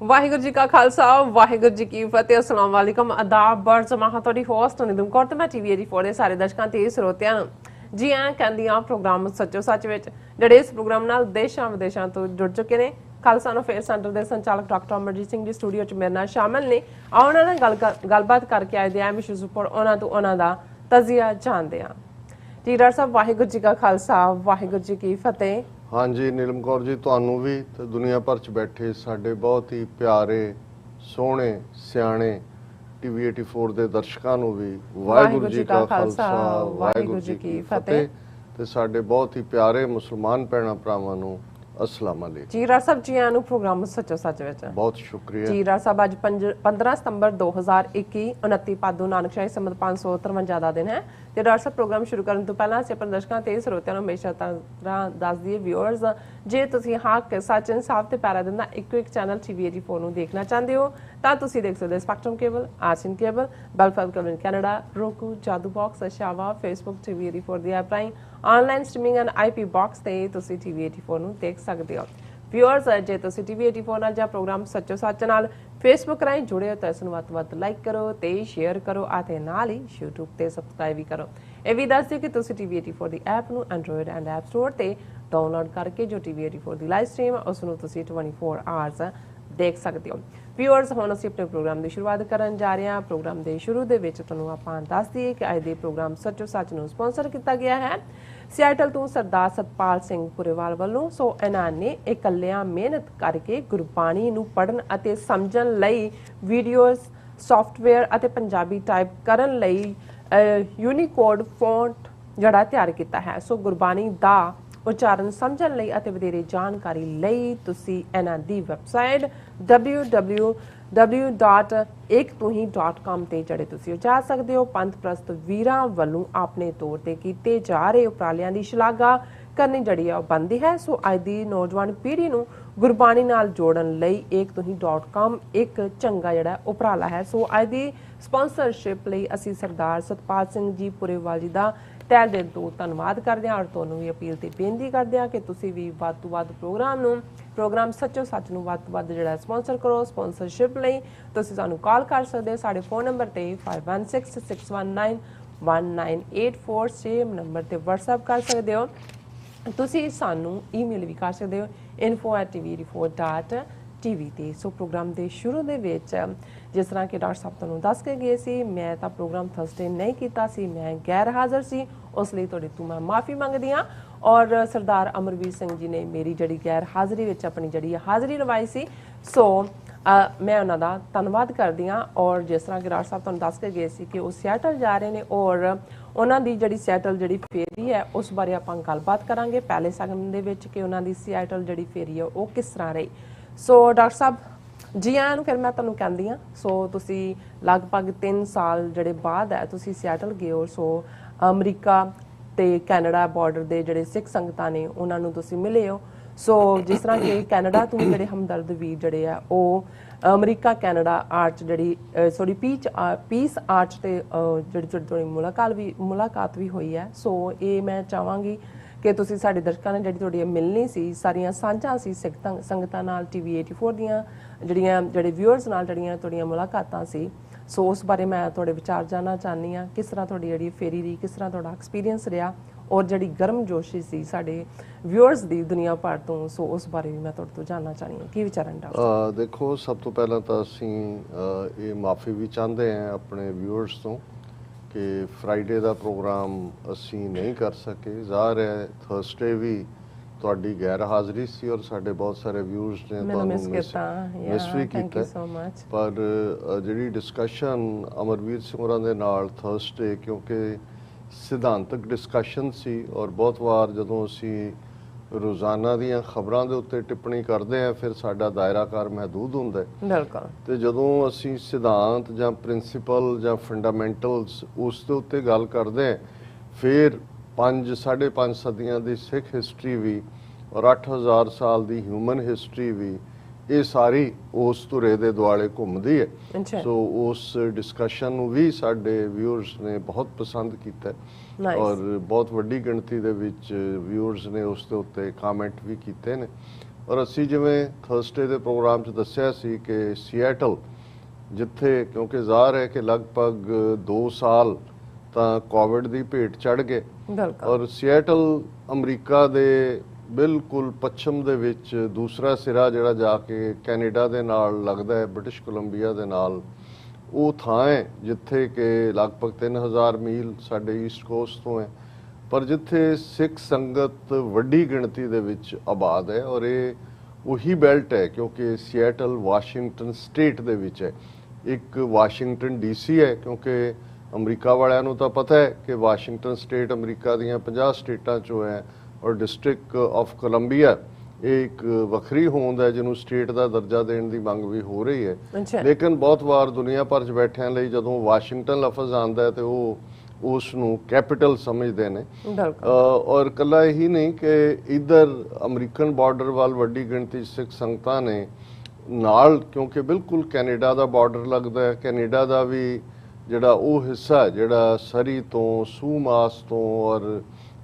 वाहिगुरू जी का खालसा वाहिगुरू जी की फतेह। अस्सलाम वालेकुम आदाब बर जमाह ਤੁਹਾਡੀ ਹੋਸਟ ਨਿਦਮ ਕੌਰ ਤੇ ਮੈਂ ਟੀਵੀ 84 ਦੇ ਸਾਰੇ ਦਰਸ਼ਕਾਂ ਤੇ ਸਰੋਤਿਆਂ ਨੂੰ ਜੀ ਆਇਆਂ ਕਹਿੰਦੀ ਆ ਪ੍ਰੋਗਰਾਮ ਸੱਚੋ ਸੱਚ ਵਿੱਚ ਜਿਹੜੇ ਇਸ ਪ੍ਰੋਗਰਾਮ ਨਾਲ ਦੇਸ਼ਾਂ ਵਿਦੇਸ਼ਾਂ ਤੋਂ ਜੁੜ ਚੁੱਕੇ ਨੇ। ਖਾਲਸਾ ਨੂੰ ਫੇਰ ਸੈਂਟਰ ਦੇ ਸੰਚਾਲਕ ਡਾਕਟਰ ਅਮਰਜੀਤ ਸਿੰਘ ਜੀ ਸਟੂਡੀਓ 'ਚ ਮੇਰੇ ਨਾਲ ਸ਼ਾਮਲ ਨੇ। ਉਹਨਾਂ ਨਾਲ ਗੱਲਬਾਤ ਕਰਕੇ ਆਏ ਦੇ ਐਮ ਇਸ਼ੂਜ਼ ਉੱਪਰ ਉਹਨਾਂ ਤੋਂ ਉਹਨਾਂ ਦਾ ਤਜ਼ੀਆ ਜਾਣਦੇ ਆ। ਜੀ ਡਾਕਟਰ ਸਾਹਿਬ ਵਾਹਿਗੁਰੂ ਜੀ ਕਾ ਖਾਲਸਾ ਵਾਹਿਗੁਰੂ ਜੀ ਕੀ ਫਤਿਹ। हाँ जी नीलम कौर जी ਤੁਹਾਨੂੰ भी ਤੇ ਦੁਨੀਆ ਭਰ ਚ ਬੈਠੇ ਸਾਡੇ ਬਹੁਤ ਹੀ ਪਿਆਰੇ ਸੋਹਣੇ ਸਿਆਣੇ ਟੀਵੀ 84 ਦੇ ਦਰਸ਼ਕਾਂ ਨੂੰ ਵੀ ਵਾਹਿਗੁਰੂ ਜੀ ਕਾ ਖਾਲਸਾ ਵਾਹਿਗੁਰੂ ਜੀ ਕੀ ਫਤਿਹ ਤੇ ਸਾਡੇ ਬਹੁਤ ਹੀ ਪਿਆਰੇ ਮੁਸਲਮਾਨ ਭੈਣਾਂ ਭਰਾਵਾਂ ਨੂੰ अस्सलाम वालेकुम। जी राज साहब जी आनू प्रोग्राम सचो सच विच बहुत शुक्रिया। जी राज साहब अज 15 सितंबर 2021 29 पादू नानकशाही संमत 553 ਦਾ ਦਿਨ ਹੈ ਤੇ ਡਾਕਟਰ ਸਾਹਿਬ ਪ੍ਰੋਗਰਾਮ ਸ਼ੁਰੂ ਕਰਨ ਤੋਂ ਪਹਿਲਾਂ ਅਸੀਂ ਆਪਣੇ ਦਰਸ਼ਕਾਂ ਤੇ ਸਰੋਤਿਆਂ ਨੂੰ ਹਮੇਸ਼ਾ ਤਰ੍ਹਾਂ ਦੱਸ ਦਈਏ ਵਿਊਅਰਸ ਜੇ ਤੁਸੀਂ ਹੱਕ ਸੱਚ ਇਨਸਾਫ ਤੇ ਪੈਰਾ ਦਿੰਦਾ ਇੱਕੋ ਇੱਕ ਚੈਨਲ ਟੀਵੀ 84 ਨੂੰ ਦੇਖਣਾ ਚਾਹੁੰਦੇ ਹੋ ਤਾਂ ਤੁਸੀਂ ਦੇਖ ਸਕਦੇ ਹੋ ਸਪੈਕਟਰਮ ਕੇਬਲ ਆਸਿਨ ਕੇਬਲ ਬੈਲਫੈਲ ਕੇਬਲ ਕੈਨੇਡਾ roku ਜਾਦੂ ਬਾਕਸ ਅਸ਼ਾਵਾ ਫੇਸਬੁੱਕ ਟੀਵੀ 84 ਦੀ ਐਪ ਰਾਹੀਂ online streaming and IP box ਤੇ ਤੁਸੀਂ ਟੀਵੀ 84 ਨੂੰ ਦੇਖ ਸਕਦੇ ਹੋ। ਵਿਊਅਰਸ ਜੇ ਤੁਸੀਂ ਟੀਵੀ 84 ਨਾਲ ਜਾਂ ਪ੍ਰੋਗਰਾਮ ਸੱਚੋ ਸੱਚ ਨਾਲ ਫੇਸਬੁੱਕ ਰਾਹੀਂ ਜੁੜੇ ਹੋ ਤਾਂ ਇਸ ਨੂੰ ਵੱਧ ਤੋਂ ਵੱਧ ਲਾਈਕ ਕਰੋ ਤੇ ਸ਼ੇਅਰ ਕਰੋ ਅਤੇ ਨਾਲ ਹੀ YouTube ਤੇ ਸਬਸਕ੍ਰਾਈਬ ਵੀ ਕਰੋ। ਇਹ ਵੀ ਦੱਸ ਦਿਓ ਕਿ ਤੁਸੀਂ ਟੀਵੀ 84 ਦੀ ਐਪ ਨੂੰ ਐਂਡਰੋਇਡ ਐਂਡ ਐਪ ਸਟੋਰ ਤੇ ਡਾਊਨਲੋਡ ਕਰਕੇ ਜੋ ਟੀਵੀ 84 ਦੀ ਲਾਈਵ ਸਟ੍ਰੀਮ ਉਸ ਨੂੰ ਤੁਸੀਂ 24 ਆਵਰਸ ਦੇਖ ਸਕਦੇ ਹੋ। ਵਿਊਅਰਸ ਹੁਣ ਅਸੀਂ ਆਪਣੇ ਪ੍ਰੋਗਰਾਮ ਦੀ ਸ਼ੁਰੂਆਤ ਕਰਨ ਜਾ ਰਹੇ ਹਾਂ। ਪ੍ਰੋਗਰਾਮ ਦੇ ਸ਼ੁਰੂ ਦੇ ਵਿੱਚ ਤੁਹਾਨੂੰ ਆਪਾਂ ਦੱਸ ਦਈਏ ਕਿ ਅੱਜ ਦੇ ਪ੍ਰੋਗਰਾਮ ਸੱਚੋ ਸੱਚ ਨੂੰ ਸਪਾਂਸਰ ਕੀਤਾ ਗਿਆ ਹੈ ਸਿਆਟਲ ਤੋਂ ਸਰਦਾਰ ਸਤਪਾਲ ਸਿੰਘ ਪੁਰੇਵਾਲ ਵੱਲੋਂ। ਸੋ ਇਹਨਾਂ ਨੇ ਇਕੱਲਿਆਂ ਮਿਹਨਤ ਕਰਕੇ ਗੁਰਬਾਣੀ ਨੂੰ ਪੜ੍ਹਨ ਅਤੇ ਸਮਝਣ ਲਈ ਵੀਡੀਓਜ਼ ਸੌਫਟਵੇਅਰ ਅਤੇ ਪੰਜਾਬੀ ਟਾਈਪ ਕਰਨ ਲਈ ਯੂਨੀਕੋਡ ਫੌਂਟ ਜਿਹੜਾ ਤਿਆਰ ਕੀਤਾ ਹੈ। ਸੋ ਗੁਰਬਾਣੀ ਦਾ ਉਚਾਰਨ ਸਮਝਣ ਲਈ ਅਤੇ ਵਧੇਰੇ ਜਾਣਕਾਰੀ ਲਈ ਤੁਸੀਂ ਇਹਨਾਂ ਦੀ ਵੈਬਸਾਈਟ www.ektuhi.com ਤੇ ਜਿਹੜੇ ਤੁਸੀਂ ਜਾ ਸਕਦੇ ਹੋ। ਪੰਥ ਪ੍ਰਸਤ ਵੀਰਾਂ ਵੱਲੋਂ ਆਪਣੇ ਤੌਰ ਤੇ ਕੀਤੇ ਜਾ ਰਹੇ ਉਪਰਾਲਿਆਂ ਦੀ ਸ਼ਲਾਘਾ ਕਰਨੀ ਜਿਹੜੀ ਆ ਉਹ ਬਣਦੀ ਹੈ। ਸੋ ਅੱਜ ਦੀ ਨੌਜਵਾਨ ਪੀੜ੍ਹੀ ਨੂੰ ਗੁਰਬਾਣੀ ਨਾਲ ਜੋੜਨ ਲਈ ektuhi.com ਇੱਕ ਚੰਗਾ ਜਿਹੜਾ ਉਪਰਾਲਾ ਹੈ। ਸੋ ਅੱਜ ਦੀ ਸਪਾਂਸਰਸ਼ਿਪ ਲਈ ਅਸੀਂ ਸਰਦਾਰ ਸਤਪਾਲ ਸਿੰਘ ਜੀ ਪੁਰੇਵਾਲ ਜੀ ਦਾ ਤਹਿ ਦਿਲ ਤੋਂ ਧੰਨਵਾਦ ਕਰਦੇ ਹਾਂ ਔਰ ਤੁਹਾਨੂੰ ਵੀ ਅਪੀਲ ਤੇ ਬੇਨਤੀ ਕਰਦੇ ਹਾਂ ਕਿ ਤੁਸੀਂ ਵੀ ਵੱਧ ਤੋਂ ਵੱਧ ਪ੍ਰੋਗਰਾਮ ਸੱਚੋ ਸੱਚ ਨੂੰ ਵੱਧ ਤੋਂ ਵੱਧ ਜਿਹੜਾ ਸਪਾਂਸਰ ਕਰੋ। ਸਪਾਂਸਰਸ਼ਿਪ ਲਈ ਤੁਸੀਂ ਸਾਨੂੰ ਕਾਲ ਕਰ ਸਕਦੇ ਹੋ ਸਾਡੇ ਫੋਨ ਨੰਬਰ ਤੇ 5166191984 ਸੇਮ ਨੰਬਰ ਤੇ WhatsApp ਕਰ ਸਕਦੇ ਹੋ। ਤੁਸੀਂ ਸਾਨੂੰ ਈਮੇਲ ਵੀ ਕਰ ਸਕਦੇ ਹੋ info@tv84.tv ਤੇ। ਸੋ ਪ੍ਰੋਗਰਾਮ ਦੇ ਸ਼ੁਰੂ ਦੇ ਵਿੱਚ ਜਿਸ ਤਰ੍ਹਾਂ ਕਿ ਡਾਕਟਰ ਸਾਹਿਬ ਤੁਹਾਨੂੰ ਦੱਸ ਕੇ ਗਏ ਸੀ ਮੈਂ ਤਾਂ ਪ੍ਰੋਗਰਾਮ ਥਰਸਡੇ ਨਹੀਂ ਕੀਤਾ ਸੀ, ਮੈਂ ਗੈਰ ਹਾਜ਼ਰ ਸੀ, ਉਸ ਲਈ ਤੁਹਾਡੇ ਤੋਂ ਮੈਂ ਮਾਫੀ ਮੰਗਦੀ ਹਾਂ। ਔਰ ਸਰਦਾਰ ਅਮਰਵੀਰ ਸਿੰਘ ਜੀ ਨੇ ਮੇਰੀ ਜਿਹੜੀ ਗੈਰ ਹਾਜ਼ਰੀ ਵਿੱਚ ਆਪਣੀ ਜਿਹੜੀ ਹਾਜ਼ਰੀ ਲਵਾਈ ਸੀ ਸੋ ਮੈਂ ਉਹਨਾਂ ਦਾ ਧੰਨਵਾਦ ਕਰਦੀ ਹਾਂ। ਔਰ ਜਿਸ ਤਰ੍ਹਾਂ ਕਿ ਡਾਕਟਰ ਸਾਹਿਬ ਤੁਹਾਨੂੰ ਦੱਸ ਕੇ ਗਏ ਸੀ ਕਿ ਉਹ ਸਿਆਟਲ ਜਾ ਰਹੇ ਨੇ ਔਰ ਉਹਨਾਂ ਦੀ ਜਿਹੜੀ ਸਿਆਟਲ ਜਿਹੜੀ ਫੇਰੀ ਹੈ ਉਸ ਬਾਰੇ ਆਪਾਂ ਗੱਲਬਾਤ ਕਰਾਂਗੇ ਪਹਿਲੇ ਸੈਗਮੈਂਟ ਦੇ ਵਿੱਚ ਕਿ ਉਹਨਾਂ ਦੀ ਸਿਆਟਲ ਜਿਹੜੀ ਫੇਰੀ ਹੈ ਉਹ ਕਿਸ ਤਰ੍ਹਾਂ ਰਹੀ। ਸੋ ਡਾਕਟਰ ਸਾਹਿਬ ਜੀ ਆਇਆਂ ਨੂੰ ਫਿਰ ਮੈਂ ਤੁਹਾਨੂੰ ਕਹਿੰਦੀ ਹਾਂ। ਸੋ ਤੁਸੀਂ ਲਗਭਗ 3 ਸਾਲ ਜਿਹੜੇ ਬਾਅਦ ਹੈ ਤੁਸੀਂ ਸਿਆਟਲ ਗਏ ਹੋ। ਸੋ ਅਮਰੀਕਾ ਤੇ ਕੈਨੇਡਾ ਬਾਰਡਰ ਦੇ ਜਿਹੜੇ ਸਿੱਖ ਸੰਗਤਾਂ ਨੇ ਉਹਨਾਂ ਨੂੰ ਤੁਸੀਂ ਮਿਲੇ ਹੋ। ਸੋ ਜਿਸ ਤਰ੍ਹਾਂ ਕਿ ਕੈਨੇਡਾ ਤੋਂ ਜਿਹੜੇ ਹਮਦਰਦ ਵੀਰ ਜਿਹੜੇ ਆ ਉਹ ਅਮਰੀਕਾ ਕੈਨੇਡਾ ਆਰਚ ਜਿਹੜੀ ਸੌਰੀ ਪੀਸ ਆਰਚ ਤੇ ਜਿਹੜੀ ਤੁਹਾਡੀ ਮੁਲਾਕਾਤ ਵੀ ਹੋਈ ਹੈ। ਸੋ ਇਹ ਮੈਂ ਚਾਹਾਂਗੀ ਕਿ ਤੁਸੀਂ ਸਾਡੇ ਦਰਸ਼ਕਾਂ ਨੇ ਜਿਹੜੀ ਤੁਹਾਡੀ ਮਿਲਣੀ ਸੀ ਸਾਰੀਆਂ ਸਾਂਝਾਂ ਸੀ ਸੰਗਤਾਂ ਨਾਲ ਟੀਵੀ 84 ਦੀਆਂ ਜਿਹੜੇ ਵਿਊਅਰਸ ਨਾਲ ਜਿਹੜੀਆਂ ਤੁਹਾਡੀਆਂ ਮੁਲਾਕਾਤਾਂ ਸੀ ਸੋ ਉਸ ਬਾਰੇ ਮੈਂ ਤੁਹਾਡੇ ਵਿਚਾਰ ਜਾਣਨਾ ਚਾਹੁੰਦੀ ਹਾਂ। ਕਿਸ ਤਰ੍ਹਾਂ ਤੁਹਾਡੀ ਜਿਹੜੀ ਫੇਰੀ ਦੀ ਕਿਸ ਤਰ੍ਹਾਂ ਤੁਹਾਡਾ ਐਕਸਪੀਰੀਅੰਸ ਰਿਹਾ ਔਰ ਜਿਹੜੀ ਗਰਮ ਜੋਸ਼ੀ ਸੀ ਸਾਡੇ ਵਿਊਅਰਸ ਦੀ ਦੁਨੀਆ ਭਰ ਤੋਂ ਸੋ ਉਸ ਬਾਰੇ ਵੀ ਮੈਂ ਤੁਹਾਡੇ ਤੋਂ ਜਾਣਨਾ ਚਾਹੁੰਦੀ ਹਾਂ। ਕੀ ਵਿਚਾਰਨ ਦਾ? ਦੇਖੋ ਸਭ ਤੋਂ ਪਹਿਲਾਂ ਤਾਂ ਅਸੀਂ ਇਹ ਮਾਫੀ ਵੀ ਚਾਹੁੰਦੇ ਹਾਂ ਆਪਣੇ ਵਿਊਅਰਸ ਤੋਂ ਕਿ ਫਰਾਈਡੇ ਦਾ ਪ੍ਰੋਗਰਾਮ ਅਸੀਂ ਨਹੀਂ ਕਰ ਸਕੇ। ਜ਼ਾਹਰ ਹੈ ਥਰਸਡੇ ਵੀ ਤੁਹਾਡੀ ਗੈਰ ਹਾਜ਼ਰੀ ਸੀ ਔਰ ਸਾਡੇ ਬਹੁਤ ਸਾਰੇ ਵਿਊਅਰਸ ਨੇ ਤੁਹਾਨੂੰ ਮਿਸ ਵੀ ਕੀਤਾ ਪਰ ਜਿਹੜੀ ਡਿਸਕਸ਼ਨ ਅਮਰਵੀਰ ਸਿੰਘ ਹੋਰਾਂ ਦੇ ਨਾਲ ਥਰਸਡੇ ਕਿਉਂਕਿ ਸਿਧਾਂਤਕ ਡਿਸਕਸ਼ਨ ਸੀ ਔਰ ਬਹੁਤ ਵਾਰ ਜਦੋਂ ਅਸੀਂ ਰੋਜ਼ਾਨਾ ਦੀਆਂ ਖਬਰਾਂ ਦੇ ਉੱਤੇ ਟਿੱਪਣੀ ਕਰਦੇ ਹਾਂ ਫਿਰ ਸਾਡਾ ਦਾਇਰਾਕਾਰ ਮਹਦੂਦ ਹੁੰਦਾ ਹੈ। ਬਿਲਕੁਲ। ਤੇ ਜਦੋਂ ਅਸੀਂ ਸਿਧਾਂਤ ਜਾਂ ਪ੍ਰਿੰਸੀਪਲ ਜਾਂ ਫੰਡਾਮੈਂਟਲਸ ਉਸ ਦੇ ਉੱਤੇ ਗੱਲ ਕਰਦੇ ਹਾਂ ਫਿਰ 5.5 ਸਦੀਆਂ ਦੀ ਸਿੱਖ ਹਿਸਟਰੀ ਵੀ ਔਰ 8000 ਸਾਲ ਦੀ ਹਿਊਮਨ ਹਿਸਟਰੀ ਵੀ ਇਹ ਸਾਰੀ ਉਸ ਧੁਰੇ ਦੇ ਦੁਆਲੇ ਘੁੰਮਦੀ ਹੈ। ਸੋ ਉਸ ਡਿਸਕਸ਼ਨ ਨੂੰ ਵੀ ਸਾਡੇ ਵਿਊਅਰਸ ਨੇ ਬਹੁਤ ਪਸੰਦ ਕੀਤਾ ਔਰ ਬਹੁਤ ਵੱਡੀ ਗਿਣਤੀ ਦੇ ਵਿੱਚ ਵਿਊਅਰਸ ਨੇ ਉਸ ਦੇ ਉੱਤੇ ਕਮੈਂਟ ਵੀ ਕੀਤੇ ਨੇ ਔਰ ਅਸੀਂ ਜਿਵੇਂ ਥਰਸਡੇ ਦੇ ਪ੍ਰੋਗਰਾਮ 'ਚ ਦੱਸਿਆ ਸੀ ਕਿ ਸੀਐਟਲ ਜਿੱਥੇ ਕਿਉਂਕਿ ਜ਼ਾਹਰ ਹੈ ਕਿ ਲਗਭਗ 2 ਸਾਲ ਤਾਂ ਕੋਵਿਡ ਦੀ ਭੇਟ ਚੜ੍ਹ ਗਏ ਬਿਲਕੁਲ ਔਰ ਸੀਐਟਲ ਅਮਰੀਕਾ ਦੇ ਬਿਲਕੁਲ ਪੱਛਮ ਦੇ ਵਿੱਚ ਦੂਸਰਾ ਸਿਰਾ ਜਿਹੜਾ ਜਾ ਕੇ ਕੈਨੇਡਾ ਦੇ ਨਾਲ ਲੱਗਦਾ ਹੈ, ਬ੍ਰਿਟਿਸ਼ ਕੋਲੰਬੀਆ ਦੇ ਨਾਲ, ਉਹ ਥਾਂ ਹੈ ਜਿੱਥੇ ਕਿ ਲਗਭਗ 3000 ਮੀਲ ਸਾਡੇ ਈਸਟ ਕੋਸਟ ਤੋਂ ਹੈ, ਪਰ ਜਿੱਥੇ ਸਿੱਖ ਸੰਗਤ ਵੱਡੀ ਗਿਣਤੀ ਦੇ ਵਿੱਚ ਆਬਾਦ ਹੈ। ਔਰ ਇਹ ਉਹੀ ਬੈਲਟ ਹੈ ਕਿਉਂਕਿ ਸੀਐਟਲ ਵਾਸ਼ਿੰਗਟਨ ਸਟੇਟ ਦੇ ਵਿੱਚ ਹੈ। ਇੱਕ ਵਾਸ਼ਿੰਗਟਨ ਡੀਸੀ ਹੈ ਕਿਉਂਕਿ ਅਮਰੀਕਾ ਵਾਲਿਆਂ ਨੂੰ ਤਾਂ ਪਤਾ ਹੈ ਕਿ ਵਾਸ਼ਿੰਗਟਨ ਸਟੇਟ ਅਮਰੀਕਾ ਦੀਆਂ 50 ਸਟੇਟਾਂ 'ਚੋਂ ਹੈ ਔਰ ਡਿਸਟ੍ਰਿਕਟ ਆਫ ਕੋਲੰਬੀਆ ਇਹ ਇੱਕ ਵੱਖਰੀ ਹੋਂਦ ਹੈ ਜਿਹਨੂੰ ਸਟੇਟ ਦਾ ਦਰਜਾ ਦੇਣ ਦੀ ਮੰਗ ਵੀ ਹੋ ਰਹੀ ਹੈ। ਲੇਕਿਨ ਬਹੁਤ ਵਾਰ ਦੁਨੀਆ ਭਰ 'ਚ ਬੈਠਿਆਂ ਲਈ ਜਦੋਂ ਵਾਸ਼ਿੰਗਟਨ ਲਫ਼ਜ਼ ਆਉਂਦਾ ਹੈ ਤੇ ਉਹ ਉਸ ਨੂੰ ਕੈਪੀਟਲ ਸਮਝਦੇ ਨੇ। ਔਰ ਕੱਲਾ ਇਹੀ ਨਹੀਂ ਕਿ ਇੱਧਰ ਅਮਰੀਕਨ ਬਾਰਡਰ ਵੱਲ ਵੱਡੀ ਗਿਣਤੀ ਸਿੱਖ ਸੰਗਤਾਂ ਨੇ ਨਾਲ, ਕਿਉਂਕਿ ਬਿਲਕੁਲ ਕੈਨੇਡਾ ਦਾ ਬਾਰਡਰ ਲੱਗਦਾ ਹੈ। ਕੈਨੇਡਾ ਦਾ ਵੀ ਜਿਹੜਾ ਉਹ ਹਿੱਸਾ ਜਿਹੜਾ ਸਰੀ ਤੋਂ, ਸੂਮਾਸ ਤੋਂ ਔਰ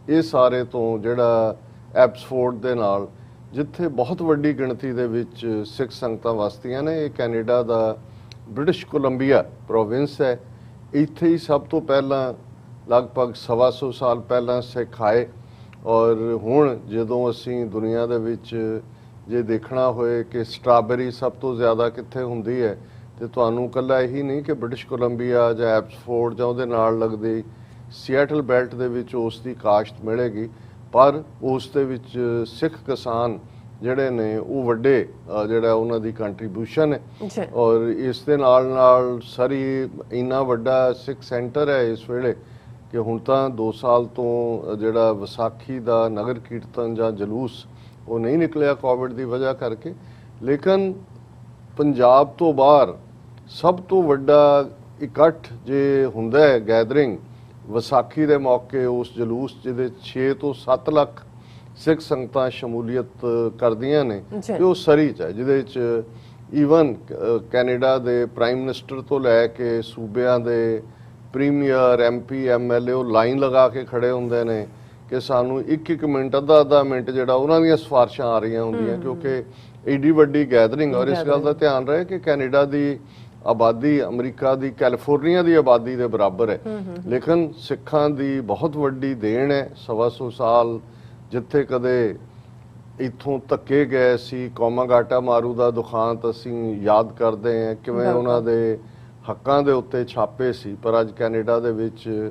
ਇਹ ਸਾਰੇ ਤੋਂ ਜਿਹੜਾ ਐਬਸਫੋਰਡ ਦੇ ਨਾਲ, ਜਿੱਥੇ ਬਹੁਤ ਵੱਡੀ ਗਿਣਤੀ ਦੇ ਵਿੱਚ ਸਿੱਖ ਸੰਗਤਾਂ ਵਸਦੀਆਂ ਨੇ। ਇਹ ਕੈਨੇਡਾ ਦਾ ਬ੍ਰਿਟਿਸ਼ ਕੋਲੰਬੀਆ ਪ੍ਰੋਵਿੰਸ ਹੈ। ਇੱਥੇ ਹੀ ਸਭ ਤੋਂ ਪਹਿਲਾਂ ਲਗਭਗ 125 ਸਾਲ ਪਹਿਲਾਂ ਸਿੱਖ ਆਏ ਔਰ ਹੁਣ ਜਦੋਂ ਅਸੀਂ ਦੁਨੀਆ ਦੇ ਵਿੱਚ ਜੇ ਦੇਖਣਾ ਹੋਏ ਕਿ ਸਟ੍ਰਾਬੇਰੀ ਸਭ ਤੋਂ ਜ਼ਿਆਦਾ ਕਿੱਥੇ ਹੁੰਦੀ ਹੈ ਤੇ ਤੁਹਾਨੂੰ ਇਕੱਲਾ ਇਹੀ ਨਹੀਂ ਕਿ ਬ੍ਰਿਟਿਸ਼ ਕੋਲੰਬੀਆ ਜਾਂ ਐਬਸਫੋਰਡ ਜਾਂ ਉਹਦੇ ਨਾਲ ਲੱਗਦੇ ਸੀਐਟਲ ਬੈਲਟ ਦੇ ਵਿੱਚ ਉਸ ਦੀ ਕਾਸ਼ਤ ਮਿਲੇਗੀ, ਪਰ ਉਸ ਦੇ ਵਿੱਚ ਸਿੱਖ ਕਿਸਾਨ ਜਿਹੜੇ ਨੇ ਉਹ ਵੱਡੇ ਜਿਹੜਾ ਉਹਨਾਂ ਦੀ ਕੰਟਰੀਬਿਊਸ਼ਨ ਹੈ। ਔਰ ਇਸ ਦੇ ਨਾਲ ਨਾਲ ਸਰੀ ਇੰਨਾ ਵੱਡਾ ਸਿੱਖ ਸੈਂਟਰ ਹੈ ਇਸ ਵੇਲੇ ਕਿ ਹੁਣ ਤਾਂ 2 ਸਾਲ ਤੋਂ ਜਿਹੜਾ ਵਿਸਾਖੀ ਦਾ ਨਗਰ ਕੀਰਤਨ ਜਾਂ ਜਲੂਸ ਉਹ ਨਹੀਂ ਨਿਕਲਿਆ ਕੋਵਿਡ ਦੀ ਵਜ੍ਹਾ ਕਰਕੇ। ਲੇਕਿਨ ਪੰਜਾਬ ਤੋਂ ਬਾਹਰ ਸਭ ਤੋਂ ਵੱਡਾ ਇਕੱਠ ਜੇ ਹੁੰਦਾ ਹੈ ਗੈਦਰਿੰਗ ਵਿਸਾਖੀ ਦੇ ਮੌਕੇ ਉਸ ਜਲੂਸ ਜਿਹਦੇ 6 ਤੋਂ 7 ਲੱਖ ਸਿੱਖ ਸੰਗਤਾਂ ਸ਼ਮੂਲੀਅਤ ਕਰਦੀਆਂ ਨੇ ਤੇ ਉਹ ਸਰੀ 'ਚ ਹੈ, ਜਿਹਦੇ 'ਚ ਈਵਨ ਕੈਨੇਡਾ ਦੇ ਪ੍ਰਾਈਮ ਮਿਨਿਸਟਰ ਤੋਂ ਲੈ ਕੇ ਸੂਬਿਆਂ ਦੇ ਪ੍ਰੀਮੀਅਰ, ਐਮਪੀ, ਐਮਐਲਏ ਉਹ ਲਾਈਨ ਲਗਾ ਕੇ ਖੜੇ ਹੁੰਦੇ ਨੇ ਕਿ ਸਾਨੂੰ 1-1 ਮਿੰਟ, ਅੱਧਾ ਮਿੰਟ ਜਿਹੜਾ ਉਹਨਾਂ ਦੀਆਂ ਸਿਫਾਰਿਸ਼ਾਂ ਆ ਰਹੀਆਂ ਹੁੰਦੀਆਂ ਕਿਉਂਕਿ ਏਡੀ ਵੱਡੀ ਗੈਦਰਿੰਗ। ਔਰ ਇਸ ਗੱਲ ਦਾ ਧਿਆਨ ਰਹੇ ਕਿ ਕੈਨੇਡਾ ਦੀ ਆਬਾਦੀ ਅਮਰੀਕਾ ਦੀ ਕੈਲੀਫੋਰਨੀਆ ਦੀ ਆਬਾਦੀ ਦੇ ਬਰਾਬਰ ਹੈ, ਲੇਕਿਨ ਸਿੱਖਾਂ ਦੀ ਬਹੁਤ ਵੱਡੀ ਦੇਣ ਹੈ। 125 ਸਾਲ ਜਿੱਥੇ ਕਦੇ ਇੱਥੋਂ ਧੱਕੇ ਗਏ ਸੀ, ਕੋਮਾਗਾਟਾ ਮਾਰੂ ਦਾ ਦੁਖਾਂਤ ਅਸੀਂ ਯਾਦ ਕਰਦੇ ਹਾਂ, ਕਿਵੇਂ ਉਹਨਾਂ ਦੇ ਹੱਕਾਂ ਦੇ ਉੱਤੇ ਛਾਪੇ ਸੀ। ਪਰ ਅੱਜ ਕੈਨੇਡਾ ਦੇ ਵਿੱਚ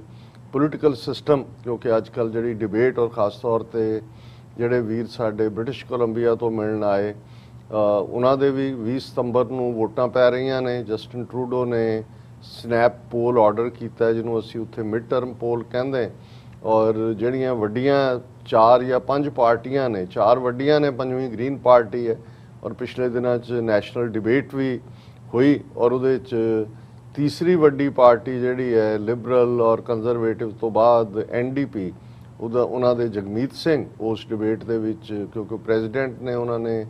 ਪੋਲੀਟੀਕਲ ਸਿਸਟਮ, ਕਿਉਂਕਿ ਅੱਜ ਕੱਲ੍ਹ ਜਿਹੜੀ ਡਿਬੇਟ ਔਰ ਖਾਸ ਤੌਰ 'ਤੇ ਜਿਹੜੇ ਵੀਰ ਸਾਡੇ ਬ੍ਰਿਟਿਸ਼ ਕੋਲੰਬੀਆ ਤੋਂ ਮਿਲਣ ਆਏ ਉਹਨਾਂ ਦੇ ਵੀ 20 ਸਤੰਬਰ ਨੂੰ ਵੋਟਾਂ ਪੈ ਰਹੀਆਂ ਨੇ। ਜਸਟਿਨ ਟਰੂਡੋ ਨੇ ਸਨੈਪ ਪੋਲ ਆਰਡਰ ਕੀਤਾ ਜਿਹਨੂੰ ਅਸੀਂ ਉੱਥੇ ਮਿਡ ਟਰਮ ਪੋਲ ਕਹਿੰਦੇ, ਔਰ ਜਿਹੜੀਆਂ ਵੱਡੀਆਂ 4 ਜਾਂ 5 ਪਾਰਟੀਆਂ ਨੇ, 4 ਵੱਡੀਆਂ ਨੇ, 5ਵੀਂ ਗ੍ਰੀਨ ਪਾਰਟੀ ਹੈ। ਔਰ ਪਿਛਲੇ ਦਿਨਾਂ 'ਚ ਨੈਸ਼ਨਲ ਡਿਬੇਟ ਵੀ ਹੋਈ ਔਰ ਉਹਦੇ 'ਚ ਤੀਸਰੀ ਵੱਡੀ ਪਾਰਟੀ ਜਿਹੜੀ ਹੈ ਲਿਬਰਲ ਔਰ ਕੰਜ਼ਰਵੇਟਿਵ ਤੋਂ ਬਾਅਦ ਐਨਡੀਪੀ, ਉਹਨਾਂ ਦੇ ਜਗਮੀਤ ਸਿੰਘ ਉਸ ਡਿਬੇਟ ਦੇ ਵਿੱਚ ਕਿਉਂਕਿ ਪ੍ਰੈਜ਼ੀਡੈਂਟ ਨੇ ਉਹਨਾਂ ਨੇ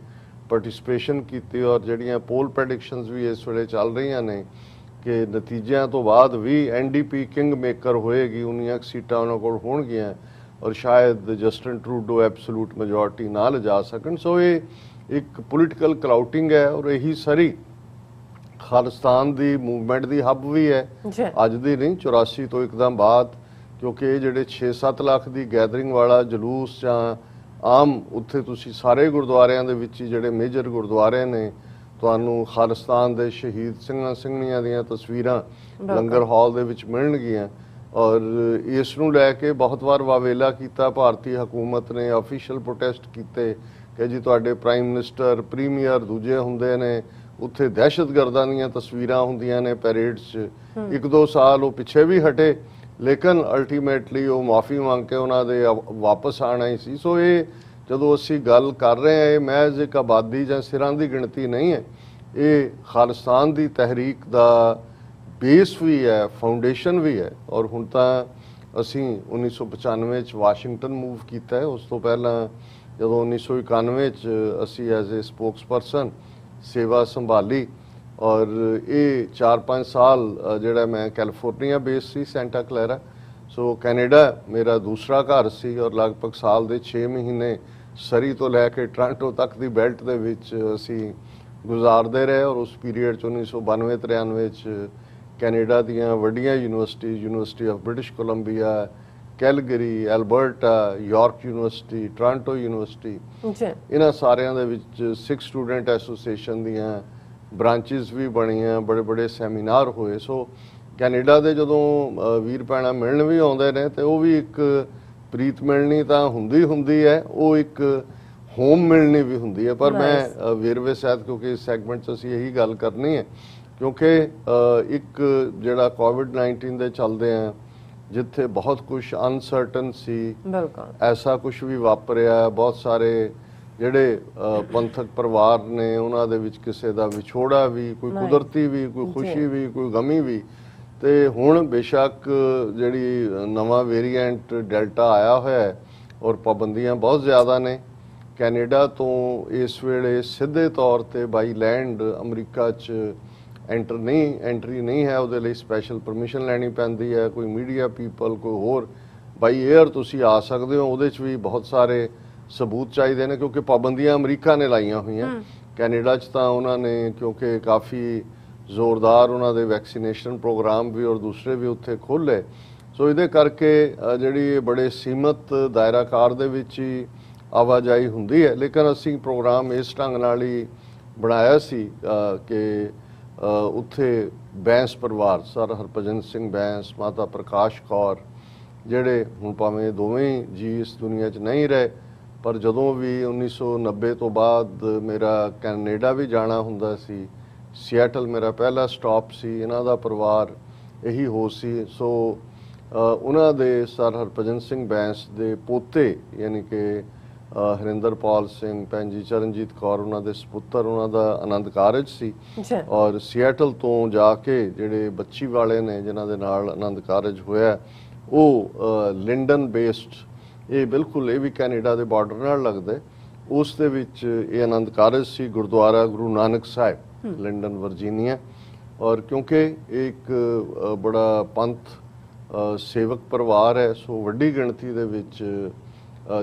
ਪਾਰਟਿਸਿਪੇਸ਼ਨ ਕੀਤੀ। ਔਰ ਜਿਹੜੀਆਂ ਪੋਲ ਪ੍ਰੈਡਿਕਸ਼ਨਸ ਵੀ ਇਸ ਵੇਲੇ ਚੱਲ ਰਹੀਆਂ ਨੇ ਕਿ ਨਤੀਜਿਆਂ ਤੋਂ ਬਾਅਦ ਵੀ ਐਨਡੀਪੀ ਕਿੰਗ ਮੇਕਰ ਹੋਏਗੀ, 19 ਸੀਟਾਂ ਉਹਨਾਂ ਕੋਲ ਹੋਣਗੀਆਂ ਔਰ ਸ਼ਾਇਦ ਜਸਟਿਨ ਟਰੂਡੋ ਐਬਸੋਲੂਟ ਮੈਜੋਰਟੀ ਨਾ ਲਿਜਾ ਸਕਣ। ਸੋ ਇਹ ਇੱਕ ਪੋਲੀਟੀਕਲ ਕਲਾਊਟਿੰਗ ਹੈ ਔਰ ਇਹੀ ਸਰੀ ਖਾਲਿਸਤਾਨ ਦੀ ਮੂਵਮੈਂਟ ਦੀ ਹੱਬ ਵੀ ਹੈ, ਅੱਜ ਦੀ ਨਹੀਂ, 84 ਤੋਂ ਇੱਕਦਮ ਬਾਅਦ, ਕਿਉਂਕਿ ਇਹ ਜਿਹੜੇ 6-7 ਲੱਖ ਦੀ ਗੈਦਰਿੰਗ ਵਾਲਾ ਜਲੂਸ ਜਾਂ ਆਮ ਉੱਥੇ ਤੁਸੀਂ ਸਾਰੇ ਗੁਰਦੁਆਰਿਆਂ ਦੇ ਵਿੱਚ ਹੀ ਜਿਹੜੇ ਮੇਜਰ ਗੁਰਦੁਆਰੇ ਨੇ ਤੁਹਾਨੂੰ ਖਾਲਿਸਤਾਨ ਦੇ ਸ਼ਹੀਦ ਸਿੰਘਾਂ ਸਿੰਘਣੀਆਂ ਦੀਆਂ ਤਸਵੀਰਾਂ ਲੰਗਰ ਹਾਲ ਦੇ ਵਿੱਚ ਮਿਲਣਗੀਆਂ। ਔਰ ਇਸ ਨੂੰ ਲੈ ਕੇ ਬਹੁਤ ਵਾਰ ਵਾਵੇਲਾ ਕੀਤਾ ਭਾਰਤੀ ਹਕੂਮਤ ਨੇ, ਆਫੀਸ਼ੀਅਲ ਪ੍ਰੋਟੈਸਟ ਕੀਤੇ ਕਿ ਜੀ ਤੁਹਾਡੇ ਪ੍ਰਾਈਮ ਮਿਨਿਸਟਰ, ਪ੍ਰੀਮੀਅਰ ਦੂਜੇ ਹੁੰਦੇ ਨੇ, ਉੱਥੇ ਦਹਿਸ਼ਤਗਰਦਾਂ ਦੀਆਂ ਤਸਵੀਰਾਂ ਹੁੰਦੀਆਂ ਨੇ ਪੈਰੇਡਸ 'ਚ। 1-2 ਸਾਲ ਉਹ ਪਿੱਛੇ ਵੀ ਹਟੇ, ਲੇਕਿਨ ਅਲਟੀਮੇਟਲੀ ਉਹ ਮਾਫੀ ਮੰਗ ਕੇ ਉਹਨਾਂ ਦੇ ਵਾਪਸ ਆਣਾ ਹੀ ਸੀ। ਸੋ ਇਹ ਜਦੋਂ ਅਸੀਂ ਗੱਲ ਕਰ ਰਹੇ ਹਾਂ, ਇਹ ਮਹਿਜ਼ ਇੱਕ ਆਬਾਦੀ ਜਾਂ ਸਿਰਾਂ ਦੀ ਗਿਣਤੀ ਨਹੀਂ ਹੈ, ਇਹ ਖਾਲਿਸਤਾਨ ਦੀ ਤਹਿਰੀਕ ਦਾ ਬੇਸ ਵੀ ਹੈ, ਫਾਊਂਡੇਸ਼ਨ ਵੀ ਹੈ। ਔਰ ਹੁਣ ਤਾਂ ਅਸੀਂ 1995 'ਚ ਵਾਸ਼ਿੰਗਟਨ ਮੂਵ ਕੀਤਾ ਹੈ। ਉਸ ਤੋਂ ਪਹਿਲਾਂ ਜਦੋਂ 1991 'ਚ ਅਸੀਂ ਐਜ਼ ਏ ਸਪੋਕਸਪਰਸਨ ਸੇਵਾ ਸੰਭਾਲੀ ਔਰ ਇਹ 4-5 ਸਾਲ ਜਿਹੜਾ ਮੈਂ ਕੈਲੀਫੋਰਨੀਆ ਬੇਸ ਸੀ, ਸੈਂਟਾ ਕਲੈਰਾ। ਸੋ ਕੈਨੇਡਾ ਮੇਰਾ ਦੂਸਰਾ ਘਰ ਸੀ ਔਰ ਲਗਭਗ ਸਾਲ ਦੇ 6 ਮਹੀਨੇ ਸਰੀ ਤੋਂ ਲੈ ਕੇ ਟੋਰਾਂਟੋ ਤੱਕ ਦੀ ਬੈਲਟ ਦੇ ਵਿੱਚ ਅਸੀਂ ਗੁਜ਼ਾਰਦੇ ਰਹੇ ਔਰ ਉਸ ਪੀਰੀਅਡ 'ਚ 1992-93 'ਚ ਕੈਨੇਡਾ ਦੀਆਂ ਵੱਡੀਆਂ university of British Columbia, Calgary, Alberta, York university, Toronto university, ਇਹਨਾਂ ਸਾਰਿਆਂ ਦੇ ਵਿੱਚ ਸਿੱਖ ਸਟੂਡੈਂਟ ਐਸੋਸੀਏਸ਼ਨ ਦੀਆਂ ਬ੍ਰਾਂਚਿਸ ਵੀ ਬਣੀਆਂ, ਬੜੇ ਬੜੇ ਸੈਮੀਨਾਰ ਹੋਏ। ਸੋ ਕੈਨੇਡਾ ਦੇ ਜਦੋਂ ਵੀਰ ਭੈਣਾਂ ਮਿਲਣ ਵੀ ਆਉਂਦੇ ਨੇ ਤੇ ਉਹ ਵੀ ਇੱਕ ਪ੍ਰੀਤ ਮਿਲਣੀ ਤਾਂ ਹੁੰਦੀ ਹੈ, ਉਹ ਇੱਕ ਹੋਮ ਮਿਲਣੀ ਵੀ ਹੁੰਦੀ ਹੈ। ਪਰ ਮੈਂ ਵੇਰਵੇ ਸਹਿਤ ਕਿਉਂਕਿ ਇਸ ਸੈਗਮੈਂਟ 'ਚ ਅਸੀਂ ਇਹੀ ਗੱਲ ਕਰਨੀ ਹੈ ਕਿਉਂਕਿ ਇੱਕ ਜਿਹੜਾ ਕੋਵਿਡ-19 ਦੇ ਚੱਲਦੇ ਆ ਜਿੱਥੇ ਬਹੁਤ ਕੁਝ ਅਨਸਰਟਨ ਸੀ, ਐਸਾ ਕੁਝ ਵੀ ਵਾਪਰਿਆ, ਬਹੁਤ ਸਾਰੇ ਜਿਹੜੇ ਪੰਥਕ ਪਰਿਵਾਰ ਨੇ ਉਹਨਾਂ ਦੇ ਵਿੱਚ ਕਿਸੇ ਦਾ ਵਿਛੋੜਾ ਵੀ, ਕੋਈ ਕੁਦਰਤੀ ਵੀ, ਕੋਈ ਖੁਸ਼ੀ ਵੀ, ਕੋਈ ਗਮੀ ਵੀ। ਤੇ ਹੁਣ ਬੇਸ਼ੱਕ ਜਿਹੜੀ ਨਵਾਂ ਵੇਰੀਐਂਟ ਡੈਲਟਾ ਆਇਆ ਹੋਇਆ ਹੈ ਔਰ ਪਾਬੰਦੀਆਂ ਬਹੁਤ ਜ਼ਿਆਦਾ ਨੇ। ਕੈਨੇਡਾ ਤੋਂ ਇਸ ਵੇਲੇ ਸਿੱਧੇ ਤੌਰ ਤੇ ਬਾਈ ਲੈਂਡ ਅਮਰੀਕਾ 'ਚ ਐਂਟਰੀ ਨਹੀਂ ਹੈ, ਉਹਦੇ ਲਈ ਸਪੈਸ਼ਲ ਪਰਮਿਸ਼ਨ ਲੈਣੀ ਪੈਂਦੀ ਹੈ। ਕੋਈ ਮੀਡੀਆ ਪੀਪਲ, ਕੋਈ ਹੋਰ ਬਾਈ 에ਅਰ ਤੁਸੀਂ ਆ ਸਕਦੇ ਹੋ, ਉਹਦੇ 'ਚ ਵੀ ਬਹੁਤ ਸਾਰੇ ਸਬੂਤ ਚਾਹੀਦੇ ਨੇ ਕਿਉਂਕਿ ਪਾਬੰਦੀਆਂ ਅਮਰੀਕਾ ਨੇ ਲਾਈਆਂ ਹੋਈਆਂ। ਕੈਨੇਡਾ 'ਚ ਤਾਂ ਉਹਨਾਂ ਨੇ ਕਿਉਂਕਿ ਕਾਫੀ ਜ਼ੋਰਦਾਰ ਉਹਨਾਂ ਦੇ ਵੈਕਸੀਨੇਸ਼ਨ ਪ੍ਰੋਗਰਾਮ ਵੀ ਔਰ ਦੂਸਰੇ ਵੀ ਉੱਥੇ ਖੋਲ੍ਹੇ। ਸੋ ਇਹਦੇ ਕਰਕੇ ਜਿਹੜੀ ਬੜੇ ਸੀਮਤ ਦਾਇਰਾਕਾਰ ਦੇ ਵਿੱਚ ਹੀ ਆਵਾਜਾਈ ਹੁੰਦੀ ਹੈ। ਲੇਕਿਨ ਅਸੀਂ ਪ੍ਰੋਗਰਾਮ ਇਸ ਢੰਗ ਨਾਲ ਹੀ ਬਣਾਇਆ ਸੀ ਕਿ ਉੱਥੇ ਬੈਂਸ ਪਰਿਵਾਰ, ਸਰ ਹਰਭਜਨ ਸਿੰਘ ਬੈਂਸ, ਮਾਤਾ ਪ੍ਰਕਾਸ਼ ਕੌਰ, ਜਿਹੜੇ ਹੁਣ ਭਾਵੇਂ ਦੋਵੇਂ ਜੀ ਇਸ ਦੁਨੀਆ 'ਚ ਨਹੀਂ ਰਹੇ, ਪਰ ਜਦੋਂ ਵੀ 1990 ਤੋਂ ਬਾਅਦ ਮੇਰਾ ਕੈਨੇਡਾ ਵੀ ਜਾਣਾ ਹੁੰਦਾ ਸੀ, ਸਿਐਟਲ ਮੇਰਾ ਪਹਿਲਾ ਸਟਾਪ ਸੀ, ਇਹਨਾਂ ਦਾ ਪਰਿਵਾਰ ਇਹੀ ਹੋ ਸੀ। ਸੋ ਉਹਨਾਂ ਦੇ ਸਰ ਹਰਭਜਨ ਸਿੰਘ ਬੈਂਸ ਦੇ ਪੋਤੇ ਯਾਨੀ ਕਿ ਹਰਿੰਦਰਪਾਲ ਸਿੰਘ, ਭੈਣ ਜੀ ਚਰਨਜੀਤ ਕੌਰ, ਉਹਨਾਂ ਦੇ ਸਪੁੱਤਰ, ਉਹਨਾਂ ਦਾ ਆਨੰਦ ਕਾਰਜ ਸੀ ਔਰ ਸਿਐਟਲ ਤੋਂ ਜਾ ਕੇ ਜਿਹੜੇ ਬੱਚੀ ਵਾਲੇ ਨੇ ਜਿਨ੍ਹਾਂ ਦੇ ਨਾਲ ਆਨੰਦ ਕਾਰਜ ਹੋਇਆ ਉਹ ਲਿੰਡਨ ਬੇਸਡ, ਇਹ ਬਿਲਕੁਲ ਇਹ ਵੀ ਕੈਨੇਡਾ ਦੇ ਬਾਰਡਰ ਨਾਲ ਲੱਗਦਾ, ਉਸ ਦੇ ਵਿੱਚ ਇਹ ਆਨੰਦ ਕਾਰਜ ਸੀ ਗੁਰਦੁਆਰਾ ਗੁਰੂ ਨਾਨਕ ਸਾਹਿਬ, ਲਿੰਡਨ ਵਰਜੀਨੀਆ। ਔਰ ਕਿਉਂਕਿ ਇੱਕ ਬੜਾ ਪੰਥ ਸੇਵਕ ਪਰਿਵਾਰ ਹੈ, ਸੋ ਵੱਡੀ ਗਿਣਤੀ ਦੇ ਵਿੱਚ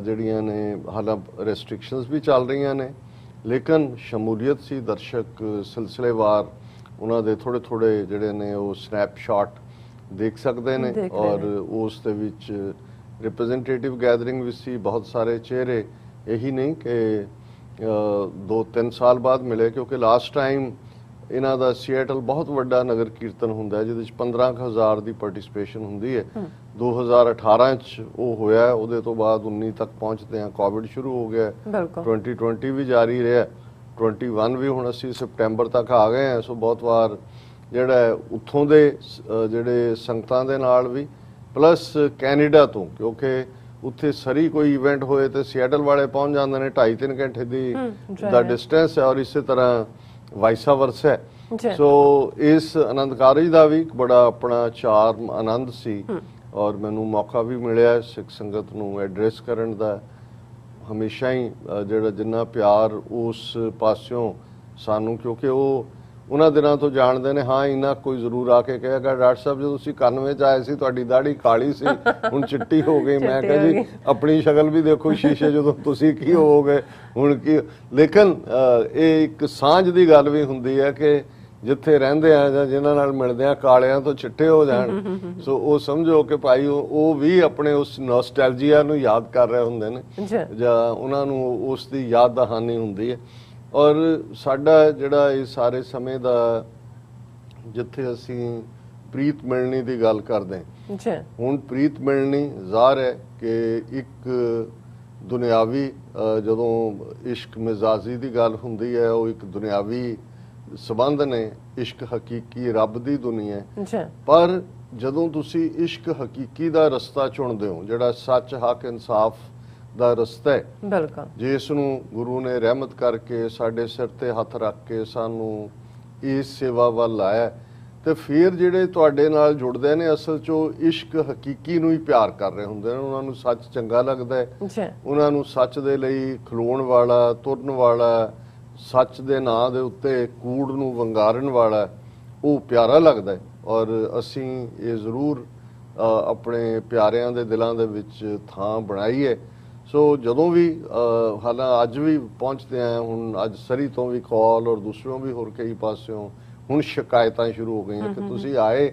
ਜਿਹੜੀਆਂ ਨੇ ਹਾਲਾਂਕਿ ਰੈਸਟ੍ਰਿਕਸ਼ਨਸ ਵੀ ਚੱਲ ਰਹੀਆਂ ਨੇ ਲੇਕਿਨ ਸ਼ਮੂਲੀਅਤ ਸੀ। ਦਰਸ਼ਕ ਸਿਲਸਿਲੇਵਾਰ ਉਹਨਾਂ ਦੇ ਥੋੜੇ ਜਿਹੜੇ ਨੇ ਉਹ ਸਨੈਪਸ਼ਾਟ ਦੇਖ ਸਕਦੇ ਨੇ ਔਰ ਉਸ ਦੇ ਵਿੱਚ ਰਿਪਰੈਜ਼ੈਂਟੇਟਿਵ ਗੈਦਰਿੰਗ ਵੀ ਸੀ, ਬਹੁਤ ਸਾਰੇ ਚਿਹਰੇ, ਇਹੀ ਨਹੀਂ ਕਿ 2-3 ਸਾਲ ਬਾਅਦ ਮਿਲੇ ਕਿਉਂਕਿ ਲਾਸਟ ਟਾਈਮ ਇਹਨਾਂ ਦਾ ਸਿਐਟਲ ਬਹੁਤ ਵੱਡਾ ਨਗਰ ਕੀਰਤਨ ਹੁੰਦਾ ਹੈ ਜਿਹਦੇ ਵਿੱਚ 15,000 ਦੀ ਪਾਰਟਿਸਿਪੇਸ਼ਨ ਹੁੰਦੀ ਹੈ। 2018 ਚ ਉਹ ਹੋਇਆ, ਉਹਦੇ ਤੋਂ ਬਾਅਦ 19 ਤੱਕ ਪਹੁੰਚਦੇ ਆ ਕੋਵਿਡ ਸ਼ੁਰੂ ਹੋ ਗਿਆ, 2020 ਵੀ ਜਾਰੀ ਰਿਹਾ, 21 ਵੀ ਹੁਣ ਅਸੀਂ ਸਪਟੈਂਬਰ ਤੱਕ ਆ ਗਏ ਆ। ਸੋ ਬਹੁਤ ਵਾਰ ਜਿਹੜਾ ਉੱਥੋਂ ਦੇ ਜਿਹੜੇ ਸੰਗਤਾਂ ਦੇ ਨਾਲ ਵੀ ਪਲੱਸ ਕੈਨੇਡਾ ਤੋਂ, ਕਿਉਂਕਿ ਉੱਥੇ ਸਰੀ ਕੋਈ ਇਵੈਂਟ ਹੋਏ ਤੇ ਸਿਐਟਲ ਵਾਲੇ ਪਹੁੰਚ ਜਾਂਦੇ ਨੇ, 2.5-3 ਘੰਟੇ ਦਾ ਡਿਸਟੈਂਸ ਹੈ ਔਰ ਇਸੇ ਤਰ੍ਹਾਂ ਵਾਈਸਾ ਵਰਸਾ ਹੈ। ਸੋ ਇਸ ਆਨੰਦ ਕਾਰਜ ਦਾ ਵੀ ਬੜਾ ਆਪਣਾ ਚਾਰਮ ਆਨੰਦ ਸੀ ਔਰ ਮੈਨੂੰ ਮੌਕਾ ਵੀ ਮਿਲਿਆ ਸਿੱਖ ਸੰਗਤ ਨੂੰ ਐਡਰੈਸ ਕਰਨ ਦਾ। ਹਮੇਸ਼ਾ ਹੀ ਜਿਹੜਾ ਜਿੰਨਾ ਪਿਆਰ ਉਸ ਪਾਸਿਓਂ ਸਾਨੂੰ, ਕਿਉਂਕਿ ਉਹ ਉਹਨਾਂ ਦਿਨਾਂ ਤੋਂ ਜਾਣਦੇ ਨੇ। ਹਾਂ ਇੰਨਾ ਕੋਈ ਜ਼ਰੂਰ ਆ ਕੇ ਕਹੇਗਾ ਡਾਕਟਰ ਸਾਹਿਬ ਜਦੋਂ ਤੁਸੀਂ 91 ਚ ਆਏ ਸੀ ਤੁਹਾਡੀ ਦਾੜੀ ਕਾਲੀ ਸੀ ਹੁਣ ਚਿੱਟੀ ਹੋ ਗਈ। ਮੈਂ ਕਿਹਾ ਜੀ ਆਪਣੀ ਸ਼ਕਲ ਵੀ ਦੇਖੋ ਸ਼ੀਸ਼ੇ, ਜਦੋਂ ਤੁਸੀਂ ਕੀ ਹੋਵੋਗੇ ਹੁਣ ਕੀ। ਲੇਕਿਨ ਇਹ ਇੱਕ ਸਾਂਝ ਦੀ ਗੱਲ ਵੀ ਹੁੰਦੀ ਹੈ ਕਿ ਜਿੱਥੇ ਰਹਿੰਦੇ ਆ ਜਾਂ ਜਿਨ੍ਹਾਂ ਨਾਲ ਮਿਲਦੇ ਆ ਕਾਲਿਆਂ ਤੋਂ ਚਿੱਟੇ ਹੋ ਜਾਣ। ਸੋ ਉਹ ਸਮਝੋ ਕਿ ਭਾਈ ਉਹ ਵੀ ਆਪਣੇ ਉਸ ਨੋਸਟੈਲਜੀਆ ਨੂੰ ਯਾਦ ਕਰ ਰਹੇ ਹੁੰਦੇ ਨੇ ਜਾਂ ਉਹਨਾਂ ਨੂੰ ਉਸ ਦੀ ਯਾਦ ਦਹਾਨੀ ਹੁੰਦੀ ਹੈ। ਔਰ ਸਾਡਾ ਜਿਹੜਾ ਇਹ ਸਾਰੇ ਸਮੇਂ ਦਾ ਜਿੱਥੇ ਅਸੀਂ ਪ੍ਰੀਤ ਮਿਲਣੀ ਦੀ ਗੱਲ ਕਰਦੇ ਹਾਂ, ਹੁਣ ਪ੍ਰੀਤ ਮਿਲਣੀ ਜ਼ਾਹਰ ਹੈ ਕਿ ਇੱਕ ਦੁਨਿਆਵੀ ਜਦੋਂ ਇਸ਼ਕ ਮਿਜ਼ਾਜੀ ਦੀ ਗੱਲ ਹੁੰਦੀ ਹੈ ਉਹ ਇੱਕ ਦੁਨਿਆਵੀ ਸਬੰਧ ਨੇ, ਇਸ਼ਕ ਹਕੀਕੀ ਰੱਬ ਦੀ ਦੁਨੀਆ ਹੈ। ਪਰ ਜਦੋਂ ਤੁਸੀਂ ਇਸ਼ਕ ਹਕੀਕੀ ਦਾ ਰਸਤਾ ਚੁਣਦੇ ਹੋ ਜਿਹੜਾ ਸੱਚ ਹੱਕ ਇਨਸਾਫ ਦਾ ਰਸਤਾ ਹੈ, ਬਿਲਕੁਲ ਜਿਸ ਨੂੰ ਗੁਰੂ ਨੇ ਰਹਿਮਤ ਕਰਕੇ ਸਾਡੇ ਸਿਰ ਤੇ ਹੱਥ ਰੱਖ ਕੇ ਸਾਨੂੰ ਇਸ ਸੇਵਾ ਵੱਲ ਲਾਇਆ, ਤੇ ਫਿਰ ਜਿਹੜੇ ਤੁਹਾਡੇ ਨਾਲ ਜੁੜਦੇ ਨੇ ਅਸਲ 'ਚ ਉਹ ਇਸ਼ਕ ਹਕੀਕੀ ਨੂੰ ਹੀ ਪਿਆਰ ਕਰ ਰਹੇ ਹੁੰਦੇ ਨੇ। ਉਹਨਾਂ ਨੂੰ ਸੱਚ ਚੰਗਾ ਲੱਗਦਾ ਹੈ, ਉਹਨਾਂ ਨੂੰ ਸੱਚ ਦੇ ਲਈ ਖਲੋਣ ਵਾਲਾ, ਤੁਰਨ ਵਾਲਾ, ਸੱਚ ਦੇ ਨਾਂ ਦੇ ਉੱਤੇ ਕੂੜ ਨੂੰ ਵੰਗਾਰਨ ਵਾਲਾ ਉਹ ਪਿਆਰਾ ਲੱਗਦਾ ਹੈ। ਔਰ ਅਸੀਂ ਇਹ ਜ਼ਰੂਰ ਆਪਣੇ ਪਿਆਰਿਆਂ ਦੇ ਦਿਲਾਂ ਦੇ ਵਿੱਚ ਥਾਂ ਬਣਾਈ ਹੈ। ਸੋ ਜਦੋਂ ਵੀ ਹਾਲਾਂ ਅੱਜ ਵੀ ਪਹੁੰਚਦੇ ਆ, ਹੁਣ ਅੱਜ ਸਰੀ ਤੋਂ ਵੀ ਕਾਲ ਔਰ ਦੂਸਰਿਓਂ ਵੀ ਹੋਰ ਕਈ ਪਾਸਿਓਂ ਹੁਣ ਸ਼ਿਕਾਇਤਾਂ ਸ਼ੁਰੂ ਹੋ ਗਈਆਂ ਕਿ ਤੁਸੀਂ ਆਏ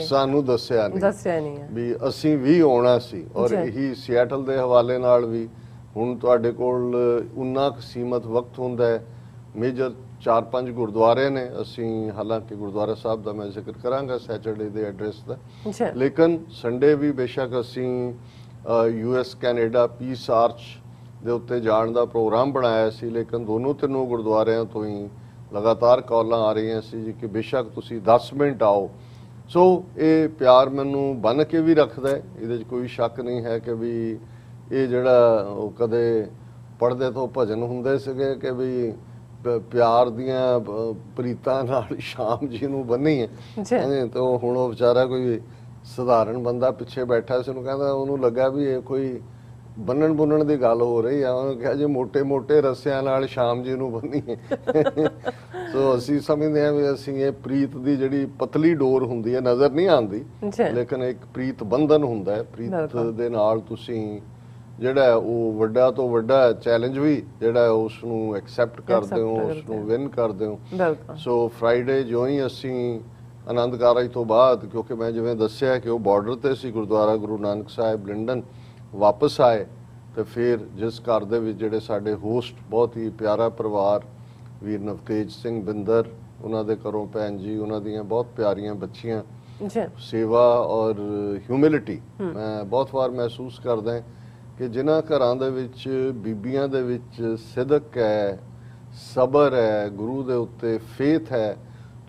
ਸਾਨੂੰ ਦੱਸਿਆ ਨਹੀਂ ਵੀ ਅਸੀਂ ਵੀ ਆਉਣਾ ਸੀ। ਔਰ ਇਹੀ ਸਿਐਟਲ ਦੇ ਹਵਾਲੇ ਨਾਲ ਵੀ ਹੁਣ ਤੁਹਾਡੇ ਕੋਲ ਉਨਾ ਕੁ ਸੀਮਤ ਵਕਤ ਹੁੰਦਾ ਹੈ। ਮੇਜਰ 4-5 ਗੁਰਦੁਆਰੇ ਨੇ, ਅਸੀਂ ਹਾਲਾਂਕਿ ਗੁਰਦੁਆਰਾ ਸਾਹਿਬ ਦਾ ਮੈਂ ਜ਼ਿਕਰ ਕਰਾਂਗਾ ਸੈਚਰਡੇ ਦੇ ਐਡਰੈਸ ਦਾ, ਲੇਕਿਨ ਸੰਡੇ ਵੀ ਬੇਸ਼ੱਕ ਅਸੀਂ US ਕੈਨੇਡਾ ਪੀਸ ਆਰਚ ਦੇ ਉੱਤੇ ਜਾਣ ਦਾ ਪ੍ਰੋਗਰਾਮ ਬਣਾਇਆ ਸੀ, ਲੇਕਿਨ ਦੋਨੋਂ ਤਿੰਨੋਂ ਗੁਰਦੁਆਰਿਆਂ ਤੋਂ ਹੀ ਲਗਾਤਾਰ ਕਾਲਾਂ ਆ ਰਹੀਆਂ ਸੀ ਜੀ ਕਿ ਬੇਸ਼ੱਕ ਤੁਸੀਂ 10 ਮਿੰਟ ਆਓ। ਸੋ ਇਹ ਪਿਆਰ ਮੈਨੂੰ ਬੰਨ੍ਹ ਕੇ ਵੀ ਰੱਖਦਾ, ਇਹਦੇ 'ਚ ਕੋਈ ਸ਼ੱਕ ਨਹੀਂ ਹੈ ਕਿ ਵੀ ਇਹ ਜਿਹੜਾ ਉਹ ਕਦੇ ਪੜ੍ਹਦੇ ਤੋਂ ਭਜਨ ਹੁੰਦੇ ਸੀਗੇ ਕਿ ਵੀ ਪਿਆਰ ਦੀਆਂ ਪ੍ਰੀਤਾਂ ਨਾਲ ਸ਼ਾਮ ਜੀ ਨੂੰ ਬੰਨੀ ਹੈ, ਤੇ ਹੁਣ ਉਹ ਵਿਚਾਰਾ ਕੋਈ ਸਧਾਰਨ ਬੰਦਾ ਪਿੱਛੇ ਬੈਠਾ ਸੀ, ਉਹਨੂੰ ਕਹਿੰਦਾ, ਉਹਨੂੰ ਲੱਗਾ ਵੀ ਇਹ ਕੋਈ ਬੰਨਣ ਬੁੰਨਣ ਦੀ ਗੱਲ ਹੋ ਰਹੀ ਆ। ਉਹਨੇ ਕਿਹਾ ਜੀ ਮੋਟੇ ਮੋਟੇ ਰੱਸਿਆਂ ਨਾਲ ਸ਼ਾਮ ਜੀ ਨੂੰ ਬੰਨੀਏ। ਸੋ ਅਸੀਂ ਸਮਝਦੇ ਹਾਂ ਵੀ ਅਸੀਂ ਇਹ ਪ੍ਰੀਤ ਦੀ ਜਿਹੜੀ ਪਤਲੀ ਡੋਰ ਹੁੰਦੀ ਹੈ ਨਜ਼ਰ ਨਹੀਂ ਆਉਂਦੀ, ਲੇਕਿਨ ਇੱਕ ਪ੍ਰੀਤ ਬੰਧਨ ਹੁੰਦਾ ਹੈ। ਪ੍ਰੀਤ ਦੇ ਨਾਲ ਤੁਸੀਂ ਜਿਹੜਾ ਉਹ ਵੱਡਾ ਤੋਂ ਵੱਡਾ ਚੈਲੰਜ ਵੀ ਜਿਹੜਾ ਉਸ ਨੂੰ ਐਕਸੈਪਟ ਕਰਦੇ ਹੋ, ਉਸ ਨੂੰ ਵਿਨ ਕਰਦੇ ਹੋ। ਸੋ ਫਰਾਈਡੇ ਜਿਉਂ ਹੀ ਅਸੀਂ ਆਨੰਦ ਕਾਰਜ ਤੋਂ ਬਾਅਦ, ਕਿਉਂਕਿ ਮੈਂ ਜਿਵੇਂ ਦੱਸਿਆ ਕਿ ਉਹ ਬਾਰਡਰ ਤੇ ਸੀ ਗੁਰਦੁਆਰਾ ਗੁਰੂ ਨਾਨਕ ਸਾਹਿਬ ਲਿੰਡਨ, ਵਾਪਸ ਆਏ ਤੇ ਫਿਰ ਜਿਸ ਘਰ ਦੇ ਵਿੱਚ ਜਿਹੜੇ ਸਾਡੇ ਹੋਸਟ ਬਹੁਤ ਹੀ ਪਿਆਰਾ ਪਰਿਵਾਰ ਵੀਰ ਨਵਤੇਜ ਸਿੰਘ ਬਿੰਦਰ, ਉਹਨਾਂ ਦੇ ਘਰੋਂ ਭੈਣ ਜੀ, ਉਹਨਾਂ ਦੀਆਂ ਬਹੁਤ ਪਿਆਰੀਆਂ ਬੱਚੀਆਂ, ਸੇਵਾ ਔਰ ਹਿਊਮਿਲਿਟੀ ਮੈਂ ਬਹੁਤ ਵਾਰ ਮਹਿਸੂਸ ਕਰਦਾ ਕਿ ਜਿਨ੍ਹਾਂ ਘਰਾਂ ਦੇ ਵਿੱਚ ਬੀਬੀਆਂ ਦੇ ਵਿੱਚ ਸਿਦਕ ਹੈ, ਸਬਰ ਹੈ, ਗੁਰੂ ਦੇ ਉੱਤੇ ਫੇਥ ਹੈ,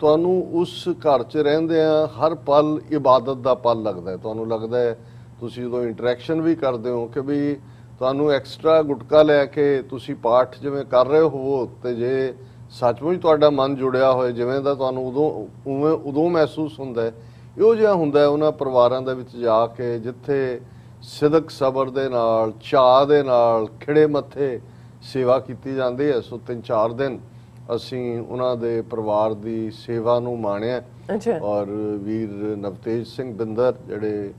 ਤੁਹਾਨੂੰ ਉਸ ਘਰ 'ਚ ਰਹਿੰਦਿਆਂ ਹਰ ਪਲ ਇਬਾਦਤ ਦਾ ਪਲ ਲੱਗਦਾ। ਤੁਹਾਨੂੰ ਲੱਗਦਾ ਹੈ ਤੁਸੀਂ ਜਦੋਂ ਇੰਟਰੈਕਸ਼ਨ ਵੀ ਕਰਦੇ ਹੋ ਕਿ ਵੀ ਤੁਹਾਨੂੰ ਐਕਸਟਰਾ ਗੁਟਕਾ ਲੈ ਕੇ ਤੁਸੀਂ ਪਾਠ ਜਿਵੇਂ ਕਰ ਰਹੇ ਹੋ, ਤੇ ਜੇ ਸੱਚਮੁੱਚ ਤੁਹਾਡਾ ਮਨ ਜੁੜਿਆ ਹੋਏ ਜਿਵੇਂ ਦਾ ਤੁਹਾਨੂੰ ਉਦੋਂ ਮਹਿਸੂਸ ਹੁੰਦਾ ਹੈ। ਇਹੋ ਜਿਹਾ ਹੁੰਦਾ ਉਹਨਾਂ ਪਰਿਵਾਰਾਂ ਦੇ ਵਿੱਚ ਜਾ ਕੇ ਜਿੱਥੇ ਸਿਦਕ ਸਬਰ ਦੇ ਨਾਲ, ਚਾਅ ਦੇ ਨਾਲ, ਖਿੜੇ ਮੱਥੇ ਸੇਵਾ ਕੀਤੀ ਜਾਂਦੀ ਹੈ। ਸੋ 3-4 ਦਿਨ ਅਸੀਂ ਉਹਨਾਂ ਦੇ ਪਰਿਵਾਰ ਦੀ ਸੇਵਾ ਨੂੰ ਮਾਣਿਆ। ਔਰ ਵੀਰ ਨਵਤੇਜ ਸਿੰਘ ਬਿੰਦਰ ਜਿਹੜੇ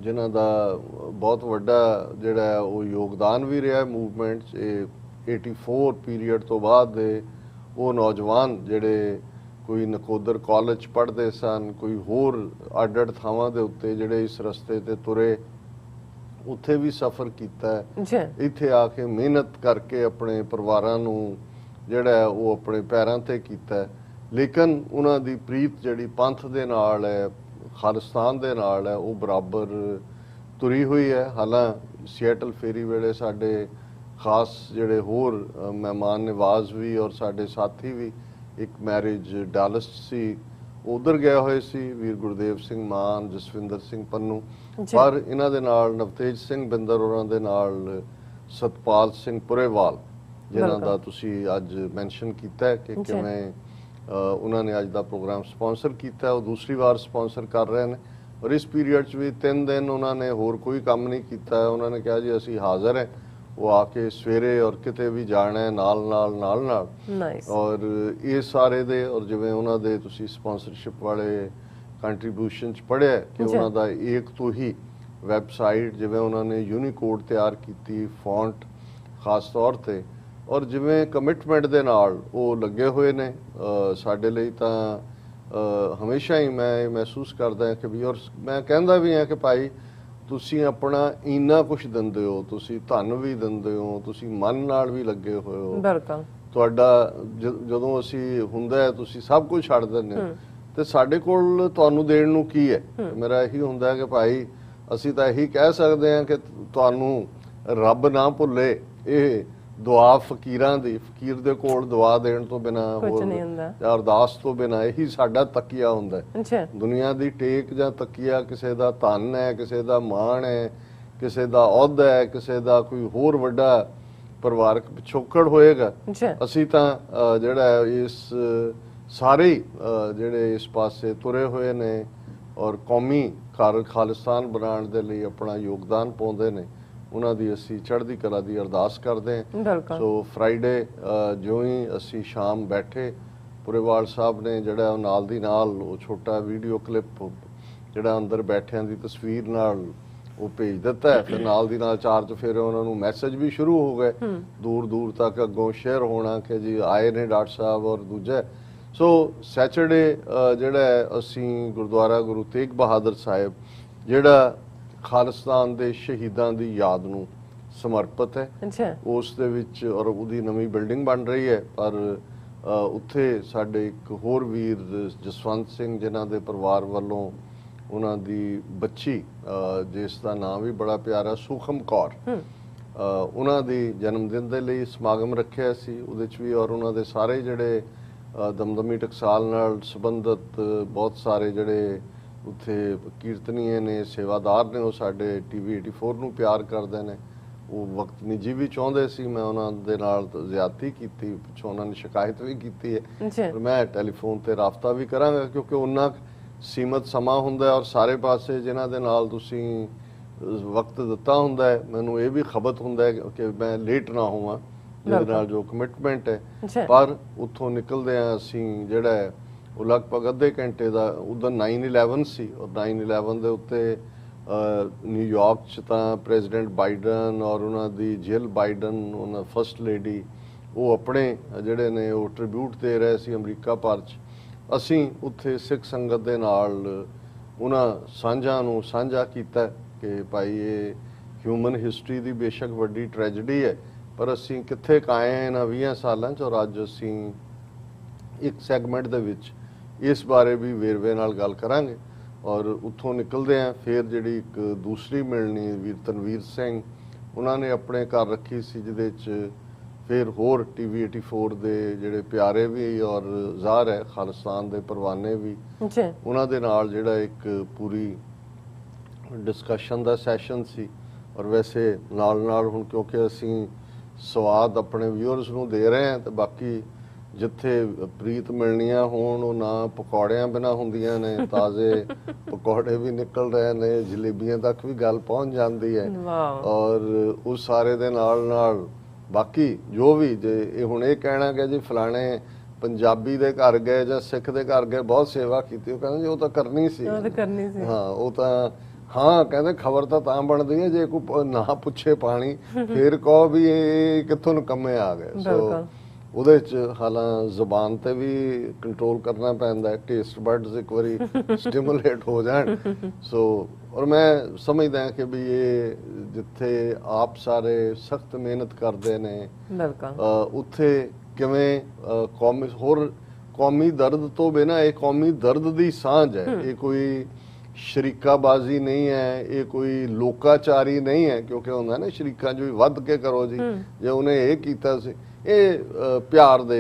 ਜਿਨ੍ਹਾਂ ਦਾ ਬਹੁਤ ਵੱਡਾ ਜਿਹੜਾ ਉਹ ਯੋਗਦਾਨ ਵੀ ਰਿਹਾ ਮੂਵਮੈਂਟ 'ਚ, ਇਹ 84 ਪੀਰੀਅਡ ਤੋਂ ਬਾਅਦ ਦੇ ਉਹ ਨੌਜਵਾਨ ਜਿਹੜੇ ਕੋਈ ਨਕੋਦਰ ਕਾਲਜ ਪੜ੍ਹਦੇ ਸਨ, ਕੋਈ ਹੋਰ ਅੱਡ-ਅੱਡ ਥਾਵਾਂ ਦੇ ਉੱਤੇ ਜਿਹੜੇ ਇਸ ਰਸਤੇ ਤੇ ਤੁਰੇ, ਉੱਥੇ ਵੀ ਸਫ਼ਰ ਕੀਤਾ, ਇੱਥੇ ਆ ਕੇ ਮਿਹਨਤ ਕਰਕੇ ਆਪਣੇ ਪਰਿਵਾਰਾਂ ਨੂੰ ਜਿਹੜਾ ਉਹ ਆਪਣੇ ਪੈਰਾਂ ਤੇ ਕੀਤਾ। ਲੇਕਿਨ ਉਹਨਾਂ ਦੀ ਪ੍ਰੀਤ ਜਿਹੜੀ ਪੰਥ ਦੇ ਨਾਲ ਹੈ, ਖਾਲਿਸਤਾਨ ਦੇ ਨਾਲ ਹੈ, ਉਹ ਬਰਾਬਰ ਤੁਰੀ ਹੋਈ ਹੈ। ਹਾਲਾਂ ਸਿਐਟਲ ਫੇਰੀ ਵੇਲੇ ਸਾਡੇ ਖਾਸ ਜਿਹੜੇ ਹੋਰ ਮਹਿਮਾਨ ਨਿਵਾਜ਼ ਵੀ ਔਰ ਸਾਡੇ ਸਾਥੀ ਵੀ, ਇੱਕ ਮੈਰਿਜ ਡਾਲਸ ਸੀ, ਉਧਰ ਗਏ ਹੋਏ ਸੀ, ਵੀਰ ਗੁਰਦੇਵ ਸਿੰਘ ਮਾਨ, ਜਸਵਿੰਦਰ ਸਿੰਘ ਪੰਨੂ, ਪਰ ਇਹਨਾਂ ਦੇ ਨਾਲ ਨਵਤੇਜ ਸਿੰਘ ਬਿੰਦਰ ਉਹਨਾਂ ਦੇ ਨਾਲ ਸਤਪਾਲ ਸਿੰਘ ਪੁਰੇਵਾਲ, ਜਿਨ੍ਹਾਂ ਦਾ ਤੁਸੀਂ ਅੱਜ ਮੈਂਸ਼ਨ ਕੀਤਾ ਕਿ ਕਿਵੇਂ ਉਹਨਾਂ ਨੇ ਅੱਜ ਦਾ ਪ੍ਰੋਗਰਾਮ ਸਪਾਂਸਰ ਕੀਤਾ। ਉਹ ਦੂਸਰੀ ਵਾਰ ਸਪਾਂਸਰ ਕਰ ਰਹੇ ਨੇ ਔਰ ਇਸ ਪੀਰੀਅਡ 'ਚ ਵੀ 3 ਦਿਨ ਉਹਨਾਂ ਨੇ ਹੋਰ ਕੋਈ ਕੰਮ ਨਹੀਂ ਕੀਤਾ। ਉਹਨਾਂ ਨੇ ਕਿਹਾ ਜੀ ਅਸੀਂ ਹਾਜ਼ਰ ਹੈ, ਉਹ ਆ ਕੇ ਸਵੇਰੇ ਔਰ ਕਿਤੇ ਵੀ ਜਾਣਾ ਹੈ ਨਾਲ ਔਰ ਇਹ ਸਾਰੇ ਦੇ, ਔਰ ਜਿਵੇਂ ਉਹਨਾਂ ਦੇ ਤੁਸੀਂ ਸਪਾਂਸਰਸ਼ਿਪ ਵਾਲੇ ਕੰਟਰੀਬਿਊਸ਼ਨ 'ਚ ਪੜ੍ਹਿਆ ਕਿ ਉਹਨਾਂ ਦਾ ਇੱਕ ਤੋਂ ਹੀ ਵੈਬਸਾਈਟ, ਜਿਵੇਂ ਉਹਨਾਂ ਨੇ ਯੂਨੀਕੋਡ ਤਿਆਰ ਕੀਤੀ ਫੌਂਟ ਖਾਸ ਤੌਰ ਤੇ, ਔਰ ਜਿਵੇਂ ਕਮਿਟਮੈਂਟ ਦੇ ਨਾਲ ਉਹ ਲੱਗੇ ਹੋਏ ਨੇ ਸਾਡੇ ਲਈ, ਤਾਂ ਹਮੇਸ਼ਾ ਹੀ ਮੈਂ ਇਹ ਮਹਿਸੂਸ ਕਰਦਾ ਕਿ ਵੀ, ਔਰ ਮੈਂ ਕਹਿੰਦਾ ਵੀ ਹਾਂ ਕਿ ਭਾਈ ਤੁਸੀਂ ਆਪਣਾ ਇੰਨਾ ਕੁਝ ਦਿੰਦੇ ਹੋ, ਤੁਸੀਂ ਧਨ ਵੀ ਦਿੰਦੇ ਹੋ, ਤੁਸੀਂ ਮਨ ਨਾਲ ਵੀ ਲੱਗੇ ਹੋਏ ਹੋ, ਤੁਹਾਡਾ ਜਦੋਂ ਅਸੀਂ ਹੁੰਦਾ ਹੈ ਤੁਸੀਂ ਸਭ ਕੁਝ ਛੱਡ ਦਿੰਦੇ ਹੋ, ਤੇ ਸਾਡੇ ਕੋਲ ਤੁਹਾਨੂੰ ਦੇਣ ਨੂੰ ਕੀ ਹੈ। ਮੇਰਾ ਇਹੀ ਹੁੰਦਾ ਕਿ ਭਾਈ ਅਸੀਂ ਤਾਂ ਇਹੀ ਕਹਿ ਸਕਦੇ ਹਾਂ ਕਿ ਤੁਹਾਨੂੰ ਰੱਬ ਨਾ ਭੁੱਲੇ। ਇਹ ਦੁਆ ਫਕੀਰਾਂ ਦੀ, ਫਕੀਰ ਦੇ ਕੋਲ ਦੁਆ ਦੇਣ ਤੋਂ ਬਿਨਾ, ਅਰਦਾਸ ਤੋਂ ਬਿਨਾ, ਇਹੀ ਸਾਡਾ ਤਕੀਆ ਹੁੰਦਾ। ਦੁਨੀਆ ਦੀ ਟੇਕ ਜਾਂ ਤਕੀਆ ਕਿਸੇ ਦਾ ਧਨ ਹੈ, ਕਿਸੇ ਦਾ ਮਾਣ ਹੈ, ਕਿਸੇ ਦਾ ਅਹੁਦਾ ਹੈ, ਕਿਸੇ ਦਾ ਕੋਈ ਹੋਰ ਵੱਡਾ ਪਰਿਵਾਰਕ ਪਿਛੋਕੜ ਹੋਏਗਾ। ਅਸੀਂ ਤਾਂ ਜਿਹੜਾ ਇਸ ਸਾਰੇ ਜਿਹੜੇ ਇਸ ਪਾਸੇ ਤੁਰੇ ਹੋਏ ਨੇ ਔਰ ਕੌਮੀ ਖਾਲਿਸਤਾਨ ਬਣਾਉਣ ਦੇ ਲਈ ਆਪਣਾ ਯੋਗਦਾਨ ਪਾਉਂਦੇ ਨੇ, ਉਹਨਾਂ ਦੀ ਅਸੀਂ ਚੜ੍ਹਦੀ ਕਲਾ ਦੀ ਅਰਦਾਸ ਕਰਦੇ ਹਾਂ। ਸੋ ਫਰਾਈਡੇ ਜਿਉਂ ਹੀ ਅਸੀਂ ਸ਼ਾਮ ਬੈਠੇ, ਪੁਰੇਵਾਲ ਸਾਹਿਬ ਨੇ ਜਿਹੜਾ ਉਹ ਨਾਲ ਦੀ ਨਾਲ ਉਹ ਛੋਟਾ ਵੀਡੀਓ ਕਲਿੱਪ ਜਿਹੜਾ ਅੰਦਰ ਬੈਠਿਆਂ ਦੀ ਤਸਵੀਰ ਨਾਲ ਉਹ ਭੇਜ ਦਿੱਤਾ ਹੈ। ਫਿਰ ਨਾਲ ਦੀ ਨਾਲ ਚਾਰ ਚੁਫੇਰੇ ਉਹਨਾਂ ਨੂੰ ਮੈਸੇਜ ਵੀ ਸ਼ੁਰੂ ਹੋ ਗਏ ਦੂਰ ਦੂਰ ਤੱਕ ਅੱਗੋਂ ਸ਼ੇਅਰ ਹੋਣਾ ਕਿ ਜੀ ਆਏ ਨੇ ਡਾਕਟਰ ਸਾਹਿਬ। ਔਰ ਦੂਜਾ ਸੋ ਸੈਚਰਡੇ ਜਿਹੜਾ ਹੈ ਅਸੀਂ ਗੁਰਦੁਆਰਾ ਗੁਰੂ ਤੇਗ ਬਹਾਦਰ ਸਾਹਿਬ ਜਿਹੜਾ ਖਾਲਿਸਤਾਨ ਦੇ ਸ਼ਹੀਦਾਂ ਦੀ ਯਾਦ ਨੂੰ ਸਮਰਪਿਤ ਹੈ, ਉਸ ਦੇ ਵਿੱਚ ਔਰ ਉਹਦੀ ਨਵੀਂ ਬਿਲਡਿੰਗ ਬਣ ਰਹੀ ਹੈ। ਪਰ ਉੱਥੇ ਸਾਡੇ ਇੱਕ ਹੋਰ ਵੀਰ ਜਸਵੰਤ ਸਿੰਘ ਜਿਨ੍ਹਾਂ ਦੇ ਪਰਿਵਾਰ ਵੱਲੋਂ ਉਹਨਾਂ ਦੀ ਬੱਚੀ ਜਿਸ ਦਾ ਨਾਮ ਵੀ ਬੜਾ ਪਿਆਰਾ ਸੂਖਮ ਕੌਰ, ਉਹਨਾਂ ਦੀ ਜਨਮ ਦਿਨ ਦੇ ਲਈ ਸਮਾਗਮ ਰੱਖਿਆ ਸੀ। ਉਹਦੇ 'ਚ ਵੀ ਔਰ ਉਹਨਾਂ ਦੇ ਸਾਰੇ ਜਿਹੜੇ ਦਮਦਮੀ ਟਕਸਾਲ ਨਾਲ ਸੰਬੰਧਿਤ ਬਹੁਤ ਸਾਰੇ ਜਿਹੜੇ ਉੱਥੇ ਕੀਰਤਨੀਏ ਨੇ, ਸੇਵਾਦਾਰ ਨੇ, ਉਹ ਸਾਡੇ TV 84 ਨੂੰ ਪਿਆਰ ਕਰਦੇ ਨੇ। ਉਹ ਵਕਤ ਨਿੱਜੀ ਵੀ ਚਾਹੁੰਦੇ ਸੀ, ਮੈਂ ਉਹਨਾਂ ਦੇ ਨਾਲ ਜ਼ਿਆਦਤੀ ਕੀਤੀ, ਪਿੱਛੋਂ ਉਹਨਾਂ ਨੇ ਸ਼ਿਕਾਇਤ ਵੀ ਕੀਤੀ ਹੈ। ਪਰ ਮੈਂ ਟੈਲੀਫੋਨ ਤੇ ਰਾਬਤਾ ਵੀ ਕਰਾਂਗਾ ਕਿਉਂਕਿ ਉਹਨਾਂ ਸੀਮਤ ਸਮਾਂ ਹੁੰਦਾ ਔਰ ਸਾਰੇ ਪਾਸੇ ਜਿਨ੍ਹਾਂ ਦੇ ਨਾਲ ਤੁਸੀਂ ਵਕਤ ਦਿੱਤਾ ਹੁੰਦਾ ਹੈ, ਮੈਨੂੰ ਇਹ ਵੀ ਖਬਤ ਹੁੰਦਾ ਹੈ ਕਿ ਮੈਂ ਲੇਟ ਨਾ ਹੋਵਾਂ ਜਿਹਦੇ ਨਾਲ ਜੋ ਕਮਿਟਮੈਂਟ ਹੈ। ਪਰ ਉੱਥੋਂ ਨਿਕਲਦੇ ਆ ਅਸੀਂ ਜਿਹੜਾ ਹੈ ਉਹ ਲਗਭਗ ਅੱਧੇ ਘੰਟੇ ਦਾ ਉਦੋਂ 9/11 ਸੀ ਔਰ 9/11 ਦੇ ਉੱਤੇ ਨਿਊਯਾਰਕ 'ਚ ਤਾਂ ਪ੍ਰੈਜ਼ੀਡੈਂਟ ਬਾਈਡਨ ਔਰ ਉਹਨਾਂ ਦੀ ਜਿਲ ਬਾਈਡਨ, ਉਹਨਾਂ ਫਸਟ ਲੇਡੀ, ਉਹ ਆਪਣੇ ਜਿਹੜੇ ਨੇ ਉਹ ਟ੍ਰਿਬਿਊਟ ਦੇ ਰਹੇ ਸੀ ਅਮਰੀਕਾ ਭਰ 'ਚ। ਅਸੀਂ ਉੱਥੇ ਸਿੱਖ ਸੰਗਤ ਦੇ ਨਾਲ ਉਹਨਾਂ ਸਾਂਝਾਂ ਨੂੰ ਸਾਂਝਾ ਕੀਤਾ ਕਿ ਭਾਈ ਇਹ ਹਿਊਮਨ ਹਿਸਟਰੀ ਦੀ ਬੇਸ਼ੱਕ ਵੱਡੀ ਟ੍ਰੈਜਡੀ ਹੈ ਪਰ ਅਸੀਂ ਕਿੱਥੇ ਕਾਏ ਹਾਂ ਇਹਨਾਂ 20 ਸਾਲਾਂ 'ਚ। ਔਰ ਅੱਜ ਅਸੀਂ ਇੱਕ ਸੈਗਮੈਂਟ ਦੇ ਵਿੱਚ ਇਸ ਬਾਰੇ ਵੀ ਵੇਰਵੇ ਨਾਲ ਗੱਲ ਕਰਾਂਗੇ। ਔਰ ਉੱਥੋਂ ਨਿਕਲਦੇ ਆ ਫਿਰ ਜਿਹੜੀ ਇੱਕ ਦੂਸਰੀ ਮਿਲਣੀ ਵੀਰ ਤਨਵੀਰ ਸਿੰਘ ਉਹਨਾਂ ਨੇ ਆਪਣੇ ਘਰ ਰੱਖੀ ਸੀ, ਜਿਹਦੇ 'ਚ ਫਿਰ ਹੋਰ TV 84 ਦੇ ਜਿਹੜੇ ਪਿਆਰੇ ਵੀ ਔਰ ਜ਼ਾਹਰ ਹੈ ਖਾਲਿਸਤਾਨ ਦੇ ਪਰਵਾਨੇ ਵੀ, ਉਹਨਾਂ ਦੇ ਨਾਲ ਜਿਹੜਾ ਇੱਕ ਪੂਰੀ ਡਿਸਕਸ਼ਨ ਦਾ ਸੈਸ਼ਨ ਸੀ। ਔਰ ਵੈਸੇ ਨਾਲ ਨਾਲ ਹੁਣ ਕਿਉਂਕਿ ਅਸੀਂ ਸਵਾਦ ਆਪਣੇ ਵਿਊਅਰਸ ਨੂੰ ਦੇ ਰਹੇ ਹਾਂ ਤੇ ਬਾਕੀ ਜਿੱਥੇ ਪ੍ਰੀਤ ਮਿਲਣੀਆਂ ਹੋਣ ਉਹ ਨਾ ਪਕੌੜਿਆਂ ਬਿਨਾਂ ਹੁੰਦੀਆਂ ਨੇ, ਤਾਜ਼ੇ ਪਕੌੜੇ ਵੀ ਨਿਕਲ ਰਹੇ ਨੇ, ਜਲੇਬੀਆਂ ਤੱਕ ਵੀ ਗੱਲ ਪਹੁੰਚ ਜਾਂਦੀ ਹੈ। ਔਰ ਉਸ ਸਾਰੇ ਦੇ ਨਾਲ ਨਾਲ ਬਾਕੀ ਜੋ ਵੀ ਜੇ ਇਹ ਹੁਣ ਇਹ ਕਹਿਣਾ ਕਿ ਜੀ ਫਲਾਣੇ ਪੰਜਾਬੀ ਦੇ ਘਰ ਗਏ ਜਾਂ ਸਿੱਖ ਦੇ ਘਰ ਗਏ ਬਹੁਤ ਸੇਵਾ ਕੀਤੀ, ਉਹ ਕਹਿੰਦੇ ਜੀ ਉਹ ਤਾਂ ਕਰਨੀ ਸੀ। ਹਾਂ ਉਹ ਤਾਂ ਹਾਂ ਕਹਿੰਦੇ ਖਬਰ ਤਾਂ ਬਣਦੀ ਹੈ ਜੇ ਕੋਈ ਨਾ ਪੁੱਛੇ ਪਾਣੀ ਫਿਰ ਕਹੋ ਵੀ ਇਹ ਕਿੱਥੋਂ ਨਕੰਮੇ ਆ ਗਏ। ਸੋ ਉਹਦੇ 'ਚ ਹਾਲਾਂ ਜ਼ੁਬਾਨ ਤੇ ਵੀ ਕੰਟਰੋਲ ਕਰਨਾ ਪੈਂਦਾ ਹੈ, ਟੇਸਟ ਬਡਸ ਇੱਕ ਵਾਰੀ ਸਟਿਮੂਲੇਟ ਹੋ ਜਾਣ। ਸੋ ਔਰ ਮੈਂ ਸਮਝਦਾ ਕਿ ਵੀ ਇਹ ਜਿੱਥੇ ਆਪ ਸਾਰੇ ਸਖਤ ਮਿਹਨਤ ਕਰਦੇ ਨੇ ਉੱਥੇ ਕਿਵੇਂ ਕੌਮੀ ਦਰਦ ਤੋਂ ਬਿਨਾਂ ਇਹ ਕੌਮੀ ਦਰਦ ਦੀ ਸਾਂਝ ਹੈ। ਇਹ ਕੋਈ ਸ਼ਰੀਕਾਬਾਜ਼ੀ ਨਹੀਂ ਹੈ, ਇਹ ਕੋਈ ਲੋਕਾਚਾਰੀ ਨਹੀਂ ਹੈ ਕਿਉਂਕਿ ਹੁੰਦਾ ਨਾ ਸ਼ਰੀਕਾਂ 'ਚ ਵੀ ਵੱਧ ਕੇ ਕਰੋ ਜੀ, ਜੇ ਉਹਨੇ ਇਹ ਕੀਤਾ ਸੀ। ਇਹ ਪਿਆਰ ਦੇ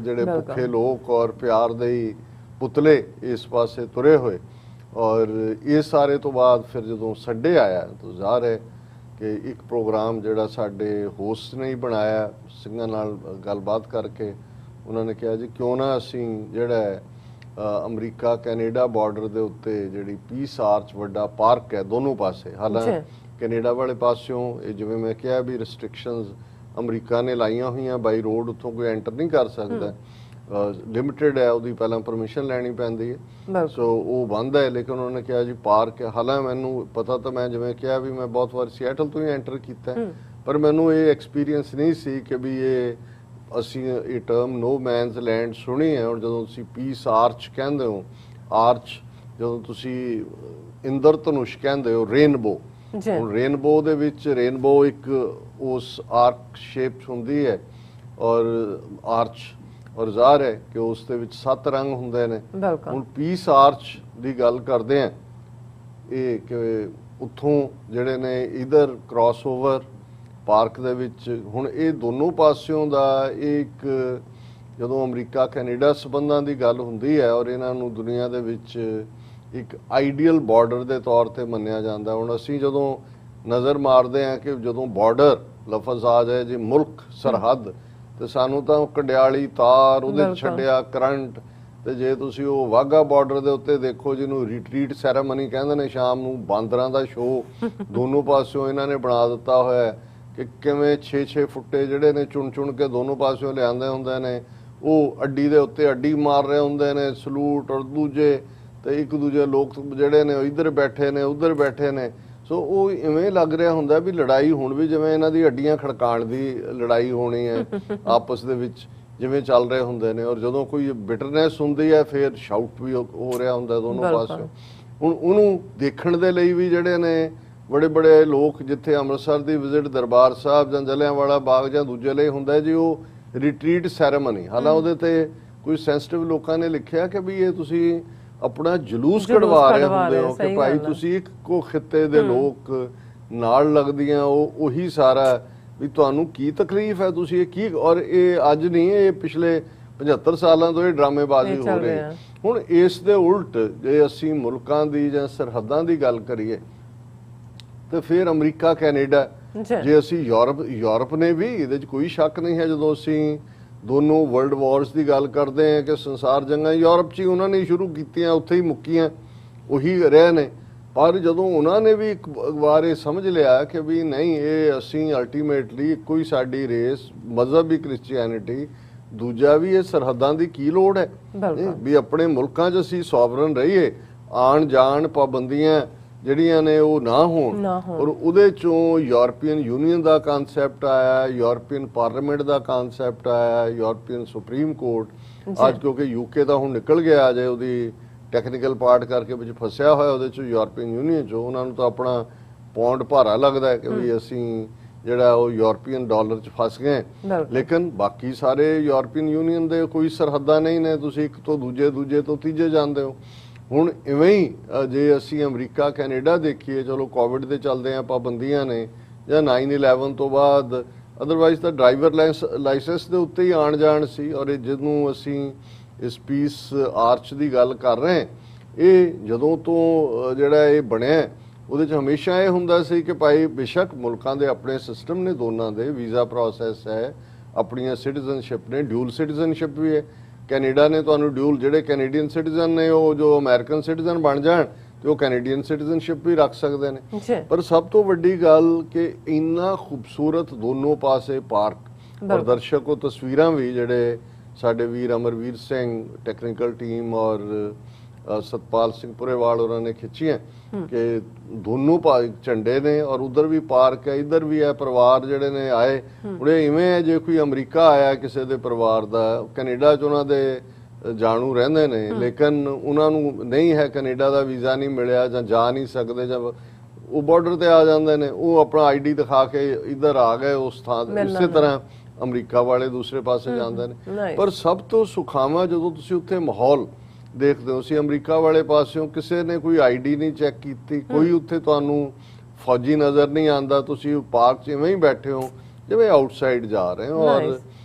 ਜਿਹੜੇ ਭੁੱਖੇ ਲੋਕ ਔਰ ਪਿਆਰ ਦੇ ਹੀ ਪੁਤਲੇ ਇਸ ਪਾਸੇ ਤੁਰੇ ਹੋਏ। ਔਰ ਇਹ ਸਾਰੇ ਤੋਂ ਬਾਅਦ ਫਿਰ ਜਦੋਂ ਸੰਡੇ ਆਇਆ ਤਾਂ ਜ਼ਾਹਰ ਹੈ ਕਿ ਇੱਕ ਪ੍ਰੋਗਰਾਮ ਜਿਹੜਾ ਸਾਡੇ ਹੋਸਟ ਨੇ ਹੀ ਬਣਾਇਆ, ਸਿੰਘਾਂ ਨਾਲ ਗੱਲਬਾਤ ਕਰਕੇ ਉਹਨਾਂ ਨੇ ਕਿਹਾ ਜੀ ਕਿਉਂ ਨਾ ਅਸੀਂ ਜਿਹੜਾ ਅਮਰੀਕਾ ਕੈਨੇਡਾ ਬਾਰਡਰ ਦੇ ਉੱਤੇ ਜਿਹੜੀ ਪੀਸ ਆਰਚ ਵੱਡਾ ਪਾਰਕ ਹੈ ਦੋਨੋਂ ਪਾਸੇ, ਹਾਲਾਂਕਿ ਕੈਨੇਡਾ ਵਾਲੇ ਪਾਸਿਓਂ ਇਹ ਜਿਵੇਂ ਮੈਂ ਕਿਹਾ ਵੀ ਰਿਸਟ੍ਰਿਕਸ਼ਨਸ ਅਮਰੀਕਾ ਨੇ ਲਾਈਆਂ ਹੋਈਆਂ, ਬਾਈ ਰੋਡ ਉੱਥੋਂ ਕੋਈ ਐਂਟਰ ਨਹੀਂ ਕਰ ਸਕਦਾ, ਲਿਮਿਟਡ ਹੈ, ਉਹਦੀ ਪਹਿਲਾਂ ਪਰਮਿਸ਼ਨ ਲੈਣੀ ਪੈਂਦੀ ਹੈ। ਸੋ ਉਹ ਬੰਦ ਹੈ। ਲੇਕਿਨ ਉਹਨਾਂ ਨੇ ਕਿਹਾ ਜੀ ਪਾਰਕ ਹੈ। ਹਾਲਾਂ ਮੈਨੂੰ ਪਤਾ ਤਾਂ ਮੈਂ ਜਿਵੇਂ ਕਿਹਾ ਵੀ ਮੈਂ ਬਹੁਤ ਵਾਰ ਸੀਐਟਲ ਤੋਂ ਹੀ ਐਂਟਰ ਕੀਤਾ ਪਰ ਮੈਨੂੰ ਇਹ ਐਕਸਪੀਰੀਅੰਸ ਨਹੀਂ ਸੀ ਕਿ ਵੀ ਇਹ ਅਸੀਂ ਇਹ ਟਰਮ ਨੋ ਮੈਨਸ ਲੈਂਡ ਸੁਣੀ ਹੈ। ਔਰ ਜਦੋਂ ਤੁਸੀਂ ਪੀਸ ਆਰਚ ਕਹਿੰਦੇ ਹੋ, ਆਰਚ ਜਦੋਂ ਤੁਸੀਂ ਇੰਦਰ ਧਨੁਸ਼ ਕਹਿੰਦੇ ਹੋ, ਰੇਨਬੋ, ਹੁਣ ਰੇਨਬੋ ਦੇ ਵਿੱਚ ਰੇਨਬੋ ਇੱਕ ਉਸ ਆਰਕ ਸ਼ੇਪ ਹੁੰਦੀ ਹੈ ਔਰ ਆਰਚ, ਔਰ ਜ਼ਾਹਰ ਹੈ ਕਿ ਉਸ ਦੇ ਵਿੱਚ 7 ਰੰਗ ਹੁੰਦੇ ਨੇ। ਹੁਣ ਪੀਸ ਆਰਚ ਦੀ ਗੱਲ ਕਰਦੇ ਆ ਇਹ ਕਿ ਉੱਥੋਂ ਜਿਹੜੇ ਨੇ ਇਧਰ ਕ੍ਰਾਸਓਵਰ ਪਾਰਕ ਦੇ ਵਿੱਚ ਹੁਣ ਇਹ ਦੋਨੋਂ ਪਾਸਿਓਂ ਦਾ ਇੱਕ ਜਦੋਂ ਅਮਰੀਕਾ ਕੈਨੇਡਾ ਸੰਬੰਧਾਂ ਦੀ ਗੱਲ ਹੁੰਦੀ ਹੈ ਔਰ ਇਹਨਾਂ ਨੂੰ ਦੁਨੀਆ ਦੇ ਵਿੱਚ ਇੱਕ ਆਈਡੀਅਲ ਬਾਰਡਰ ਦੇ ਤੌਰ ਤੇ ਮੰਨਿਆ ਜਾਂਦਾ। ਹੁਣ ਅਸੀਂ ਜਦੋਂ ਨਜ਼ਰ ਮਾਰਦੇ ਹਾਂ ਕਿ ਜਦੋਂ ਬਾਰਡਰ ਲਫ਼ਜ਼ ਆ ਜਾਏ ਜੀ ਮੁਲਕ ਸਰਹੱਦ ਤੇ ਸਾਨੂੰ ਤਾਂ ਕੰਡਿਆਲੀ ਤਾਰ ਉਹਦੇ ਛੱਡਿਆ ਕਰੰਟ, ਤੇ ਜੇ ਤੁਸੀਂ ਉਹ ਵਾਘਾ ਬਾਰਡਰ ਦੇ ਉੱਤੇ ਦੇਖੋ ਜਿਹਨੂੰ ਰਿਟਰੀਟ ਸੈਰਾਮਨੀ ਕਹਿੰਦੇ ਨੇ, ਸ਼ਾਮ ਨੂੰ ਬਾਂਦਰਾਂ ਦਾ ਸ਼ੋਅ ਦੋਨੋਂ ਪਾਸਿਓਂ ਇਹਨਾਂ ਨੇ ਬਣਾ ਦਿੱਤਾ ਹੋਇਆ ਕਿ ਕਿਵੇਂ 6-6 ਫੁੱਟੇ ਜਿਹੜੇ ਨੇ ਚੁਣ ਕੇ ਦੋਨੋਂ ਪਾਸਿਓਂ ਲਿਆਂਦੇ ਹੁੰਦੇ ਨੇ, ਉਹ ਅੱਡੀ ਦੇ ਉੱਤੇ ਅੱਡੀ ਮਾਰ ਰਹੇ ਹੁੰਦੇ ਨੇ, ਸਲੂਟ, ਔਰ ਦੂਜੇ ਤੇ ਇੱਕ ਦੂਜੇ ਲੋਕ ਜਿਹੜੇ ਨੇ ਇੱਧਰ ਬੈਠੇ ਨੇ ਉੱਧਰ ਬੈਠੇ ਨੇ। ਸੋ ਉਹ ਇਵੇਂ ਲੱਗ ਰਿਹਾ ਹੁੰਦਾ ਵੀ ਲੜਾਈ ਹੁਣ ਵੀ ਜਿਵੇਂ ਇਹਨਾਂ ਦੀ ਹੱਡੀਆਂ ਖੜਕਾਉਣ ਦੀ ਲੜਾਈ ਹੋਣੀ ਹੈ ਆਪਸ ਦੇ ਵਿੱਚ, ਜਿਵੇਂ ਚੱਲ ਰਹੇ ਹੁੰਦੇ ਨੇ। ਔਰ ਜਦੋਂ ਕੋਈ ਬਿਟਰਨੈਸ ਹੁੰਦੀ ਹੈ ਫਿਰ ਸ਼ਾਊਟ ਵੀ ਹੋ ਰਿਹਾ ਹੁੰਦਾ ਦੋਨੋਂ ਪਾਸਿਓਂ। ਹੁਣ ਉਹਨੂੰ ਦੇਖਣ ਦੇ ਲਈ ਵੀ ਜਿਹੜੇ ਨੇ ਬੜੇ ਬੜੇ ਲੋਕ, ਜਿੱਥੇ ਅੰਮ੍ਰਿਤਸਰ ਦੀ ਵਿਜ਼ਿਟ ਦਰਬਾਰ ਸਾਹਿਬ ਜਾਂ ਜਲਿਆਂਵਾਲਾ ਬਾਗ ਜਾਂ ਦੂਜੇ ਲਈ ਹੁੰਦਾ ਜੀ ਉਹ ਰਿਟਰੀਟ ਸੈਰੇਮਨੀ, ਹਾਲਾਂ ਉਹਦੇ ਤੇ ਕੋਈ ਸੈਂਸਿਟਿਵ ਲੋਕਾਂ ਨੇ ਲਿਖਿਆ ਕਿ ਵੀ ਇਹ ਤੁਸੀਂ ਆਪਣਾ ਜਲੂਸ ਕਢਵਾ ਰਹੇ ਹੁੰਦੇ ਹੋ ਕਿ ਭਾਈ ਤੁਸੀਂ ਇੱਕੋ ਖਿੱਤੇ ਦੇ ਲੋਕ ਨਾਲ ਲੱਗਦੀਆਂ ਉਹੀ ਸਾਰਾ, ਵੀ ਤੁਹਾਨੂੰ ਕੀ ਤਕਲੀਫ ਹੈ, ਤੁਸੀਂ ਇਹ ਕੀ। ਔਰ ਇਹ ਅੱਜ ਨਹੀਂ, ਇਹ ਪਿਛਲੇ 75 ਸਾਲਾਂ ਤੋਂ ਇਹ ਡਰਾਮੇਬਾਜ਼ੀ ਹੋ ਰਹੀ ਹੈ। ਹੁਣ ਇਸ ਦੇ ਉਲਟ ਜੇ ਅਸੀਂ ਮੁਲਕਾਂ ਦੀ ਜਾਂ ਸਰਹੱਦਾਂ ਦੀ ਗੱਲ ਕਰੀਏ ਤੇ ਫਿਰ ਅਮਰੀਕਾ, ਕੈਨੇਡਾ, ਜੇ ਅਸੀਂ ਯੂਰਪ ਨੇ ਵੀ, ਇਹਦੇ 'ਚ ਕੋਈ ਸ਼ੱਕ ਨਹੀਂ ਹੈ। ਜਦੋਂ ਅਸੀਂ ਦੋਨੋਂ ਵਰਲਡ ਵਾਰਸ ਦੀ ਗੱਲ ਕਰਦੇ ਹਾਂ ਕਿ ਸੰਸਾਰ ਜੰਗਾਂ ਯੂਰਪ 'ਚ ਹੀ ਉਹਨਾਂ ਨੇ ਸ਼ੁਰੂ ਕੀਤੀਆਂ, ਉੱਥੇ ਹੀ ਮੁੱਕੀਆਂ, ਉਹੀ ਰਹੇ ਨੇ। ਪਰ ਜਦੋਂ ਉਹਨਾਂ ਨੇ ਵੀ ਇੱਕ ਵਾਰ ਇਹ ਸਮਝ ਲਿਆ ਕਿ ਵੀ ਨਹੀਂ, ਇਹ ਅਸੀਂ ਅਲਟੀਮੇਟਲੀ ਇੱਕੋ ਹੀ ਸਾਡੀ ਰੇਸ, ਮਜ਼ਹਬ ਵੀ ਕ੍ਰਿਸਚੀਅਨਿਟੀ, ਦੂਜਾ ਵੀ ਇਹ ਸਰਹੱਦਾਂ ਦੀ ਕੀ ਲੋੜ ਹੈ ਵੀ ਆਪਣੇ ਮੁਲਕਾਂ 'ਚ ਅਸੀਂ ਸੋਵਰਨ ਰਹੀਏ, ਆਣ ਜਾਣ ਪਾਬੰਦੀਆਂ ਜਿਹੜੀਆਂ ਨੇ ਉਹ ਨਾ ਹੋਣ। ਔਰ ਉਹਦੇ ਚੋਂ ਯੂਰਪੀਅਨ ਯੂਨੀਅਨ ਦਾ ਕਨਸੈਪਟ ਆਇਆ, ਯੂਰਪੀਅਨ ਪਾਰਲੀਮੈਂਟ ਦਾ ਕਨਸੈਪਟ ਆਇਆ, ਯੂਰਪੀਅਨ ਸੁਪਰੀਮ ਕੋਰਟ। ਅੱਜ ਕਿਉਂਕਿ ਯੂਕੇ ਦਾ ਹੁਣ ਨਿਕਲ ਗਿਆ ਜੇ, ਉਹਦੀ ਟੈਕਨੀਕਲ ਪਾਰਟ ਕਰਕੇ ਵਿੱਚ ਫਸਿਆ ਹੋਇਆ ਉਹਦੇ ਚੋਂ ਯੂਰਪੀਅਨ ਯੂਨੀਅਨ ਚੋਂ, ਉਹਨਾਂ ਨੂੰ ਤਾਂ ਆਪਣਾ ਪੌਂਡ ਭਾਰਾ ਲੱਗਦਾ ਹੈ ਕਿ ਵੀ ਅਸੀਂ ਜਿਹੜਾ ਉਹ ਯੂਰਪੀਅਨ ਡਾਲਰ 'ਚ ਫਸ ਗਏ। ਲੇਕਿਨ ਬਾਕੀ ਸਾਰੇ ਯੂਰਪੀਅਨ ਯੂਨੀਅਨ ਦੇ ਕੋਈ ਸਰਹੱਦਾਂ ਨਹੀਂ ਨੇ, ਤੁਸੀਂ ਇੱਕ ਤੋਂ ਦੂਜੇ ਤੋਂ ਤੀਜੇ ਜਾਂਦੇ ਹੋ। ਹੁਣ ਇਵੇਂ ਹੀ ਜੇ ਅਸੀਂ ਅਮਰੀਕਾ, ਕੈਨੇਡਾ ਦੇਖੀਏ, ਚਲੋ ਕੋਵਿਡ ਦੇ ਚੱਲਦੇ ਆ ਪਾਬੰਦੀਆਂ ਨੇ ਜਾਂ 9/11 ਤੋਂ ਬਾਅਦ, ਅਦਰਵਾਈਜ਼ ਤਾਂ ਡਰਾਈਵਰ ਲਾਇਸੈਂਸ ਦੇ ਉੱਤੇ ਹੀ ਆਣ ਜਾਣ ਸੀ। ਔਰ ਜਿਹਨੂੰ ਅਸੀਂ ਇਸ ਪੀਸ ਆਰਚ ਦੀ ਗੱਲ ਕਰ ਰਹੇ, ਇਹ ਜਦੋਂ ਤੋਂ ਜਿਹੜਾ ਇਹ ਬਣਿਆ ਉਹਦੇ 'ਚ ਹਮੇਸ਼ਾ ਇਹ ਹੁੰਦਾ ਸੀ ਕਿ ਭਾਈ ਬੇਸ਼ੱਕ ਮੁਲਕਾਂ ਦੇ ਆਪਣੇ ਸਿਸਟਮ ਨੇ, ਦੋਨਾਂ ਦੇ ਵੀਜ਼ਾ ਪ੍ਰੋਸੈਸ ਹੈ, ਆਪਣੀਆਂ ਸਿਟੀਜ਼ਨਸ਼ਿਪ ਨੇ, ਡਿਊਲ ਸਿਟੀਜ਼ਨਸ਼ਿਪ ਵੀ ਹੈ। ਕੈਨੇਡਾ ਨੇ ਤੁਹਾਨੂੰ ਡਿਊਲ, ਜਿਹੜੇ ਕੈਨੇਡੀਅਨ ਸਿਟੀਜ਼ਨ ਨੇ ਉਹ ਜੋ ਅਮਰੀਕਨ ਸਿਟੀਜ਼ਨ ਬਣ ਜਾਣ ਤੇ ਉਹ ਕੈਨੇਡੀਅਨ ਸਿਟੀਜ਼ਨਸ਼ਿਪ ਵੀ ਰੱਖ ਸਕਦੇ ਨੇ। ਪਰ ਸਭ ਤੋਂ ਵੱਡੀ ਗੱਲ ਕਿ ਇੰਨਾ ਖੂਬਸੂਰਤ ਦੋਨੋਂ ਪਾਸੇ ਪਾਰਕ, ਔਰ ਦਰਸ਼ਕ ਉਹ ਤਸਵੀਰਾਂ ਵੀ ਜਿਹੜੇ ਸਾਡੇ ਵੀਰ ਅਮਰਵੀਰ ਸਿੰਘ ਟੈਕਨੀਕਲ ਟੀਮ ਔਰ ਸਤਪਾਲ ਸਿੰਘ ਪੁਰੇਵਾਲ ਉਹਨਾਂ ਨੇ ਖਿੱਚੀਆਂ ਕਿ ਦੋਨੋਂ ਝੰਡੇ ਨੇ, ਔਰ ਉਧਰ ਵੀ ਪਾਰਕ ਹੈ, ਇੱਧਰ ਵੀ ਹੈ। ਪਰਿਵਾਰ ਜਿਹੜੇ ਨੇ ਆਏ, ਹੁਣ ਇਵੇਂ ਹੈ ਜੇ ਕੋਈ ਅਮਰੀਕਾ ਆਇਆ ਕਿਸੇ ਦੇ ਪਰਿਵਾਰ ਦਾ, ਕੈਨੇਡਾ 'ਚ ਉਹਨਾਂ ਦੇ ਜਾਣੂ ਰਹਿੰਦੇ ਨੇ, ਲੇਕਿਨ ਉਹਨਾਂ ਨੂੰ ਨਹੀਂ ਹੈ, ਕੈਨੇਡਾ ਦਾ ਵੀਜ਼ਾ ਨਹੀਂ ਮਿਲਿਆ ਜਾਂ ਜਾ ਨਹੀਂ ਸਕਦੇ, ਜਾਂ ਉਹ ਬਾਰਡਰ ਤੇ ਆ ਜਾਂਦੇ ਨੇ, ਉਹ ਆਪਣਾ ਆਈਡੀ ਦਿਖਾ ਕੇ ਇੱਧਰ ਆ ਗਏ ਉਸ ਥਾਂ। ਇਸੇ ਤਰ੍ਹਾਂ ਅਮਰੀਕਾ ਵਾਲੇ ਦੂਸਰੇ ਪਾਸੇ ਜਾਂਦੇ ਨੇ। ਪਰ ਸਭ ਤੋਂ ਸੁਖਾਵਾਂ ਜਦੋਂ ਤੁਸੀਂ ਉੱਥੇ ਮਾਹੌਲ ਦੇਖਦੇ ਹੋ, ਅਸੀਂ ਅਮਰੀਕਾ ਵਾਲੇ ਪਾਸਿਓਂ ਕਿਸੇ ਨੇ ਕੋਈ ਆਈਡੀ ਨਹੀਂ ਚੈੱਕ ਕੀਤੀ, ਕੋਈ ਉੱਥੇ ਤੁਹਾਨੂੰ ਫੌਜੀ ਨਜ਼ਰ ਨਹੀਂ ਆਂਦਾ, ਤੁਸੀਂ ਪਾਰਕ 'ਚ ਇਵੇਂ ਹੀ ਬੈਠੇ ਹੋ ਜਿਵੇਂ ਆਊਟਸਾਈਡ ਜਾ ਰਹੇ ਹੋ। ਔਰ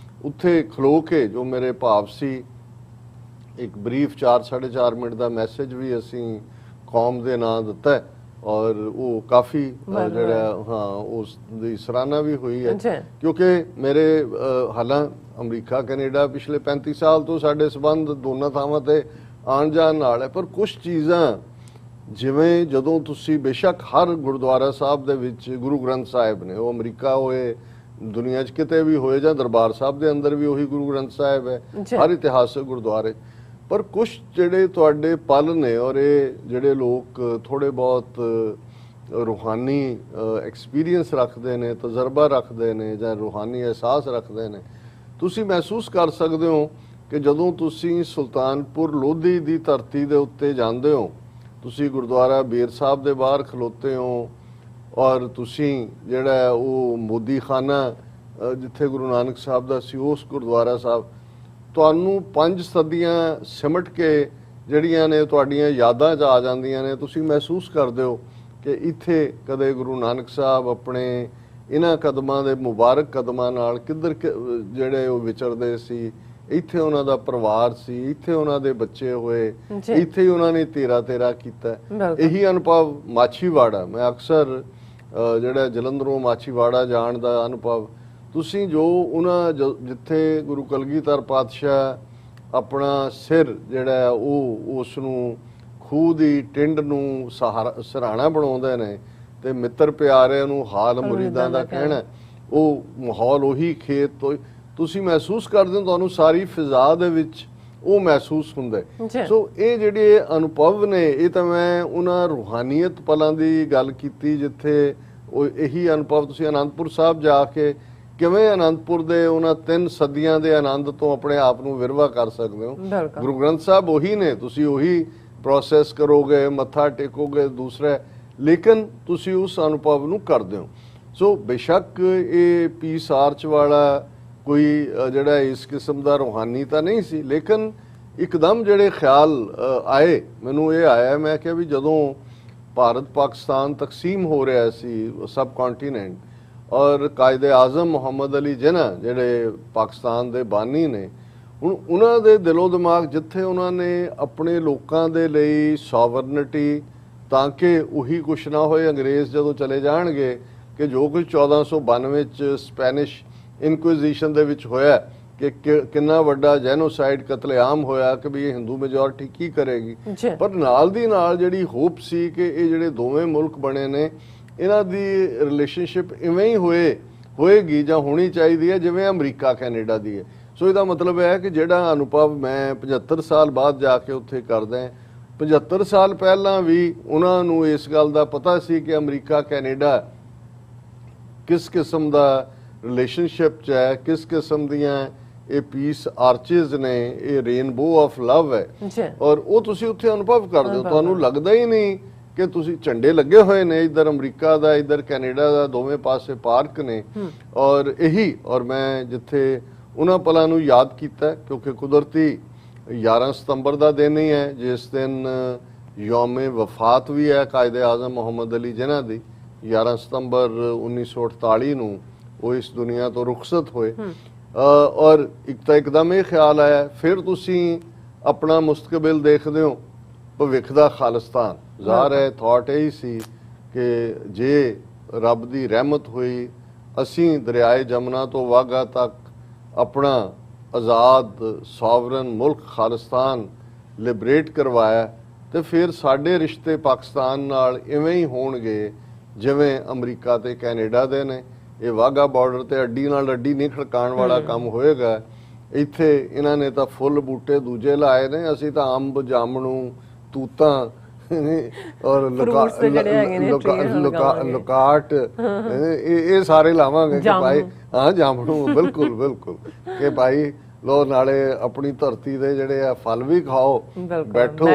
ਉੱਥੇ ਖਲੋ ਕੇ ਜੋ ਮੇਰੇ ਭਾਵ ਸੀ, ਇੱਕ ਬਰੀਫ 4-4.5 ਮਿੰਟ ਦਾ ਮੈਸੇਜ ਵੀ ਅਸੀਂ ਕੌਮ ਦੇ ਨਾਂ ਦਿੱਤਾ ਔਰ ਉਹ ਕਾਫੀ ਜਿਹੜਾ ਹਾਂ ਉਸ ਦੀ ਸਰਾਹਨਾ ਵੀ ਹੋਈ ਹੈ। ਕਿਉਂਕਿ ਮੇਰੇ ਹਾਲਾਂ ਅਮਰੀਕਾ, ਕੈਨੇਡਾ ਪਿਛਲੇ 35 ਸਾਲ ਤੋਂ ਸਾਡੇ ਸਬੰਧ ਦੋਨਾਂ ਥਾਵਾਂ ਤੇ ਆਉਣ ਜਾਣ ਨਾਲ ਹੈ। ਪਰ ਕੁਝ ਚੀਜ਼ਾਂ ਜਿਵੇਂ ਜਦੋਂ ਤੁਸੀਂ ਬੇਸ਼ੱਕ ਹਰ ਗੁਰਦੁਆਰਾ ਸਾਹਿਬ ਦੇ ਵਿੱਚ ਗੁਰੂ ਗ੍ਰੰਥ ਸਾਹਿਬ ਨੇ, ਉਹ ਅਮਰੀਕਾ ਹੋਏ, ਦੁਨੀਆ 'ਚ ਕਿਤੇ ਵੀ ਹੋਏ, ਜਾਂ ਦਰਬਾਰ ਸਾਹਿਬ ਦੇ ਅੰਦਰ ਵੀ ਉਹੀ ਗੁਰੂ ਗ੍ਰੰਥ ਸਾਹਿਬ ਹੈ, ਹਰ ਇਤਿਹਾਸਕ ਗੁਰਦੁਆਰੇ। ਪਰ ਕੁਝ ਜਿਹੜੇ ਤੁਹਾਡੇ ਪਲ ਨੇ, ਔਰ ਇਹ ਜਿਹੜੇ ਲੋਕ ਥੋੜੇ ਬਹੁਤ ਰੂਹਾਨੀ ਐਕਸਪੀਰੀਅੰਸ ਰੱਖਦੇ ਨੇ, ਤਜਰਬਾ ਰੱਖਦੇ ਨੇ, ਜਾਂ ਰੂਹਾਨੀ ਅਹਿਸਾਸ ਰੱਖਦੇ ਨੇ, ਤੁਸੀਂ ਮਹਿਸੂਸ ਕਰ ਸਕਦੇ ਹੋ ਕਿ ਜਦੋਂ ਤੁਸੀਂ ਸੁਲਤਾਨਪੁਰ ਲੋਧੀ ਦੀ ਧਰਤੀ ਦੇ ਉੱਤੇ ਜਾਂਦੇ ਹੋ, ਤੁਸੀਂ ਗੁਰਦੁਆਰਾ ਬੇਰ ਸਾਹਿਬ ਦੇ ਬਾਹਰ ਖਲੋਤੇ ਹੋ, ਔਰ ਤੁਸੀਂ ਜਿਹੜਾ ਉਹ ਮੋਦੀ ਖਾਨਾ ਜਿੱਥੇ ਗੁਰੂ ਨਾਨਕ ਸਾਹਿਬ ਦਾ ਸੀ, ਉਸ ਗੁਰਦੁਆਰਾ ਸਾਹਿਬ, ਤੁਹਾਨੂੰ 5 ਸਦੀਆਂ ਸਿਮਟ ਕੇ ਜਿਹੜੀਆਂ ਨੇ ਤੁਹਾਡੀਆਂ ਯਾਦਾਂ 'ਚ ਆ ਜਾਂਦੀਆਂ ਨੇ। ਤੁਸੀਂ ਮਹਿਸੂਸ ਕਰਦੇ ਹੋ ਕਿ ਇੱਥੇ ਕਦੇ ਗੁਰੂ ਨਾਨਕ ਸਾਹਿਬ ਆਪਣੇ ਇਹਨਾਂ ਕਦਮਾਂ ਦੇ ਮੁਬਾਰਕ ਕਦਮਾਂ ਨਾਲ ਕਿੱਧਰ ਜਿਹੜੇ ਉਹ ਵਿਚਰਦੇ ਸੀ, ਇੱਥੇ ਉਹਨਾਂ ਦਾ ਪਰਿਵਾਰ ਸੀ, ਇੱਥੇ ਉਹਨਾਂ ਦੇ ਬੱਚੇ ਹੋਏ, ਇੱਥੇ ਹੀ ਉਹਨਾਂ ਨੇ ਤੇਰਾ ਕੀਤਾ। ਇਹੀ ਅਨੁਭਵ ਮਾਛੀਵਾੜਾ, ਮੈਂ ਅਕਸਰ ਜਿਹੜਾ ਜਲੰਧਰੋਂ ਮਾਛੀਵਾੜਾ ਜਾਣ ਦਾ ਅਨੁਭਵ, ਤੁਸੀਂ ਜੋ ਉਹਨਾਂ ਜਿੱਥੇ ਗੁਰੂ ਕਲਗੀਧਰ ਪਾਤਸ਼ਾਹ ਆਪਣਾ ਸਿਰ ਜਿਹੜਾ ਉਹ ਉਸ ਨੂੰ ਖੂਹ ਦੀ ਟਿੰਡ ਨੂੰ ਸਰਾਣਾ ਬਣਾਉਂਦੇ ਨੇ ਤੇ ਮਿੱਤਰ ਪਿਆਰਿਆਂ ਨੂੰ ਹਾਲ ਮੁਰੀਦਾਂ ਦਾ ਕਹਿਣਾ, ਉਹ ਮਾਹੌਲ ਉਹੀ ਖੇਤ ਤੋਂ ਤੁਸੀਂ ਮਹਿਸੂਸ ਕਰਦੇ ਹੋ। ਤੁਹਾਨੂੰ ਸਾਰੀ ਫਿਜ਼ਾ ਦੇ ਵਿੱਚ ਉਹ ਮਹਿਸੂਸ ਹੁੰਦਾ ਹੈ। ਜੀ। ਸੋ ਇਹ ਜਿਹੜੇ ਅਨੁਭਵ ਨੇ, ਇਹ ਤਾਂ ਮੈਂ ਉਹਨਾਂ ਰੂਹਾਨੀਅਤ ਪਲਾਂ ਦੀ ਗੱਲ ਕੀਤੀ ਜਿੱਥੇ ਉਹ ਇਹੀ ਅਨੁਭਵ ਤੁਸੀਂ ਅਨੰਦਪੁਰ ਸਾਹਿਬ ਜਾ ਕੇ ਕਿਵੇਂ ਅਨੰਦਪੁਰ ਦੇ ਉਹਨਾਂ 3 ਸਦੀਆਂ ਦੇ ਆਨੰਦ ਤੋਂ ਆਪਣੇ ਆਪ ਨੂੰ ਵਿਰਵਾ ਕਰ ਸਕਦੇ ਹੋ। ਬਿਲਕੁਲ। ਗੁਰੂ ਗ੍ਰੰਥ ਸਾਹਿਬ ਉਹੀ ਨੇ, ਤੁਸੀਂ ਉਹੀ ਪ੍ਰੋਸੈਸ ਕਰੋਗੇ, ਮੱਥਾ ਟੇਕੋਗੇ ਦੂਸਰਾ, ਲੇਕਿਨ ਤੁਸੀਂ ਉਸ ਅਨੁਭਵ ਨੂੰ ਕਰਦੇ ਹੋ। ਸੋ ਬੇਸ਼ੱਕ ਇਹ ਪੀਸ ਆਰਚ ਵਾਲਾ ਕੋਈ ਜਿਹੜਾ ਇਸ ਕਿਸਮ ਦਾ ਰੂਹਾਨੀ ਤਾਂ ਨਹੀਂ ਸੀ, ਲੇਕਿਨ ਇੱਕਦਮ ਜਿਹੜੇ ਖਿਆਲ ਆਏ ਮੈਨੂੰ, ਇਹ ਆਇਆ ਮੈਂ ਕਿਹਾ ਵੀ ਜਦੋਂ ਭਾਰਤ ਪਾਕਿਸਤਾਨ ਤਕਸੀਮ ਹੋ ਰਿਹਾ ਸੀ ਸਬ ਕੰਟੀਨੈਂਟ, ਔਰ ਕਾਇਦੇ ਆਜ਼ਮ ਮੁਹੰਮਦ ਅਲੀ ਜਿਨਾ ਜਿਹੜੇ ਪਾਕਿਸਤਾਨ ਦੇ ਬਾਨੀ ਨੇ, ਹੁਣ ਉਹਨਾਂ ਦੇ ਦਿਲੋਂ ਦਿਮਾਗ ਜਿੱਥੇ ਉਹਨਾਂ ਨੇ ਆਪਣੇ ਲੋਕਾਂ ਦੇ ਲਈ ਸੋਵਰਨਿਟੀ, ਤਾਂ ਕਿ ਉਹੀ ਕੁਛ ਨਾ ਹੋਏ ਅੰਗਰੇਜ਼ ਜਦੋਂ ਚਲੇ ਜਾਣਗੇ ਕਿ ਜੋ ਕੁਝ 1492 ਚ ਸਪੈਨਿਸ਼ ਇਨਕੁਇਜ਼ੀਸ਼ਨ ਦੇ ਵਿੱਚ ਹੋਇਆ ਕਿ ਕਿੰਨਾ ਵੱਡਾ ਜੈਨੋਸਾਈਡ ਕਤਲੇਆਮ ਹੋਇਆ ਕਿ ਵੀ ਇਹ ਹਿੰਦੂ ਮੈਜੋਰਿਟੀ ਕੀ ਕਰੇਗੀ। ਪਰ ਨਾਲ ਦੀ ਨਾਲ ਜਿਹੜੀ ਹੋਪ ਸੀ ਕਿ ਇਹ ਜਿਹੜੇ ਦੋਵੇਂ ਮੁਲਕ ਬਣੇ ਨੇ ਇਹਨਾਂ ਦੀ ਰਿਲੇਸ਼ਨਸ਼ਿਪ ਇਵੇਂ ਹੀ ਹੋਏਗੀ ਜਾਂ ਹੋਣੀ ਚਾਹੀਦੀ ਹੈ ਜਿਵੇਂ ਅਮਰੀਕਾ ਕੈਨੇਡਾ ਦੀ ਹੈ। ਸੋ ਇਹਦਾ ਮਤਲਬ ਹੈ ਕਿ ਜਿਹੜਾ ਅਨੁਭਵ ਮੈਂ 75 ਸਾਲ ਬਾਅਦ ਜਾ ਕੇ ਉੱਥੇ ਕਰਦਾ, 75 ਸਾਲ ਪਹਿਲਾਂ ਵੀ ਉਹਨਾਂ ਨੂੰ ਇਸ ਗੱਲ ਦਾ ਪਤਾ ਸੀ ਕਿ ਅਮਰੀਕਾ ਕੈਨੇਡਾ ਕਿਸ ਕਿਸਮ ਦਾ ਰਿਲੇਸ਼ਨਸ਼ਿਪ ਚ ਹੈ, ਕਿਸ ਕਿਸਮ ਦੀਆਂ ਇਹ ਪੀਸ ਆਰਚਿਸ ਨੇ, ਇਹ ਰੇਨਬੋ ਆਫ ਲਵ ਹੈ, ਔਰ ਉਹ ਤੁਸੀਂ ਉੱਥੇ ਅਨੁਭਵ ਕਰਦੇ ਹੋ। ਤੁਹਾਨੂੰ ਲੱਗਦਾ ਹੀ ਨਹੀਂ ਕਿ ਤੁਸੀਂ ਝੰਡੇ ਲੱਗੇ ਹੋਏ ਨੇ, ਇੱਧਰ ਅਮਰੀਕਾ ਦਾ ਇੱਧਰ ਕੈਨੇਡਾ ਦਾ, ਦੋਵੇਂ ਪਾਸੇ ਪਾਰਕ ਨੇ। ਔਰ ਮੈਂ ਜਿੱਥੇ ਉਹਨਾਂ ਪਲਾਂ ਨੂੰ ਯਾਦ ਕੀਤਾ ਕਿਉਂਕਿ ਕੁਦਰਤੀ 11 ਸਤੰਬਰ ਦਾ ਦਿਨ ਹੀ ਹੈ ਜਿਸ ਦਿਨ ਯੌਮੇ ਵਫਾਤ ਵੀ ਹੈ ਕਾਇਦੇ ਆਜ਼ਮ ਮੁਹੰਮਦ ਅਲੀ ਜਿਨਾ ਦੀ। 11 ਸਤੰਬਰ 1948 ਨੂੰ ਉਹ ਇਸ ਦੁਨੀਆ ਤੋਂ ਰੁਖਸਤ ਹੋਏ। ਔਰ ਇੱਕ ਤਾਂ ਇੱਕਦਮ ਇਹ ਖਿਆਲ ਆਇਆ, ਫਿਰ ਤੁਸੀਂ ਆਪਣਾ ਮੁਸਤਕਬਲ ਦੇਖਦੇ ਹੋ, ਭਵਿੱਖ ਦਾ ਖਾਲਿਸਤਾਨ। ਜ਼ਾਹਰ ਹੈ ਥਾਟ ਇਹੀ ਸੀ ਕਿ ਜੇ ਰੱਬ ਦੀ ਰਹਿਮਤ ਹੋਈ, ਅਸੀਂ ਦਰਿਆਏ ਜਮਨਾ ਤੋਂ ਵਾਘਾ ਤੱਕ ਆਪਣਾ ਆਜ਼ਾਦ ਸੋਵਰਨ ਮੁਲਕ ਖਾਲਿਸਤਾਨ ਲਿਬਰੇਟ ਕਰਵਾਇਆ, ਤੇ ਫਿਰ ਸਾਡੇ ਰਿਸ਼ਤੇ ਪਾਕਿਸਤਾਨ ਨਾਲ ਇਵੇਂ ਹੀ ਹੋਣਗੇ ਜਿਵੇਂ ਅਮਰੀਕਾ ਤੇ ਕੈਨੇਡਾ ਦੇ ਨੇ। ਇਹ ਵਾਘਾ ਬਾਰਡਰ ਤੇ ਅੱਡੀ ਨਾਲ ਅੱਡੀ ਨਹੀਂ ਖੜਕਾਉਣ ਵਾਲਾ ਕੰਮ ਹੋਏਗਾ। ਇੱਥੇ ਇਹਨਾਂ ਨੇ ਤਾਂ ਫੁੱਲ ਬੂਟੇ ਦੂਜੇ ਲਾਏ ਨੇ, ਅਸੀਂ ਤਾਂ ਅੰਬ, ਜਾਮਣੂ, ਤੂਤਾਂ ਔਰ ਲੁਕਾਟ ਇਹ ਸਾਰੇ ਲਾਵਾਂਗੇ ਕਿ ਭਾਈ ਹਾਂ ਜਾਮਣੂ, ਬਿਲਕੁਲ ਬਿਲਕੁਲ, ਕਿ ਭਾਈ ਲੋ ਨਾਲੇ ਆਪਣੀ ਧਰਤੀ ਦੇ ਜਿਹੜੇ ਆ ਫਲ ਵੀ ਖਾਓ, ਬੈਠੋ।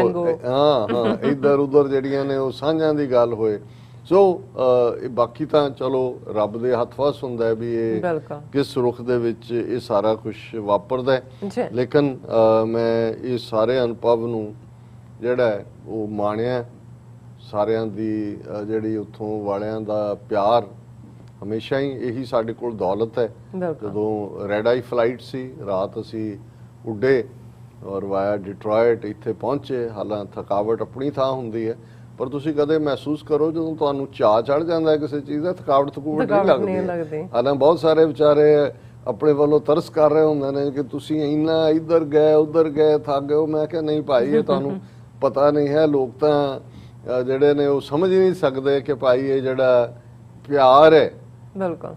ਹਾਂ ਇੱਧਰ ਉੱਧਰ ਜਿਹੜੀਆਂ ਨੇ ਉਹ ਸਾਂਝਾਂ ਦੀ ਗੱਲ ਹੋਏ। ਸੋ ਬਾਕੀ ਤਾਂ ਚਲੋ ਰੱਬ ਦੇ ਹੱਥ ਵਸ ਹੁੰਦਾ ਵੀ ਇਹ ਕਿਸ ਰੁਖ ਦੇ ਵਿੱਚ ਇਹ ਸਾਰਾ ਕੁਝ ਵਾਪਰਦਾ ਹੈ। ਲੇਕਿਨ ਮੈਂ ਇਹ ਸਾਰੇ ਅਨੁਭਵ ਨੂੰ ਜਿਹੜਾ ਉਹ ਮਾਣਿਆ, ਸਾਰਿਆਂ ਦੀ ਜਿਹੜੀ ਉੱਥੋਂ ਵਾਲਿਆਂ ਦਾ ਪਿਆਰ, ਹਮੇਸ਼ਾ ਹੀ ਇਹੀ ਸਾਡੇ ਕੋਲ ਦੌਲਤ ਹੈ। ਜਦੋਂ ਰੈਡ ਆਈ ਫਲਾਈਟ ਸੀ, ਰਾਤ ਅਸੀਂ ਉੱਡੇ ਔਰ ਵਾਇਆ ਡਿਟਰੋਇਟ ਇੱਥੇ ਪਹੁੰਚੇ। ਹਾਲਾਂ ਥਕਾਵਟ ਆਪਣੀ ਥਾਂ ਹੁੰਦੀ ਹੈ, ਪਰ ਤੁਸੀਂ ਕਦੇ ਮਹਿਸੂਸ ਕਰੋ ਜਦੋਂ ਤੁਹਾਨੂੰ ਚਾਅ ਚੜ ਜਾਂਦਾ ਹੈ ਕਿਸੇ ਚੀਜ਼ ਦਾ, ਥਕਾਵਟ ਨਹੀਂ ਲੱਗਦੀ। ਹਾਲਾਂ ਬਹੁਤ ਸਾਰੇ ਵਿਚਾਰੇ ਆਪਣੇ ਵੱਲੋਂ ਤਰਸ ਕਰ ਰਹੇ ਹੁੰਦੇ ਨੇ ਕਿ ਤੁਸੀਂ ਇੰਨਾ ਇੱਧਰ ਗਏ ਉੱਧਰ ਗਏ, ਥੱਕ ਗਏ। ਮੈਂ ਕਿਹਾ ਨਹੀਂ ਭਾਈ, ਇਹ ਤੁਹਾਨੂੰ ਪਤਾ ਨਹੀਂ ਹੈ। ਲੋਕ ਤਾਂ ਜਿਹੜੇ ਨੇ ਉਹ ਸਮਝ ਹੀ ਨਹੀਂ ਸਕਦੇ ਕਿ ਭਾਈ ਇਹ ਜਿਹੜਾ ਪਿਆਰ ਹੈ, ਬਿਲਕੁਲ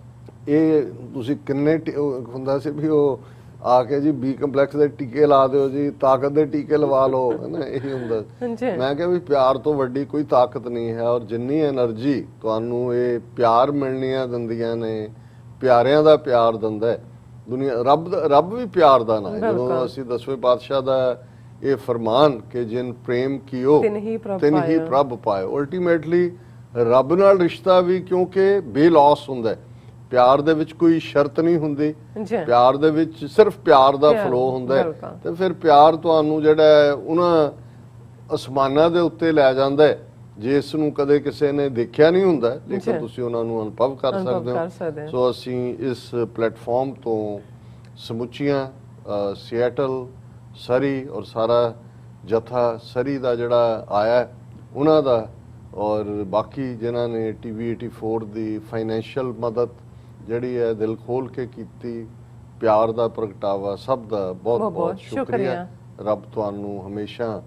ਇਹ ਤੁਸੀਂ ਕਿੰਨੇ ਹੁੰਦਾ ਸੀ ਵੀ ਉਹ ਆ ਕੇ ਜੀ ਬੀ ਕੰਪਲੈਕਸ ਦੇ ਟੀਕੇ ਲਾ ਦਿਓ ਜੀ, ਤਾਕਤ ਦੇ ਟੀਕੇ ਲਵਾ ਲਓ, ਹੈ ਨਾ, ਇਹੀ ਹੁੰਦਾ। ਮੈਂ ਕਿਹਾ ਵੀ ਪਿਆਰ ਤੋਂ ਵੱਡੀ ਕੋਈ ਤਾਕਤ ਨਹੀਂ ਹੈ, ਔਰ ਜਿੰਨੀ એનર્ਜੀ ਤੁਹਾਨੂੰ ਇਹ ਪਿਆਰ ਮਿਲਣੀਆਂ ਦਿੰਦੀਆਂ ਨੇ, ਪਿਆਰਿਆਂ ਦਾ ਪਿਆਰ ਦਿੰਦਾ ਦੁਨੀਆ। ਰੱਬ ਵੀ ਪਿਆਰ ਦਾ ਨਾ। ਜਦੋਂ ਅਸੀਂ 10ਵੇਂ ਪਾਤਸ਼ਾਹ ਦਾ ਇਹ ਫਰਮਾਨ ਕਿ ਜਿਨ ਪ੍ਰੇਮ ਕੀਓ ਤਿਨ ਹੀ ਪ੍ਰਭ ਪਾਇਓ, ਅਲਟੀਮੇਟਲੀ ਰੱਬ ਨਾਲ ਰਿਸ਼ਤਾ ਵੀ ਕਿਉਂਕਿ ਬੇਲੌਸ ਹੁੰਦਾ। ਪਿਆਰ ਦੇ ਵਿੱਚ ਕੋਈ ਸ਼ਰਤ ਨਹੀਂ ਹੁੰਦੀ, ਪਿਆਰ ਦੇ ਵਿੱਚ ਸਿਰਫ ਪਿਆਰ ਦਾ ਫਲੋ ਹੁੰਦਾ, ਤੇ ਫਿਰ ਪਿਆਰ ਤੁਹਾਨੂੰ ਜਿਹੜਾ ਉਹਨਾਂ ਅਸਮਾਨਾਂ ਦੇ ਉੱਤੇ ਲੈ ਜਾਂਦਾ ਹੈ ਜਿਸ ਨੂੰ ਕਦੇ ਕਿਸੇ ਨੇ ਦੇਖਿਆ ਨਹੀਂ ਹੁੰਦਾ, ਲੇਕਿਨ ਤੁਸੀਂ ਉਹਨਾਂ ਨੂੰ ਅਨੁਭਵ ਕਰ ਸਕਦੇ ਹੋ। ਸੋ ਅਸੀਂ ਇਸ ਪਲੇਟਫਾਰਮ ਤੋਂ ਸਮੁੱਚੀਆਂ ਸੀਐਟਲ, ਸਰੀ ਔਰ ਸਾਰਾ ਜਥਾ ਸਰੀ ਦਾ ਜਿਹੜਾ ਆਇਆ ਉਹਨਾਂ ਦਾ, ਔਰ ਬਾਕੀ ਜਿਨ੍ਹਾਂ ਨੇ TV 84 ਦੀ ਫਾਈਨੈਂਸ਼ੀਅਲ ਮਦਦ ਜਿਹੜੀ ਹੈ ਦਿਲ ਖੋਲ ਕੇ ਕੀਤੀ, ਪਿਆਰ ਦਾ ਪ੍ਰਗਟਾਵਾ, ਸਭ ਦਾ ਬਹੁਤ ਬਹੁਤ ਸ਼ੁਕਰੀਆ। ਰੱਬ ਤੁਹਾਨੂੰ ਹਮੇਸ਼ਾ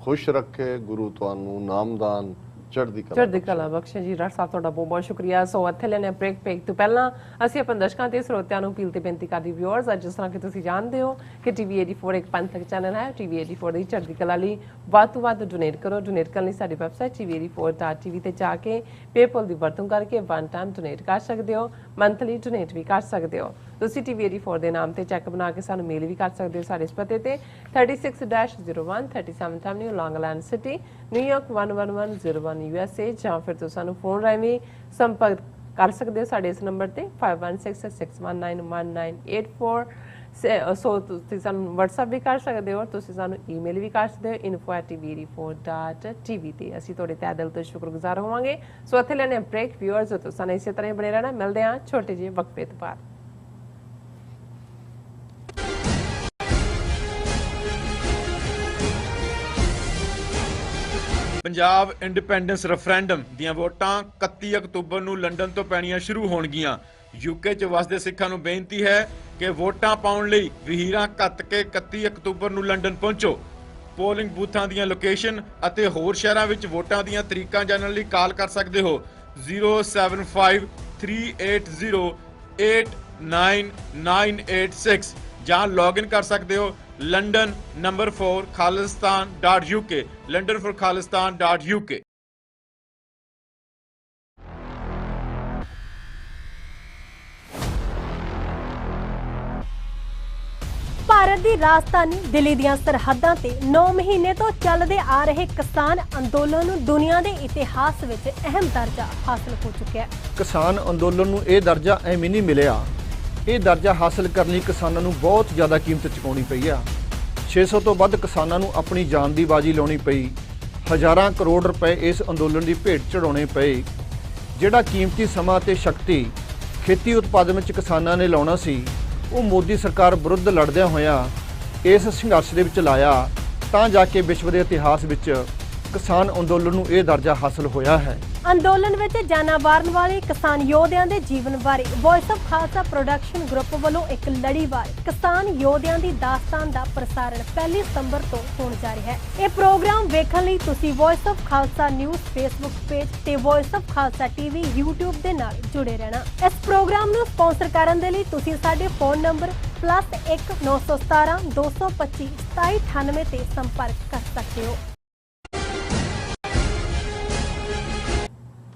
ਖੁਸ਼ ਰੱਖੇ, ਗੁਰੂ ਤੁਹਾਨੂੰ ਨਾਮਦਾਨ ਚੜ੍ਹਦੀ ਕਲਾ ਬਖਸ਼ੇ ਜੀ। ਡਾਕਟਰ ਸਾਹਿਬ ਤੁਹਾਡਾ ਬਹੁਤ ਬਹੁਤ ਸ਼ੁਕਰੀਆ। ਸੋ ਇੱਥੇ ਲੈਣੇ ਬ੍ਰੇਕ ਤੋਂ ਪਹਿਲਾਂ ਅਸੀਂ ਆਪਣੇ ਦਰਸ਼ਕਾਂ ਤੇ ਸਰੋਤਿਆਂ ਨੂੰ ਅਪੀਲ ਤੇ ਬੇਨਤੀ ਕਰਦੀ ਵਿਊਅਰਸ, ਜਿਸ ਤਰ੍ਹਾਂ ਕਿ ਤੁਸੀਂ ਜਾਣਦੇ ਹੋ ਕਿ TV 84 ਇੱਕ ਪੰਥਕ ਚੈਨਲ ਹੈ। TV 84 ਦੀ ਚੜ੍ਹਦੀ ਕਲਾ ਲਈ ਵੱਧ ਤੋਂ ਵੱਧ ਡੋਨੇਟ ਕਰੋ। ਡੋਨੇਟ ਕਰਨ ਲਈ ਸਾਡੀ ਵੈਬਸਾਈਟ tv84.tv ਤੇ ਜਾ ਕੇ ਪੇਪਲ ਦੀ ਵਰਤੋਂ ਕਰਕੇ ਵਨ ਟਾਈਮ ਡੋਨੇਟ ਕਰ ਸਕਦੇ ਹੋ, ਮੰਥਲੀ ਡੋਨੇਟ ਵੀ ਕਰ ਸਕਦੇ ਹੋ। ਤੁਸੀਂ TV 84 ਦੇ ਨਾਮ ਤੇ ਚੈੱਕ ਬਣਾ ਕੇ ਸਾਨੂੰ ਮੇਲ ਵੀ ਕਰ ਸਕਦੇ ਹੋ ਸਾਡੇ ਇਸ ਪਤੇ ਤੇ 36-01 37th Avenue, Long Island City, New York 11101 USA, ਜਾਂ ਫਿਰ ਤੁਸੀਂ ਸਾਨੂੰ ਫੋਨ ਰਾਹੀਂ ਵੀ ਸੰਪਰਕ ਕਰ ਸਕਦੇ ਹੋ ਸਾਡੇ ਇਸ ਨੰਬਰ ਤੇ 5166191984। ਸੋ ਤੁਸੀਂ ਸਾਨੂੰ WhatsApp ਵੀ ਕਰ ਸਕਦੇ ਹੋ, ਤੁਸੀਂ ਸਾਨੂੰ ਈਮੇਲ ਵੀ ਕਰ ਸਕਦੇ ਹੋ info@tv84.tv ਤੇ। ਅਸੀਂ ਤੁਹਾਡੇ ਤਹਿ ਦਿਲ ਤੋਂ ਸ਼ੁਕਰਗੁਜ਼ਾਰ ਹੋਵਾਂਗੇ। ਸੋ ਇੱਥੇ ਲੈਣੇ ਬ੍ਰੇਕ ਵਿਊਅਰਸ, ਤੁਸੀਂ ਸਾਨੂੰ ਇਸੇ ਤਰ੍ਹਾਂ ਹੀ ਬਣੇ ਰਹਿਣਾ। ਮਿਲਦੇ ਹਾਂ ਛੋਟੇ ਜਿਹੇ ਵਕਫੇ ਤੋਂ ਬਾਅਦ। ਪੰਜਾਬ ਇੰਡੀਪੈਂਡੈਂਸ ਰੈਫਰੈਂਡਮ ਦੀਆਂ ਵੋਟਾਂ 31 ਅਕਤੂਬਰ ਨੂੰ ਲੰਡਨ ਤੋਂ ਪੈਣੀਆਂ ਸ਼ੁਰੂ ਹੋਣਗੀਆਂ। ਯੂਕੇ 'ਚ ਵਸਦੇ ਸਿੱਖਾਂ ਨੂੰ ਬੇਨਤੀ ਹੈ ਕਿ ਵੋਟਾਂ ਪਾਉਣ ਲਈ ਵਹੀਰਾਂ ਘੱਤ ਕੇ 31 ਅਕਤੂਬਰ ਨੂੰ ਲੰਡਨ ਪਹੁੰਚੋ। ਪੋਲਿੰਗ ਬੂਥਾਂ ਦੀਆਂ ਲੋਕੇਸ਼ਨ ਅਤੇ ਹੋਰ ਸ਼ਹਿਰਾਂ ਵਿੱਚ ਵੋਟਾਂ ਦੀਆਂ ਤਰੀਕਾਂ ਜਾਣਨ ਲਈ ਕਾਲ ਕਰ ਸਕਦੇ ਹੋ 07538089986 ਜਾਂ ਲੌਗਇਨ ਕਰ ਸਕਦੇ ਹੋ London #4 khalistan.uk london4khalistan.uk। ਭਾਰਤ ਦੀ ਰਾਜਧਾਨੀ ਦਿੱਲੀ ਦੀਆਂ ਸਰਹੱਦਾਂ ਤੇ 9 ਮਹੀਨੇ ਤੋਂ ਚੱਲਦੇ ਆ ਰਹੇ ਕਿਸਾਨ ਅੰਦੋਲਨ ਨੂੰ ਦੁਨੀਆ ਦੇ ਇਤਿਹਾਸ ਵਿੱਚ ਅਹਿਮ ਦਰਜਾ ਹਾਸਲ ਹੋ ਚੁੱਕਿਆ ਹੈ। ਕਿਸਾਨ ਅੰਦੋਲਨ ਨੂੰ ਇਹ ਦਰਜਾ ਐਵੇਂ ਨਹੀਂ ਮਿਲਿਆ। ਇਹ ਦਰਜਾ ਹਾਸਲ ਕਰਨ ਲਈ ਕਿਸਾਨਾਂ ਨੂੰ ਬਹੁਤ ਜ਼ਿਆਦਾ ਕੀਮਤ ਚੁਕਾਉਣੀ ਪਈ ਆ। 600 ਤੋਂ ਵੱਧ ਕਿਸਾਨਾਂ ਨੂੰ ਆਪਣੀ ਜਾਨ ਦੀ ਬਾਜੀ ਲਾਉਣੀ ਪਈ। ਹਜ਼ਾਰਾਂ ਕਰੋੜ ਰੁਪਏ ਇਸ ਅੰਦੋਲਨ ਦੀ ਭੇਟ ਚੜਾਉਣੇ ਪਏ। ਜਿਹੜਾ ਕੀਮਤੀ ਸਮਾਂ ਤੇ ਸ਼ਕਤੀ ਖੇਤੀ ਉਤਪਾਦਨ ਵਿੱਚ ਕਿਸਾਨਾਂ ਨੇ ਲਾਉਣਾ ਸੀ, ਉਹ ਮੋਦੀ ਸਰਕਾਰ ਵਿਰੁੱਧ ਲੜਦਿਆਂ ਹੋਇਆਂ ਇਸ ਸੰਘਰਸ਼ ਦੇ ਵਿੱਚ ਲਾਇਆ, ਤਾਂ ਜਾ ਕੇ ਵਿਸ਼ਵ ਦੇ ਇਤਿਹਾਸ ਵਿੱਚ ਕਿਸਾਨ ਅੰਦੋਲਨ ਨੂੰ ਇਹ ਦਰਜਾ ਹਾਸਲ ਹੋਇਆ ਹੈ। ਅੰਦੋਲਨ ਵਿੱਚ ਜਾਨਾਂ ਵਾਰਨ ਵਾਲੇ ਕਿਸਾਨ ਯੋਧਿਆਂ ਦੇ ਜੀਵਨ ਬਾਰੇ voice of Khalsa production group ਵੱਲੋਂ ਇੱਕ ਲੜੀਵਾਰ ਕਿਸਾਨ ਯੋਧਿਆਂ ਦੀ ਦਾਸਤਾਨ ਦਾ ਪ੍ਰਸਾਰਣ 1 ਸਤੰਬਰ ਤੋਂ ਹੋਣ ਜਾ ਰਿਹਾ ਹੈ। ਇਹ ਪ੍ਰੋਗਰਾਮ ਵੇਖਣ ਲਈ ਤੁਸੀਂ voice of Khalsa news Facebook page ਤੇ voice of Khalsa TV YouTube ਦੇ ਨਾਲ ਜੁੜੇ ਰਹਿਣਾ। ਇਸ ਪ੍ਰੋਗਰਾਮ ਨੂੰ ਸਪਾਂਸਰ ਕਰਨ ਦੇ ਲਈ ਤੁਸੀਂ ਸਾਡੇ ਫੋਨ ਨੰਬਰ +1 917 225 2798 ਤੇ ਸੰਪਰਕ ਕਰ ਸਕਦੇ ਹੋ।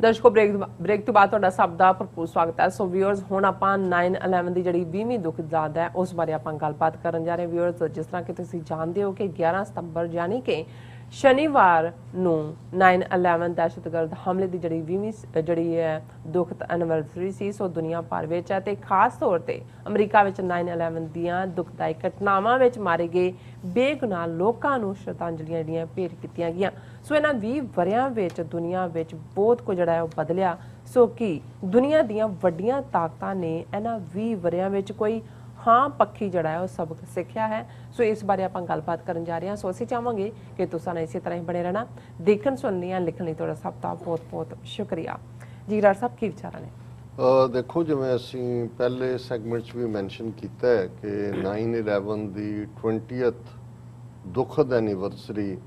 ਦਰਸ਼ਕੋ, ਬ੍ਰੇਕ ਤੋਂ ਬਾਅਦ ਤੁਹਾਡਾ ਸਭ ਦਾ ਭਰਪੂਰ ਸਵਾਗਤ ਹੈ। ਸੋ ਵਿਊਅਰਸ, ਹੁਣ ਆਪਾਂ 9/11 ਦੀ ਜਿਹੜੀ 20ਵੀਂ ਦੁੱਖ ਯਾਦ ਹੈ ਉਸ ਬਾਰੇ ਆਪਾਂ ਗੱਲਬਾਤ ਕਰਨ ਜਾ ਰਹੇ ਹਾਂ। ਵਿਊਅਰਸ, ਜਿਸ ਤਰ੍ਹਾਂ ਕਿ ਤੁਸੀਂ ਜਾਣਦੇ ਹੋ ਕਿ 11 ਸਤੰਬਰ ਯਾਨੀ ਕਿ ਸ਼ਨੀਵਾਰ ਨੂੰ 9/11 ਦਹਿਸ਼ਤਗਰਦ ਹਮਲੇ ਦੀ ਜਿਹੜੀ 20ਵੀਂ ਜਿਹੜੀ ਹੈ ਦੁਖਦ ਐਨੀਵਰਸਰੀ ਸੀ। ਸੋ ਦੁਨੀਆ ਭਰ ਵਿੱਚ ਅਤੇ ਖਾਸ ਤੌਰ ਤੇ ਅਮਰੀਕਾ ਵਿੱਚ 9/11 ਦੀਆਂ ਦੁਖਦਾਈ ਘਟਨਾਵਾਂ ਵਿੱਚ ਮਾਰੇ ਗਏ ਬੇਗੁਨਾਹ ਲੋਕਾਂ ਨੂੰ ਸ਼ਰਧਾਂਜਲੀਆਂ ਜਿਹੜੀਆਂ ਭੇਟ ਕੀਤੀਆਂ ਗਈਆਂ। ਸੋ ਇਹਨਾਂ 20 ਵਰ੍ਹਿਆਂ ਵਿੱਚ ਦੁਨੀਆ ਵਿੱਚ ਬਹੁਤ ਕੁਝ ਜਿਹੜਾ ਹੈ ਉਹ ਬਦਲਿਆ। ਸੋ ਕਿ ਦੁਨੀਆ ਦੀਆਂ ਵੱਡੀਆਂ ਤਾਕਤਾਂ ਨੇ ਇਹਨਾਂ 20 ਵਰ੍ਹਿਆਂ ਵਿੱਚ ਕੋਈ ਹਾਂ ਪੱਖੀ ਜਿਹੜਾ ਹੈ ਉਹ ਸਬਕ ਸਿੱਖਿਆ ਹੈ। ਸੋ ਇਸ ਬਾਰੇ ਆਪਾਂ ਗੱਲਬਾਤ ਕਰਨ ਜਾ ਰਹੇ ਹਾਂ। ਸੋ ਅਸੀਂ ਚਾਹਾਂਗੇ ਕਿ ਤੁਸੀਂ ਇਸੇ ਤਰ੍ਹਾਂ ਹੀ ਬਣੇ ਰਹਿਣਾ। ਦੇਖਣ ਸੁਣਨੀਆਂ ਲਿਖਣ ਲਈ ਤੁਹਾਡਾ ਸਭ ਦਾ ਬਹੁਤ ਬਹੁਤ ਸ਼ੁਕਰੀਆ ਜੀ। ਡਾਕਟਰ ਸਾਹਿਬ, ਕੀ ਵਿਚਾਰਾਂ ਨੇ? ਦੇਖੋ, ਜਿਵੇਂ ਅਸੀਂ ਪਹਿਲੇ ਸੈਗਮੈਂਟ 'ਚ ਵੀ ਮੈਂਸ਼ਨ ਕੀਤਾ ਹੈ ਕਿ 9/11 ਦੀ 20th ਦੁਖਦ ਐਨੀਵਰਸਰੀ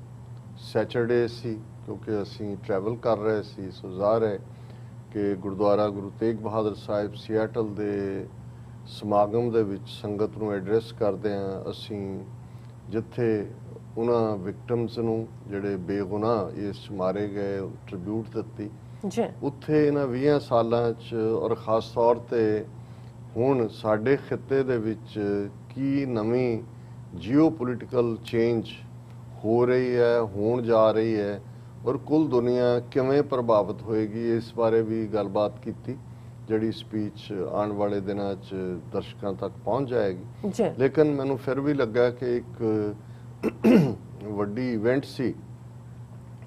ਸੈਚਰਡੇ ਸੀ, ਕਿਉਂਕਿ ਅਸੀਂ ਟਰੈਵਲ ਕਰ ਰਹੇ ਸੀ। ਸੋ ਜ਼ਾਹਰ ਹੈ ਕਿ ਗੁਰਦੁਆਰਾ ਗੁਰੂ ਤੇਗ ਬਹਾਦਰ ਸਾਹਿਬ ਸਿਆਟਲ ਦੇ ਸਮਾਗਮ ਦੇ ਵਿੱਚ ਸੰਗਤ ਨੂੰ ਐਡਰੈਸ ਕਰਦੇ ਹਾਂ ਅਸੀਂ, ਜਿੱਥੇ ਉਹਨਾਂ ਵਿਕਟਮਸ ਨੂੰ ਜਿਹੜੇ ਬੇਗੁਨਾਹ ਇਸ ਮਾਰੇ ਗਏ ਟ੍ਰਿਬਿਊਟ ਦਿੱਤੀ ਜੀ। ਉੱਥੇ ਇਹਨਾਂ 20 ਸਾਲਾਂ 'ਚ ਔਰ ਖ਼ਾਸ ਤੌਰ ਤੇ ਹੁਣ ਸਾਡੇ ਖਿੱਤੇ ਦੇ ਵਿੱਚ ਕੀ ਨਵੀਂ ਜੀਓਪੋਲੀਟੀਕਲ ਚੇਂਜ ਹੋ ਰਹੀ ਹੈ, ਹੋਣ ਜਾ ਰਹੀ ਹੈ, ਔਰ ਕੁੱਲ ਦੁਨੀਆ ਕਿਵੇਂ ਪ੍ਰਭਾਵਿਤ ਹੋਏਗੀ, ਇਸ ਬਾਰੇ ਵੀ ਗੱਲਬਾਤ ਕੀਤੀ, ਜਿਹੜੀ ਸਪੀਚ ਆਉਣ ਵਾਲੇ ਦਿਨਾਂ 'ਚ ਦਰਸ਼ਕਾਂ ਤੱਕ ਪਹੁੰਚ ਜਾਏਗੀ। ਲੇਕਿਨ ਮੈਨੂੰ ਫਿਰ ਵੀ ਲੱਗਾ ਕਿ ਇੱਕ ਵੱਡੀ ਇਵੈਂਟ ਸੀ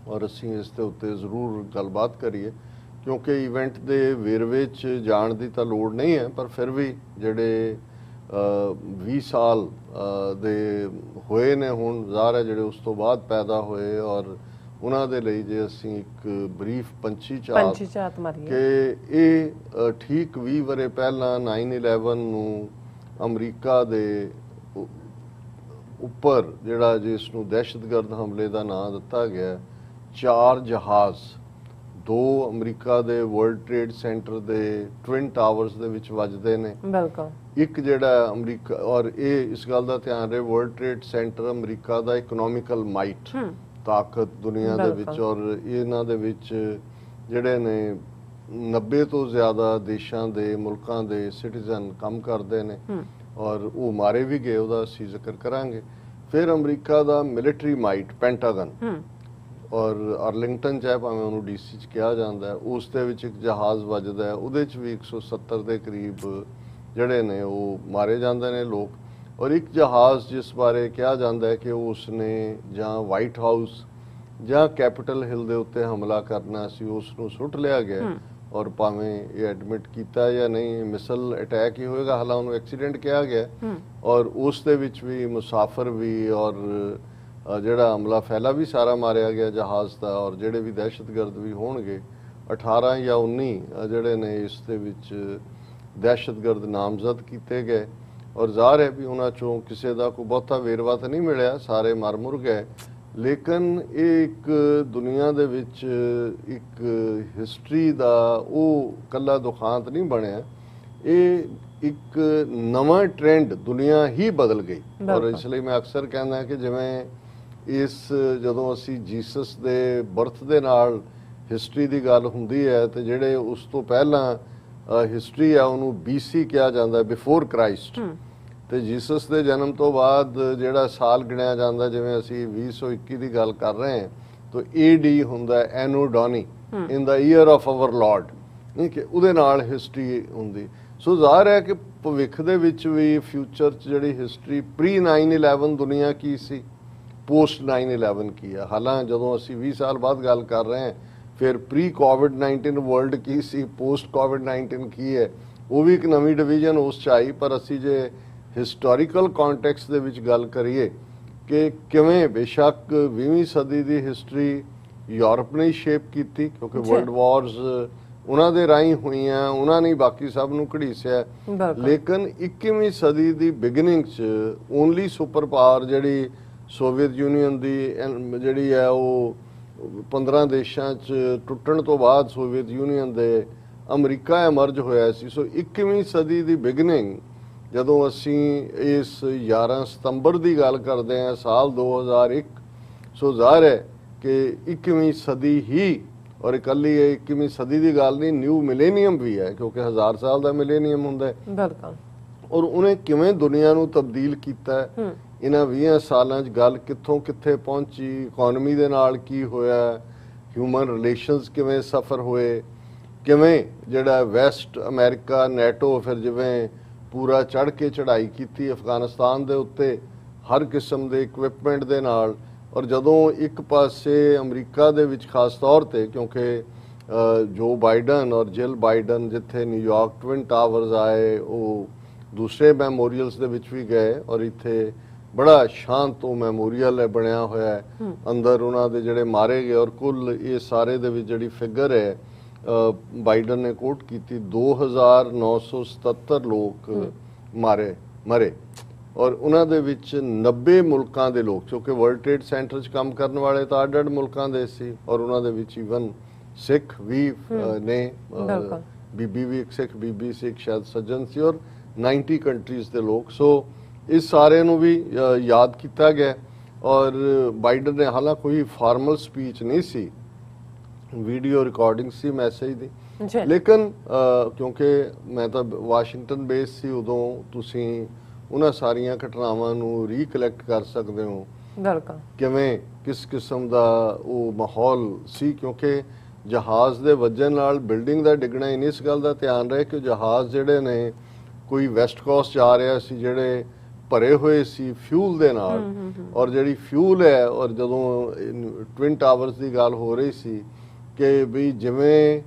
ਔਰ ਅਸੀਂ ਇਸ ਦੇ ਉੱਤੇ ਜ਼ਰੂਰ ਗੱਲਬਾਤ ਕਰੀਏ, ਕਿਉਂਕਿ ਇਵੈਂਟ ਦੇ ਵੇਰਵੇ 'ਚ ਜਾਣ ਦੀ ਤਾਂ ਲੋੜ ਨਹੀਂ ਹੈ, ਪਰ ਫਿਰ ਵੀ ਜਿਹੜੇ 20 ਸਾਲ ਦੇ ਹੋਏ ਨੇ ਹੁਣ, ਜ਼ਾਹਰ ਹੈ ਜਿਹੜੇ ਉਸ ਤੋਂ ਬਾਅਦ ਪੈਦਾ ਹੋਏ, ਔਰ ਉਹਨਾਂ ਦੇ ਲਈ ਜੇ ਅਸੀਂ ਇੱਕ ਬਰੀਫ ਪੰਛੀ ਝਾਤ ਮਾਰੀਏ ਕਿ ਇਹ ਠੀਕ 20 ਵਰ੍ਹੇ ਪਹਿਲਾਂ 9/11 ਨੂੰ ਅਮਰੀਕਾ ਦੇ ਉੱਪਰ ਜਿਹੜਾ ਜਿਸ ਨੂੰ ਦਹਿਸ਼ਤਗਰਦ ਹਮਲੇ ਦਾ ਨਾਂ ਦਿੱਤਾ ਗਿਆ, 4 ਜਹਾਜ਼ ਦੋ ਅਮਰੀਕਾ ਦੇ ਵਰਲਡ ਟ੍ਰੇਡ ਸੈਂਟਰ ਦੇ ਟਵਿਨ ਟਾਵਰਸ ਦੇ ਵਿੱਚ ਵੱਜਦੇ ਨੇ। ਬਿਲਕੁਲ। ਇੱਕ ਜਿਹੜਾ ਅਮਰੀਕਾ, ਔਰ ਇਹ ਇਸ ਗੱਲ ਦਾ ਧਿਆਨ ਰਹੇ, ਵਰਲਡ ਟ੍ਰੇਡ ਸੈਂਟਰ ਅਮਰੀਕਾ ਦਾ ਇਕਨੋਮਿਕਲ ਮਾਈਟ, ਤਾਕਤ ਦੁਨੀਆ ਦੇ ਵਿੱਚ, ਔਰ ਇਹਨਾਂ ਦੇ ਵਿੱਚ ਜਿਹੜੇ ਨੇ 90 ਤੋਂ ਜ਼ਿਆਦਾ ਦੇਸ਼ਾਂ ਦੇ ਮੁਲਕਾਂ ਦੇ ਸਿਟੀਜ਼ਨ ਕੰਮ ਕਰਦੇ ਨੇ, ਔਰ ਉਹ ਮਾਰੇ ਵੀ ਗਏ, ਉਹਦਾ ਅਸੀਂ ਜ਼ਿਕਰ ਕਰਾਂਗੇ। ਫਿਰ ਅਮਰੀਕਾ ਦਾ ਮਿਲਟਰੀ ਮਾਈਟ ਪੈਂਟਾਗਨ, ਔਰ ਅਰਲਿੰਗਟਨ ਚਾਹੇ ਭਾਵੇਂ ਉਹਨੂੰ DC 'ਚ ਕਿਹਾ ਜਾਂਦਾ, ਉਸ ਦੇ ਵਿੱਚ ਇੱਕ ਜਹਾਜ਼ ਵੱਜਦਾ ਹੈ, ਉਹਦੇ 'ਚ ਵੀ 170 ਦੇ ਕਰੀਬ ਜਿਹੜੇ ਨੇ ਉਹ ਮਾਰੇ ਜਾਂਦੇ ਨੇ ਲੋਕ। ਔਰ ਇੱਕ ਜਹਾਜ਼ ਜਿਸ ਬਾਰੇ ਕਿਹਾ ਜਾਂਦਾ ਹੈ ਕਿ ਉਸ ਨੇ ਜਾਂ ਵਾਈਟ ਹਾਊਸ ਜਾਂ ਕੈਪੀਟਲ ਹਿੱਲ ਦੇ ਉੱਤੇ ਹਮਲਾ ਕਰਨਾ ਸੀ, ਉਸ ਨੂੰ ਸੁੱਟ ਲਿਆ ਗਿਆ, ਔਰ ਭਾਵੇਂ ਇਹ ਐਡਮਿਟ ਕੀਤਾ ਜਾਂ ਨਹੀਂ, ਮਿਸਲ ਅਟੈਕ ਹੀ ਹੋਏਗਾ, ਹਾਲਾਂ ਉਹਨੂੰ ਐਕਸੀਡੈਂਟ ਕਿਹਾ ਗਿਆ, ਔਰ ਉਸ ਦੇ ਵਿੱਚ ਵੀ ਮੁਸਾਫਰ ਵੀ ਔਰ ਜਿਹੜਾ ਹਮਲਾ ਫੈਲਾ ਵੀ ਸਾਰਾ ਮਾਰਿਆ ਗਿਆ ਜਹਾਜ਼ ਦਾ, ਔਰ ਜਿਹੜੇ ਵੀ ਦਹਿਸ਼ਤਗਰਦ ਵੀ ਹੋਣਗੇ 18 ਜਾਂ 19 ਜਿਹੜੇ ਨੇ ਇਸ ਦੇ ਵਿੱਚ ਦਹਿਸ਼ਤਗਰਦ ਨਾਮਜ਼ਦ ਕੀਤੇ ਗਏ, ਔਰ ਜ਼ਾਹਰ ਹੈ ਵੀ ਉਹਨਾਂ ਚੋਂ ਕਿਸੇ ਦਾ ਕੋਈ ਬਹੁਤਾ ਵੇਰਵਾ ਤਾਂ ਨਹੀਂ ਮਿਲਿਆ, ਸਾਰੇ ਮਰ ਮੁਰ ਗਏ। ਲੇਕਿਨ ਇਹ ਇੱਕ ਦੁਨੀਆ ਦੇ ਵਿੱਚ ਇੱਕ ਹਿਸਟਰੀ ਦਾ ਉਹ ਕੱਲਾ ਦੁਖਾਂਤ ਨਹੀਂ ਬਣਿਆ, ਇਹ ਇੱਕ ਨਵਾਂ ਟ੍ਰੈਂਡ ਦੁਨੀਆ ਹੀ ਬਦਲ ਗਈ। ਔਰ ਇਸ ਲਈ ਮੈਂ ਅਕਸਰ ਕਹਿੰਦਾ ਕਿ ਜਿਵੇਂ ਇਸ ਜਦੋਂ ਅਸੀਂ ਜੀਸਸ ਦੇ ਬਰਥ ਦੇ ਨਾਲ ਹਿਸਟਰੀ ਦੀ ਗੱਲ ਹੁੰਦੀ ਹੈ, ਤੇ ਜਿਹੜੇ ਉਸ ਤੋਂ ਪਹਿਲਾਂ ਹਿਸਟਰੀ ਆ ਉਹਨੂੰ BC ਕਿਹਾ ਜਾਂਦਾ, ਬਿਫੋਰ ਕ੍ਰਾਈਸਟ, ਤੇ ਜੀਸਸ ਦੇ ਜਨਮ ਤੋਂ ਬਾਅਦ ਜਿਹੜਾ ਸਾਲ ਗਿਣਿਆ ਜਾਂਦਾ, ਜਿਵੇਂ ਅਸੀਂ 2021 ਦੀ ਗੱਲ ਕਰ ਰਹੇ ਹਾਂ, ਤਾਂ AD ਹੁੰਦਾ ਐਨੋ ਡੋਨੀ, ਇਨ ਦਾ ਈਅਰ ਆਫ ਆਵਰ ਲਾਰਡ, ਠੀਕ ਹੈ, ਉਹਦੇ ਨਾਲ ਹਿਸਟਰੀ ਹੁੰਦੀ। ਸੋ ਜ਼ਾਹਰ ਹੈ ਕਿ ਭਵਿੱਖ ਦੇ ਵਿੱਚ ਵੀ ਫਿਊਚਰ 'ਚ ਜਿਹੜੀ ਹਿਸਟਰੀ ਪ੍ਰੀ 9/11 ਦੁਨੀਆ ਕੀ ਸੀ, ਪੋਸਟ 9/11 ਕੀ ਹੈ। ਹਾਲਾਂ ਜਦੋਂ ਅਸੀਂ 20 ਸਾਲ ਬਾਅਦ ਗੱਲ ਕਰ ਰਹੇ ਹਾਂ, ਫਿਰ ਪ੍ਰੀ ਕੋਵਿਡ-19 ਵਰਲਡ ਕੀ ਸੀ, ਪੋਸਟ ਕੋਵਿਡ-19 ਕੀ ਹੈ, ਉਹ ਵੀ ਇੱਕ ਨਵੀਂ ਡਿਵੀਜ਼ਨ ਉਸ 'ਚ ਆਈ। ਪਰ ਅਸੀਂ ਜੇ ਹਿਸਟੋਰੀਕਲ ਕੰਟੈਕਸਟ ਦੇ ਵਿੱਚ ਗੱਲ ਕਰੀਏ ਕਿ ਕਿਵੇਂ ਬੇਸ਼ੱਕ 20ਵੀਂ ਸਦੀ ਦੀ ਹਿਸਟਰੀ ਯੂਰਪ ਨੇ ਸ਼ੇਪ ਕੀਤੀ, ਕਿਉਂਕਿ ਵਰਲਡ ਵਾਰਸ ਉਹਨਾਂ ਦੇ ਰਾਹੀਂ ਹੋਈਆਂ, ਉਹਨਾਂ ਨੇ ਬਾਕੀ ਸਭ ਨੂੰ ਘੜੀਸਿਆ, ਲੇਕਿਨ 21ਵੀਂ ਸਦੀ ਦੀ ਬਿਗਨਿੰਗ 'ਚ ਓਨਲੀ ਸੁਪਰ ਪਾਵਰ ਜਿਹੜੀ ਸੋਵੀਅਤ ਯੂਨੀਅਨ ਦੀ ਜਿਹੜੀ ਹੈ ਉਹ 15 ਦੇਸ਼ਾਂ 'ਚ ਟੁੱਟਣ ਤੋਂ ਬਾਅਦ ਸੋਵੀਅਤ ਯੂਨੀਅਨ ਦੇ ਅਮਰੀਕਾ ਐਮਰਜ ਹੋਇਆ ਸੀ। ਸੋ 21ਵੀਂ ਸਦੀ ਦੀ ਬਿਗਨਿੰਗ ਜਦੋਂ ਅਸੀਂ ਇਸ 11 ਸਤੰਬਰ ਦੀ ਗੱਲ ਕਰਦੇ ਹਾਂ ਸਾਲ 2001, ਸੋ ਜ਼ਾਹਰ ਹੈ ਕਿ 21ਵੀਂ ਸਦੀ ਹੀ, ਔਰ ਇਕੱਲੀ ਇਹ 21ਵੀਂ ਸਦੀ ਦੀ ਗੱਲ ਨਹੀਂ, ਨਿਊ ਮਿਲੇਨੀਅਮ ਵੀ ਹੈ, ਕਿਉਂਕਿ 1000 ਸਾਲ ਦਾ ਮਿਲੇਨੀਅਮ ਹੁੰਦਾ ਹੈ। ਬਿਲਕੁਲ। ਔਰ ਉਹਨੇ ਕਿਵੇਂ ਦੁਨੀਆ ਨੂੰ ਤਬਦੀਲ ਕੀਤਾ ਹੈ, ਇਹਨਾਂ 20 ਸਾਲਾਂ 'ਚ ਗੱਲ ਕਿੱਥੋਂ ਕਿੱਥੇ ਪਹੁੰਚੀ, ਇਕਨੋਮੀ ਦੇ ਨਾਲ ਕੀ ਹੋਇਆ, ਹਿਊਮਨ ਰਿਲੇਸ਼ਨਸ ਕਿਵੇਂ ਸਫਰ ਹੋਏ, ਕਿਵੇਂ ਜਿਹੜਾ ਵੈਸਟ ਅਮਰੀਕਾ ਨੈਟੋ ਫਿਰ ਜਿਵੇਂ ਪੂਰਾ ਚੜ੍ਹ ਕੇ ਚੜ੍ਹਾਈ ਕੀਤੀ ਅਫਗਾਨਿਸਤਾਨ ਦੇ ਉੱਤੇ ਹਰ ਕਿਸਮ ਦੇ ਇਕਵਿਪਮੈਂਟ ਦੇ ਨਾਲ। ਔਰ ਜਦੋਂ ਇੱਕ ਪਾਸੇ ਅਮਰੀਕਾ ਦੇ ਵਿੱਚ ਖਾਸ ਤੌਰ ਤੇ, ਕਿਉਂਕਿ ਜੋ ਬਾਈਡਨ ਔਰ ਜਿਲ ਬਾਈਡਨ ਜਿੱਥੇ ਨਿਊਯਾਰਕ ਟਵਿਨ ਟਾਵਰਸ ਆਏ, ਉਹ ਦੂਸਰੇ ਮੈਮੋਰੀਅਲਸ ਦੇ ਵਿੱਚ ਵੀ ਗਏ, ਔਰ ਇੱਥੇ ਬੜਾ ਸ਼ਾਂਤ ਉਹ ਮੈਮੋਰੀਅਲ ਹੈ ਬਣਿਆ ਹੋਇਆ ਹੈ, ਅੰਦਰ ਉਹਨਾਂ ਦੇ ਜਿਹੜੇ ਮਾਰੇ ਗਏ, ਔਰ ਕੁੱਲ ਇਹ ਸਾਰੇ ਦੇ ਵਿੱਚ ਜਿਹੜੀ ਫਿਗਰ ਹੈ ਬਾਈਡਨ ਨੇ ਕੋਟ ਕੀਤੀ 2977 ਲੋਕ ਮਰੇ, ਔਰ ਉਹਨਾਂ ਦੇ ਵਿੱਚ 90 ਮੁਲਕਾਂ ਦੇ ਲੋਕ, ਕਿਉਂਕਿ ਵਰਲਡ ਟ੍ਰੇਡ ਸੈਂਟਰ 'ਚ ਕੰਮ ਕਰਨ ਵਾਲੇ ਤਾਂ ਅੱਡ-ਅੱਡ ਮੁਲਕਾਂ ਦੇ ਸੀ, ਔਰ ਉਹਨਾਂ ਦੇ ਵਿੱਚ ਈਵਨ ਸਿੱਖ ਵੀ ਨੇ, ਬੀਬੀ ਵੀ ਇੱਕ ਸਿੱਖ ਬੀਬੀ ਸੀ, ਇੱਕ ਸ਼ਾਇਦ ਸੱਜਣ ਸੀ, ਔਰ 90 ਕੰਟਰੀਜ਼ ਦੇ ਲੋਕ। ਸੋ ਇਸ ਸਾਰੇ ਨੂੰ ਵੀ ਯਾਦ ਕੀਤਾ ਗਿਆ। ਔਰ ਬਾਈਡਨ ਨੇ ਹਾਲਾਂਕਿ ਕੋਈ ਫਾਰਮਲ ਸਪੀਚ ਨਹੀਂ ਸੀ, ਵੀਡੀਓ ਰਿਕਾਰਡਿੰਗ ਸੀ ਮੈਸੇਜ ਦੀ, ਲੇਕਿਨ ਕਿਉਂਕਿ ਮੈਂ ਤਾਂ ਵਾਸ਼ਿੰਗਟਨ ਬੇਸ ਸੀ ਉਦੋਂ, ਤੁਸੀਂ ਉਹਨਾਂ ਸਾਰੀਆਂ ਘਟਨਾਵਾਂ ਨੂੰ ਰੀਕਲੈਕਟ ਕਰ ਸਕਦੇ ਹੋ ਕਿਵੇਂ ਕਿਸ ਕਿਸਮ ਦਾ ਉਹ ਮਾਹੌਲ ਸੀ, ਕਿਉਂਕਿ ਜਹਾਜ਼ ਦੇ ਵੱਜਣ ਨਾਲ ਬਿਲਡਿੰਗ ਦਾ ਡਿੱਗਣਾ। ਇਸ ਗੱਲ ਦਾ ਧਿਆਨ ਰਹੇ ਕਿ ਜਹਾਜ਼ ਜਿਹੜੇ ਨੇ ਕੋਈ ਵੈਸਟ ਕੋਸਟ ਜਾ ਰਿਹਾ ਸੀ, ਜਿਹੜੇ ਭਰੇ ਹੋਏ ਸੀ ਫਿਊਲ ਦੇ ਨਾਲ, ਔਰ ਜਿਹੜੀ ਫਿਊਲ ਹੈ, ਔਰ ਜਦੋਂ ਟਵਿਨ ਟਾਵਰਸ ਦੀ ਗੱਲ ਹੋ ਰਹੀ ਸੀ ਕਿ ਵੀ ਜਿਵੇਂ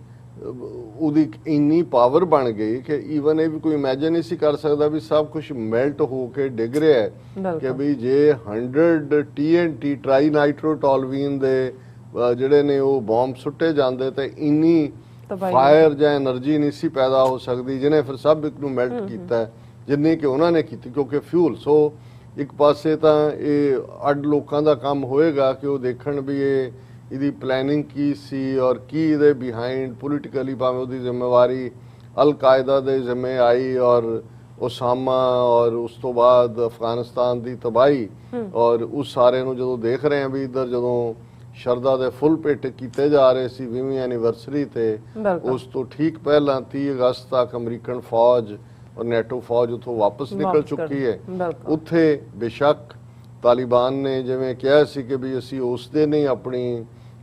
ਉਹਦੀ ਇੰਨੀ ਪਾਵਰ ਬਣ ਗਈ ਕਿ ਈਵਨ ਇਹ ਵੀ ਕੋਈ ਇਮੇਜਿਨ ਨਹੀਂ ਸੀ ਕਰ ਸਕਦਾ ਵੀ ਸਭ ਕੁਝ ਮੈਲਟ ਹੋ ਕੇ ਡਿੱਗ ਰਿਹਾ ਹੈ, ਕਿ ਵੀ ਜੇ 100 TNT ਟਰਾਈ ਨਾਈਟ੍ਰੋਟੋਲਵੀਨ ਦੇ ਜਿਹੜੇ ਨੇ ਉਹ ਬੰਬ ਸੁੱਟੇ ਜਾਂਦੇ ਤੇ ਇੰਨੀ ਫਾਇਰ ਜਾਂ એનર્ਜੀ ਨਹੀਂ ਸੀ ਪੈਦਾ ਹੋ ਸਕਦੀ, ਜਿਹਨੇ ਫਿਰ ਸਭ ਇੱਕ ਨੂੰ ਮੈਲਟ ਕੀਤਾ ਜਿੰਨੀ ਕਿ ਉਹਨਾਂ ਨੇ ਕੀਤੀ, ਕਿਉਂਕਿ ਫਿਊਲ। ਸੋ ਇੱਕ ਪਾਸੇ ਤਾਂ ਇਹ ਅੱਡ ਲੋਕਾਂ ਦਾ ਕੰਮ ਹੋਏਗਾ ਕਿ ਉਹ ਦੇਖਣ ਵੀ ਇਹ ਇਹਦੀ ਪਲੈਨਿੰਗ ਕੀ ਸੀ ਔਰ ਕੀ ਇਹਦੇ ਬਿਹਾਈਂਡ ਪੋਲੀਟੀਕਲੀ ਭਾਵੇਂ ਉਹਦੀ ਜ਼ਿੰਮੇਵਾਰੀ ਅਲ ਕਾਇਦਾ ਦੇ ਜ਼ਿੰਮੇ ਆਈ ਔਰ ਉਸਾਮਾ ਔਰ ਉਸ ਤੋਂ ਬਾਅਦ ਅਫਗਾਨਿਸਤਾਨ ਦੀ ਤਬਾਹੀ ਔਰ ਉਸ ਸਾਰੇ ਨੂੰ ਜਦੋਂ ਦੇਖ ਰਹੇ ਹਾਂ ਵੀ ਇੱਧਰ ਜਦੋਂ ਸ਼ਰਧਾ ਦੇ ਫੁੱਲ ਪਿੱਟ ਕੀਤੇ ਜਾ ਰਹੇ ਸੀ 20ਵੀਂ ਐਨੀਵਰਸਰੀ ਤੇ ਉਸ ਤੋਂ ਠੀਕ ਪਹਿਲਾਂ 30 ਅਗਸਤ ਤੱਕ ਅਮਰੀਕਨ ਫੌਜ ਔਰ ਨੈਟੋ ਫੌਜ ਉੱਥੋਂ ਵਾਪਸ ਨਿਕਲ ਚੁੱਕੀ ਹੈ। ਉੱਥੇ ਬੇਸ਼ੱਕ ਤਾਲਿਬਾਨ ਨੇ ਜਿਵੇਂ ਕਿਹਾ ਸੀ ਕਿ ਵੀ ਅਸੀਂ ਉਸ ਦੇ ਨਹੀਂ ਆਪਣੀ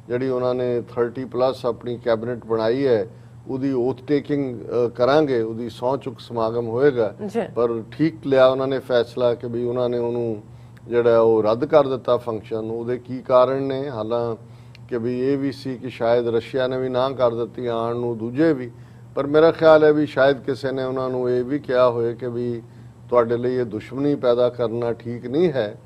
ਜਿਹੜੀ ਉਹਨਾਂ ਨੇ 30+ ਆਪਣੀ ਕੈਬਨਿਟ ਬਣਾਈ ਹੈ ਉਹਦੀ ਓਥ ਟੇਕਿੰਗ ਕਰਾਂਗੇ, ਉਹਦੀ ਸਹੁੰ ਚੁੱਕ ਸਮਾਗਮ ਹੋਏਗਾ, ਪਰ ਠੀਕ ਲਿਆ ਉਹਨਾਂ ਨੇ ਫੈਸਲਾ ਕਿ ਵੀ ਉਹਨਾਂ ਨੇ ਉਹਨੂੰ ਜਿਹੜਾ ਉਹ ਰੱਦ ਕਰ ਦਿੱਤਾ ਫੰਕਸ਼ਨ। ਉਹਦੇ ਕੀ ਕਾਰਨ ਨੇ, ਹਾਲਾਂਕਿ ਵੀ ਇਹ ਵੀ ਸੀ ਕਿ ਸ਼ਾਇਦ ਰਸ਼ੀਆ ਨੇ ਵੀ ਨਾ ਕਰ ਦਿੱਤੀ ਆਉਣ ਨੂੰ, ਦੂਜੇ ਵੀ, ਪਰ ਮੇਰਾ ਖਿਆਲ ਹੈ ਵੀ ਸ਼ਾਇਦ ਕਿਸੇ ਨੇ ਉਹਨਾਂ ਨੂੰ ਇਹ ਵੀ ਕਿਹਾ ਹੋਏ ਕਿ ਵੀ ਤੁਹਾਡੇ ਲਈ ਇਹ ਦੁਸ਼ਮਣੀ ਪੈਦਾ ਕਰਨਾ ਠੀਕ ਨਹੀਂ ਹੈ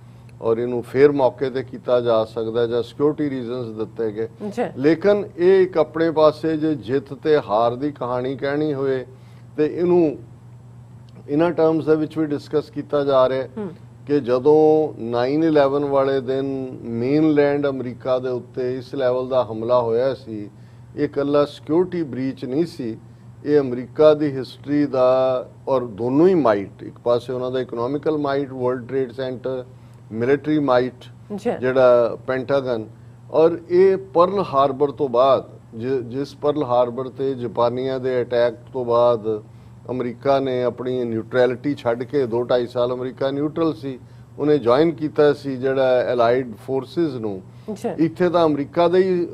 ਔਰ ਇਹਨੂੰ ਫੇਰ ਮੌਕੇ ਤੇ ਕੀਤਾ ਜਾ ਸਕਦਾ ਜਾਂ ਸਿਕਿਉਰਿਟੀ ਰੀਜ਼ਨਸ ਦਿੱਤੇ ਗਏ। ਲੇਕਿਨ ਇਹ ਇੱਕ ਆਪਣੇ ਪਾਸੇ ਜੇ ਜਿੱਤ ਤੇ ਹਾਰ ਦੀ ਕਹਾਣੀ ਕਹਿਣੀ ਹੋਏ ਤੇ ਇਹਨੂੰ ਇਹਨਾਂ ਟਰਮਸ ਦੇ ਵਿੱਚ ਵੀ ਡਿਸਕਸ ਕੀਤਾ ਜਾ ਰਿਹਾ ਕਿ ਜਦੋਂ 9/11 ਵਾਲੇ ਦਿਨ ਮੇਨਲੈਂਡ ਅਮਰੀਕਾ ਦੇ ਉੱਤੇ ਇਸ ਲੈਵਲ ਦਾ ਹਮਲਾ ਹੋਇਆ ਸੀ, ਇਹ ਇਕੱਲਾ ਸਿਕਿਉਰਿਟੀ ਬ੍ਰੀਚ ਨਹੀਂ ਸੀ, ਇਹ ਅਮਰੀਕਾ ਦੀ ਹਿਸਟਰੀ ਦਾ ਔਰ ਦੋਨੋਂ ਹੀ ਮਾਈਟ, ਇੱਕ ਪਾਸੇ ਉਹਨਾਂ ਦਾ economical might World Trade Center, military might ਜਿਹੜਾ ਪੈਂਟਾਗਨ, ਔਰ ਇਹ ਪਰਲ ਹਾਰਬਰ ਤੋਂ ਬਾਅਦ ਜਿਸ ਪਰਲ ਹਾਰਬਰ ਤੇ ਜਾਪਾਨੀਆਂ ਦੇ ਅਟੈਕ ਤੋਂ ਬਾਅਦ ਅਮਰੀਕਾ ਨੇ ਆਪਣੀ ਨਿਊਟਰੈਲਿਟੀ ਛੱਡ ਕੇ 2-2.5 ਸਾਲ ਅਮਰੀਕਾ ਨਿਊਟਰਲ ਸੀ, ਉਹਨੇ ਜੁਆਇਨ ਕੀਤਾ ਸੀ ਜਿਹੜਾ ਐਲਾਈਡ ਫੋਰਸਿਸ ਨੂੰ। ਇੱਥੇ ਤਾਂ ਅਮਰੀਕਾ ਦਾ ਹੀ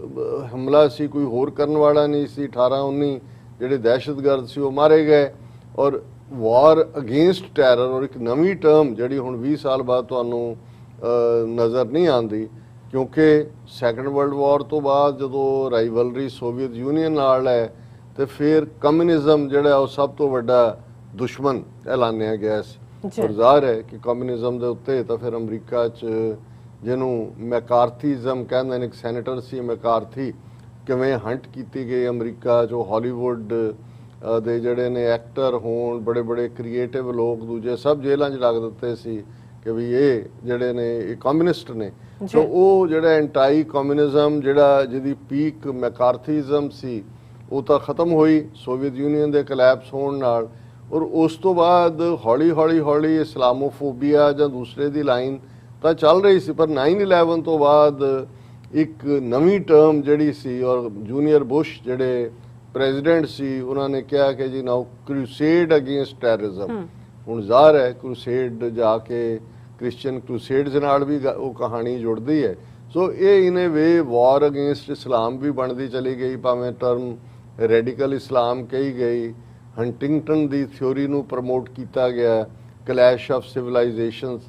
ਹਮਲਾ ਸੀ, ਕੋਈ ਹੋਰ ਕਰਨ ਵਾਲਾ ਨਹੀਂ ਸੀ। 18-19 ਜਿਹੜੇ ਦਹਿਸ਼ਤਗਰਦ ਸੀ ਉਹ ਮਾਰੇ ਗਏ ਔਰ ਵਾਰ ਅਗੇਂਸਟ ਟੈਰਰ, ਔਰ ਇੱਕ ਨਵੀਂ ਟਰਮ ਜਿਹੜੀ ਹੁਣ 20 ਸਾਲ ਬਾਅਦ ਤੁਹਾਨੂੰ ਨਜ਼ਰ ਨਹੀਂ ਆਉਂਦੀ, ਕਿਉਂਕਿ ਸੈਕੰਡ ਵਰਲਡ ਵਾਰ ਤੋਂ ਬਾਅਦ ਜਦੋਂ ਰਾਈਵਲਰੀ ਸੋਵੀਅਤ ਯੂਨੀਅਨ ਨਾਲ ਹੈ ਤੇ ਫਿਰ ਕਮਿਊਨਿਜ਼ਮ ਜਿਹੜਾ ਉਹ ਸਭ ਤੋਂ ਵੱਡਾ ਦੁਸ਼ਮਣ ਐਲਾਨਿਆ ਗਿਆ ਸੀ। ਔਰ ਜ਼ਾਹਰ ਹੈ ਕਿ ਕਮਿਊਨਿਜ਼ਮ ਦੇ ਉੱਤੇ ਤਾਂ ਫਿਰ ਅਮਰੀਕਾ 'ਚ ਜਿਹਨੂੰ ਮੈਕਾਰਥੀਜ਼ਮ ਕਹਿੰਦੇ ਨੇ, ਇੱਕ ਸੈਨੇਟਰ ਸੀ ਮੈਕਾਰਥੀ, ਕਿਵੇਂ ਹੰਟ ਕੀਤੀ ਗਈ ਅਮਰੀਕਾ 'ਚੋਂ ਹਾਲੀਵੁੱਡ ਦੇ ਜਿਹੜੇ ਨੇ ਐਕਟਰ ਹੋਣ, ਬੜੇ ਬੜੇ ਕ੍ਰੀਏਟਿਵ ਲੋਕ ਦੂਜੇ ਸਭ ਜੇਲ੍ਹਾਂ 'ਚ ਰੱਖ ਦਿੱਤੇ ਸੀ ਕਿ ਵੀ ਇਹ ਜਿਹੜੇ ਨੇ ਇਹ ਕਮਿਊਨਿਸਟ ਨੇ। ਸੋ ਉਹ ਜਿਹੜਾ ਐਂਟਾਈ ਕਮਿਊਨਿਜ਼ਮ ਜਿਹੜਾ ਜਿਹਦੀ ਪੀਕ ਮੈਕਾਰਥੀਜ਼ਮ ਸੀ ਉਹ ਤਾਂ ਖਤਮ ਹੋਈ ਸੋਵੀਅਤ ਯੂਨੀਅਨ ਦੇ ਕਲੈਪਸ ਹੋਣ ਨਾਲ, ਔਰ ਉਸ ਤੋਂ ਬਾਅਦ ਹੌਲੀ ਹੌਲੀ ਇਸਲਾਮੋਫੋਬੀਆ ਜਾਂ ਦੂਸਰੇ ਦੀ ਲਾਈਨ ਤਾਂ ਚੱਲ ਰਹੀ ਸੀ, ਪਰ 9/11 ਤੋਂ ਬਾਅਦ ਇੱਕ ਨਵੀਂ ਟਰਮ ਜਿਹੜੀ ਸੀ ਔਰ ਜੂਨੀਅਰ ਬੁਸ਼ ਜਿਹੜੇ ਪ੍ਰੈਜ਼ੀਡੈਂਟ ਸੀ ਉਹਨਾਂ ਨੇ ਕਿਹਾ ਕਿ ਜੀ ਨਾਓ ਕ੍ਰੂਸੇਡ ਅਗੇਂਸਟ ਟੈਰਰਿਜ਼ਮ। ਹੁਣ ਜ਼ਾਹਰ ਹੈ ਕ੍ਰੂਸੇਡ ਜਾ ਕੇ ਕ੍ਰਿਸਚੀਅਨ ਕ੍ਰੂਸੇਡਸ ਨਾਲ ਵੀ ਉਹ ਕਹਾਣੀ ਜੁੜਦੀ ਹੈ। ਸੋ ਇਹ ਇਨ ਏ ਵੇ ਵਾਰ ਅਗੇਂਸਟ ਇਸਲਾਮ ਵੀ ਬਣਦੀ ਚਲੀ ਗਈ, ਭਾਵੇਂ ਟਰਮ ਰੈਡੀਕਲ ਇਸਲਾਮ ਕਹੀ ਗਈ, ਹੰਟਿੰਗਟਨ ਦੀ ਥਿਉਰੀ ਨੂੰ ਪ੍ਰਮੋਟ ਕੀਤਾ ਗਿਆ, ਕਲੈਸ਼ ਆਫ ਸਿਵਲਾਈਜੇਸ਼ਨਸ,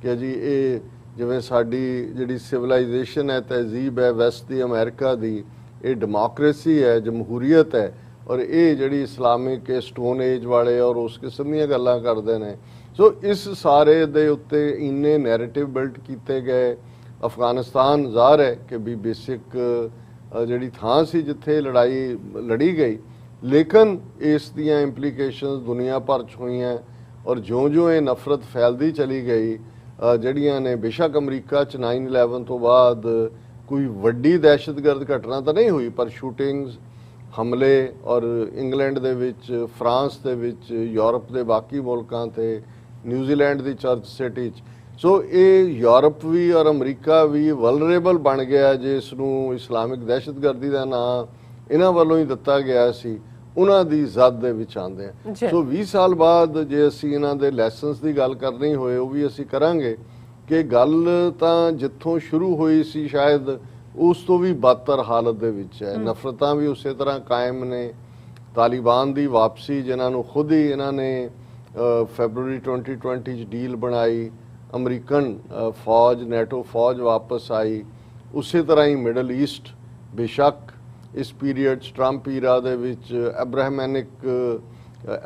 ਕਿ ਜੀ ਇਹ ਜਿਵੇਂ ਸਾਡੀ ਜਿਹੜੀ ਸਿਵਲਾਈਜੇਸ਼ਨ ਹੈ, ਤਹਿਜ਼ੀਬ ਹੈ ਵੈਸਟ ਦੀ ਅਮਰੀਕਾ ਦੀ, ਇਹ ਡੈਮੋਕ੍ਰੇਸੀ ਹੈ, ਜਮਹੂਰੀਅਤ ਹੈ, ਔਰ ਇਹ ਜਿਹੜੀ ਇਸਲਾਮਿਕ ਸਟੋਨ ਏਜ ਵਾਲੇ ਔਰ ਉਸ ਕਿਸਮ ਦੀਆਂ ਗੱਲਾਂ ਕਰਦੇ ਨੇ। ਸੋ ਇਸ ਸਾਰੇ ਦੇ ਉੱਤੇ ਇੰਨੇ ਨੈਰੇਟਿਵ ਬਿਲਡ ਕੀਤੇ ਗਏ। ਅਫਗਾਨਿਸਤਾਨ ਜ਼ਾਹਰ ਹੈ ਕਿ ਵੀ ਬੇਸਿਕ ਜਿਹੜੀ ਥਾਂ ਸੀ ਜਿੱਥੇ ਲੜਾਈ ਲੜੀ ਗਈ, ਲੇਕਿਨ ਇਸ ਦੀਆਂ ਇੰਪਲੀਕੇਸ਼ਨਸ ਦੁਨੀਆ ਭਰ 'ਚ ਹੋਈਆਂ ਔਰ ਜਿਉਂ-ਜਿਉਂ ਇਹ ਨਫ਼ਰਤ ਫੈਲਦੀ ਚਲੀ ਗਈ, ਜਿਹੜੀਆਂ ਨੇ ਬੇਸ਼ੱਕ ਅਮਰੀਕਾ 'ਚ 9/11 ਤੋਂ ਬਾਅਦ ਕੋਈ ਵੱਡੀ ਦਹਿਸ਼ਤਗਰਦ ਘਟਨਾ ਤਾਂ ਨਹੀਂ ਹੋਈ, ਪਰ ਸ਼ੂਟਿੰਗਸ, ਹਮਲੇ ਔਰ ਇੰਗਲੈਂਡ ਦੇ ਵਿੱਚ, ਫਰਾਂਸ ਦੇ ਵਿੱਚ, ਯੂਰਪ ਦੇ ਬਾਕੀ ਮੁਲਕਾਂ ਤੇ, ਨਿਊਜ਼ੀਲੈਂਡ ਦੀ ਚਰਚ ਸਿਟੀ 'ਚ। ਸੋ ਇਹ ਯੂਰਪ ਵੀ ਔਰ ਅਮਰੀਕਾ ਵੀ ਵਲਨਰੇਬਲ ਬਣ ਗਿਆ ਜਿਸ ਨੂੰ ਇਸਲਾਮਿਕ ਦਹਿਸ਼ਤਗਰਦੀ ਦਾ ਨਾਂ ਇਹਨਾਂ ਵੱਲੋਂ ਹੀ ਦਿੱਤਾ ਗਿਆ ਸੀ, ਉਹਨਾਂ ਦੀ ਜ਼ਦ ਦੇ ਵਿੱਚ ਆਉਂਦੇ ਆ। ਸੋ 20 ਸਾਲ ਬਾਅਦ ਜੇ ਅਸੀਂ ਇਹਨਾਂ ਦੇ ਲੈਸਨਸ ਦੀ ਗੱਲ ਕਰਨੀ ਹੋਏ ਉਹ ਵੀ ਅਸੀਂ ਕਰਾਂਗੇ ਕਿ ਗੱਲ ਤਾਂ ਜਿੱਥੋਂ ਸ਼ੁਰੂ ਹੋਈ ਸੀ ਸ਼ਾਇਦ ਉਸ ਤੋਂ ਵੀ ਬਦਤਰ ਹਾਲਤ ਦੇ ਵਿੱਚ ਹੈ। ਨਫ਼ਰਤਾਂ ਵੀ ਉਸੇ ਤਰ੍ਹਾਂ ਕਾਇਮ ਨੇ। ਤਾਲਿਬਾਨ ਦੀ ਵਾਪਸੀ ਜਿਨ੍ਹਾਂ ਨੂੰ ਖੁਦ ਹੀ ਇਹਨਾਂ ਨੇ ਫੈਬਰੂਰੀ 2020 'ਚ ਡੀਲ ਬਣਾਈ, ਅਮਰੀਕਨ ਫੌਜ, ਨੈਟੋ ਫੌਜ ਵਾਪਸ ਆਈ। ਉਸੇ ਤਰ੍ਹਾਂ ਹੀ ਮਿਡਲ ਈਸਟ, ਬੇਸ਼ੱਕ ਇਸ ਪੀਰੀਅਡ 'ਚ ਟਰੰਪ ਈਰਾ ਦੇ ਵਿੱਚ ਐਬਰਾਹਮੈਨਿਕ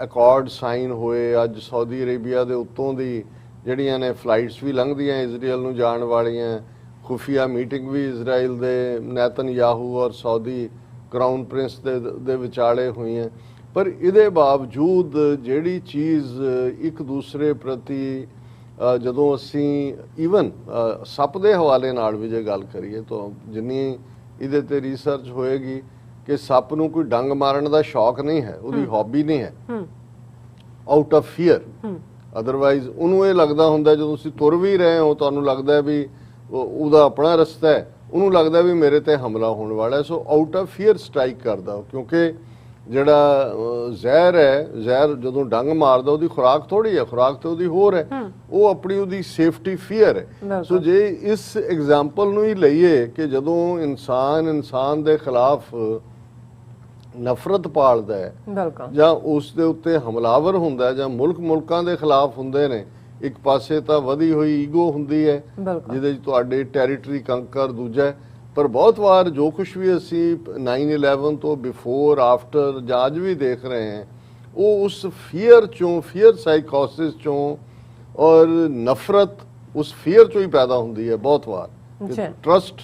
ਅਕੋਰਡ ਸਾਈਨ ਹੋਏ, ਅੱਜ ਸਾਊਦੀ ਅਰੇਬੀਆ ਦੇ ਉੱਤੋਂ ਦੀ ਜਿਹੜੀਆਂ ਨੇ ਫਲਾਈਟਸ ਵੀ ਲੰਘਦੀਆਂ ਇਜ਼ਰਾਈਲ ਨੂੰ ਜਾਣ ਵਾਲੀਆਂ, ਖੁਫੀਆ ਮੀਟਿੰਗ ਵੀ ਇਜ਼ਰਾਈਲ ਦੇ ਨੈਤਨਯਾਹੂ ਔਰ ਸਾਊਦੀ ਕਰਾਊਨ ਪ੍ਰਿੰਸ ਦੇ ਵਿਚਾਲੇ ਹੋਈਆਂ। ਪਰ ਇਹਦੇ ਬਾਵਜੂਦ ਜਿਹੜੀ ਚੀਜ਼ ਇੱਕ ਦੂਸਰੇ ਪ੍ਰਤੀ ਜਦੋਂ ਅਸੀਂ ਈਵਨ ਸੱਪ ਦੇ ਹਵਾਲੇ ਨਾਲ ਵੀ ਜੇ ਗੱਲ ਕਰੀਏ ਤਾਂ ਜਿੰਨੀ ਇਹਦੇ ਤੇ ਰਿਸਰਚ ਹੋਏਗੀ ਕਿ ਸੱਪ ਨੂੰ ਕੋਈ ਡੰਗ ਮਾਰਨ ਦਾ ਸ਼ੌਕ ਨਹੀਂ ਹੈ, ਉਹਦੀ ਹੌਬੀ ਨਹੀਂ ਹੈ, ਆਊਟ ਆਫ ਫੀਅਰ। ਅਦਰਵਾਈਜ਼ ਉਹਨੂੰ ਇਹ ਲੱਗਦਾ ਹੁੰਦਾ ਜਦੋਂ ਤੁਸੀਂ ਤੁਰ ਵੀ ਰਹੇ ਹੋ ਤੁਹਾਨੂੰ ਲੱਗਦਾ ਵੀ ਉਹਦਾ ਆਪਣਾ ਰਸਤਾ ਹੈ, ਉਹਨੂੰ ਲੱਗਦਾ ਵੀ ਮੇਰੇ ਤੇ ਹਮਲਾ ਹੋਣ ਵਾਲਾ ਹੈ, ਸੋ ਆਊਟ ਆਫ ਫੀਅਰ ਸਟ੍ਰਾਈਕ ਕਰਦਾ ਉਹ। ਕਿਉਂਕਿ ਜਿਹੜਾ ਜ਼ਹਿਰ ਹੈ, ਜ਼ਹਿਰ ਜਦੋਂ ਡੰਗ ਮਾਰਦਾ ਉਹਦੀ ਖੁਰਾਕ ਥੋੜੀ ਹੈ, ਖੁਰਾਕ ਤੇ ਉਹਦੀ ਹੋਰ ਹੈ, ਉਹ ਆਪਣੀ ਉਹਦੀ ਸੇਫਟੀ ਫੀਅਰ ਹੈ। ਸੋ ਜੇ ਇਸ ਐਗਜ਼ਾਮਪਲ ਨੂੰ ਹੀ ਲਈਏ ਕਿ ਜਦੋਂ ਇਨਸਾਨ ਦੇ ਖਿਲਾਫ ਨਫ਼ਰਤ ਪਾਲਦਾ ਹੈ ਜਾਂ ਉਸ ਦੇ ਉੱਤੇ ਹਮਲਾਵਰ ਹੁੰਦਾ ਹੈ ਜਾਂ ਮੁਲਕਾਂ ਦੇ ਖਿਲਾਫ ਹੁੰਦੇ ਨੇ, ਇੱਕ ਪਾਸੇ ਤਾਂ ਵਧੀ ਹੋਈ ਈਗੋ ਹੁੰਦੀ ਹੈ ਜਿਹਦੇ 'ਚ ਤੁਹਾਡੇ ਟੈਰੀਟਰੀ ਕੰਕਰ, ਦੂਜਾ ਪਰ ਬਹੁਤ ਵਾਰ ਜੋ ਕੁਝ ਵੀ ਅਸੀਂ 9/11 ਤੋਂ ਬਿਫੋਰ ਆਫਟਰ ਜਾਂ ਅੱਜ ਵੀ ਦੇਖ ਰਹੇ ਹਾਂ ਉਹ ਉਸ ਫੀਅਰ ਚੋਂ, ਫੀਅਰ ਸਾਈਕੋਸਿਸ ਚੋਂ ਔਰ ਨਫ਼ਰਤ ਉਸ ਫੀਅਰ ਚੋਂ ਹੀ ਪੈਦਾ ਹੁੰਦੀ ਹੈ ਬਹੁਤ ਵਾਰ। ਟਰਸਟ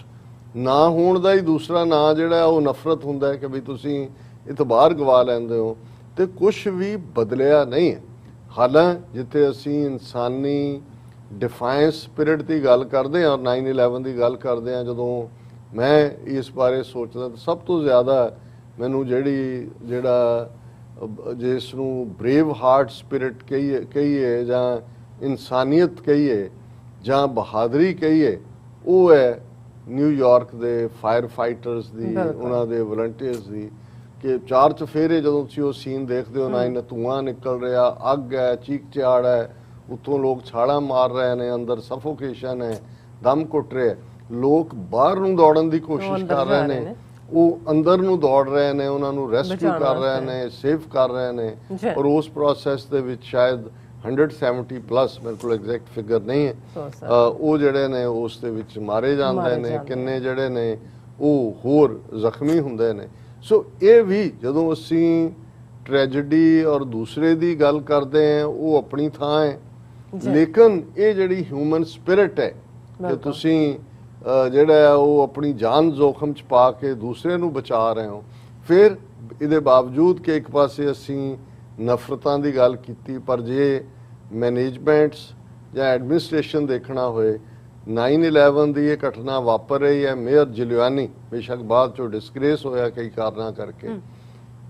ਨਾ ਹੋਣ ਦਾ ਹੀ ਦੂਸਰਾ ਨਾਂ ਜਿਹੜਾ ਉਹ ਨਫ਼ਰਤ ਹੁੰਦਾ ਹੈ ਕਿ ਵੀ ਤੁਸੀਂ ਇਤਬਾਰ ਗਵਾ ਲੈਂਦੇ ਹੋ ਤੇ ਕੁਝ ਵੀ ਬਦਲਿਆ ਨਹੀਂ ਹੈ। ਹਾਲਾਂਕਿ ਜਿੱਥੇ ਅਸੀਂ ਇਨਸਾਨੀ ਡਿਫਾਈਂਸ ਸਪਿਰਿਟ ਦੀ ਗੱਲ ਕਰਦੇ ਹਾਂ ਔਰ 9/11 ਦੀ ਗੱਲ ਕਰਦੇ ਹਾਂ, ਜਦੋਂ ਮੈਂ ਇਸ ਬਾਰੇ ਸੋਚਦਾ ਤਾਂ ਸਭ ਤੋਂ ਜ਼ਿਆਦਾ ਮੈਨੂੰ ਜਿਹੜਾ ਜਿਸ ਨੂੰ ਬਰੇਵ ਹਾਰਟ ਸਪਿਰਿਟ ਕਹੀਏ ਜਾਂ ਇਨਸਾਨੀਅਤ ਕਹੀਏ ਜਾਂ ਬਹਾਦਰੀ ਕਹੀਏ, ਉਹ ਹੈ ਨਿਊਯਾਰਕ ਦੇ ਫਾਇਰ ਫਾਈਟਰਸ ਦੀ, ਉਹਨਾਂ ਦੇ ਵਲੰਟੀਅਰਸ ਦੀ। ਕਿ ਚਾਰ ਚਫੇਰੇ ਜਦੋਂ ਤੁਸੀਂ ਉਹ ਸੀਨ ਦੇਖਦੇ ਹੋ, ਨਾ ਧੂਆਂ ਨਿਕਲ ਰਿਹਾ, ਅੱਗ ਹੈ, ਚੀਕ ਚਿਹਾੜ ਹੈ, ਉੱਤੋਂ ਲੋਕ ਛਾਲਾਂ ਮਾਰ ਰਹੇ ਨੇ, ਅੰਦਰ ਸਫੋਕੇਸ਼ਨ ਹੈ, ਦਮ ਘੁੱਟ ਰਿਹਾ, ਲੋਕ ਬਾਹਰ ਨੂੰ ਦੌੜਨ ਦੀ ਕੋਸ਼ਿਸ਼ ਕਰ ਰਹੇ ਨੇ, ਉਹ ਅੰਦਰ ਨੂੰ ਦੌੜ ਰਹੇ ਨੇ, ਉਹਨਾਂ ਨੂੰ ਰੈਸਕਿਊ ਕਰ ਰਹੇ ਨੇ, ਸੇਵ ਕਰ ਰਹੇ ਨੇ। ਔਰ ਉਸ ਪ੍ਰੋਸੈਸ ਦੇ ਵਿੱਚ ਸ਼ਾਇਦ 170 ਪਲੱਸ, ਮੇਰੇ ਕੋਲ ਐਗਜ਼ੈਕਟ ਫਿਗਰ ਨਹੀਂ ਹੈ, ਉਹ ਜਿਹੜੇ ਨੇ ਉਸ ਦੇ ਵਿੱਚ ਮਾਰੇ ਜਾਂਦੇ ਨੇ, ਕਿੰਨੇ ਜਿਹੜੇ ਨੇ ਉਹ ਹੋਰ ਜ਼ਖਮੀ ਹੁੰਦੇ ਨੇ। ਸੋ ਇਹ ਵੀ ਜਦੋਂ ਅਸੀਂ ਟ੍ਰੈਜੇਡੀ ਔਰ ਦੂਸਰੇ ਦੀ ਗੱਲ ਕਰਦੇ ਹਾਂ ਉਹ ਆਪਣੀ ਥਾਂ ਹੈ, ਲੇਕਿਨ ਇਹ ਜਿਹੜੀ ਹਿਊਮਨ ਸਪਿਰਿਟ ਹੈ ਕਿ ਤੁਸੀਂ ਜਿਹੜਾ ਉਹ ਆਪਣੀ ਜਾਨ ਜ਼ੋਖਮ ਚ ਪਾ ਕੇ ਦੂਸਰੇ ਨੂੰ ਬਚਾ ਰਹੇ ਹੋ, ਫਿਰ ਇਹਦੇ ਬਾਵਜੂਦ ਕਿ ਇੱਕ ਪਾਸੇ ਅਸੀਂ ਨਫ਼ਰਤਾਂ ਦੀ ਗੱਲ ਕੀਤੀ, ਪਰ ਜੇ ਮੈਨੇਜਮੈਂਟਸ ਜਾਂ ਐਡਮਿਨਿਸਟ੍ਰੇਸ਼ਨ ਦੇਖਣਾ ਹੋਏ, 9/11 ਦੀ ਇਹ ਘਟਨਾ ਵਾਪਰ ਰਹੀ ਹੈ, ਮੇਅਰ ਜਿਲਿਆਨੀ ਬੇਸ਼ੱਕ ਬਾਅਦ ਚੋਂ ਡਿਸਗ੍ਰੇਸ ਹੋਇਆ ਕਈ ਕਾਰਨਾਂ ਕਰਕੇ,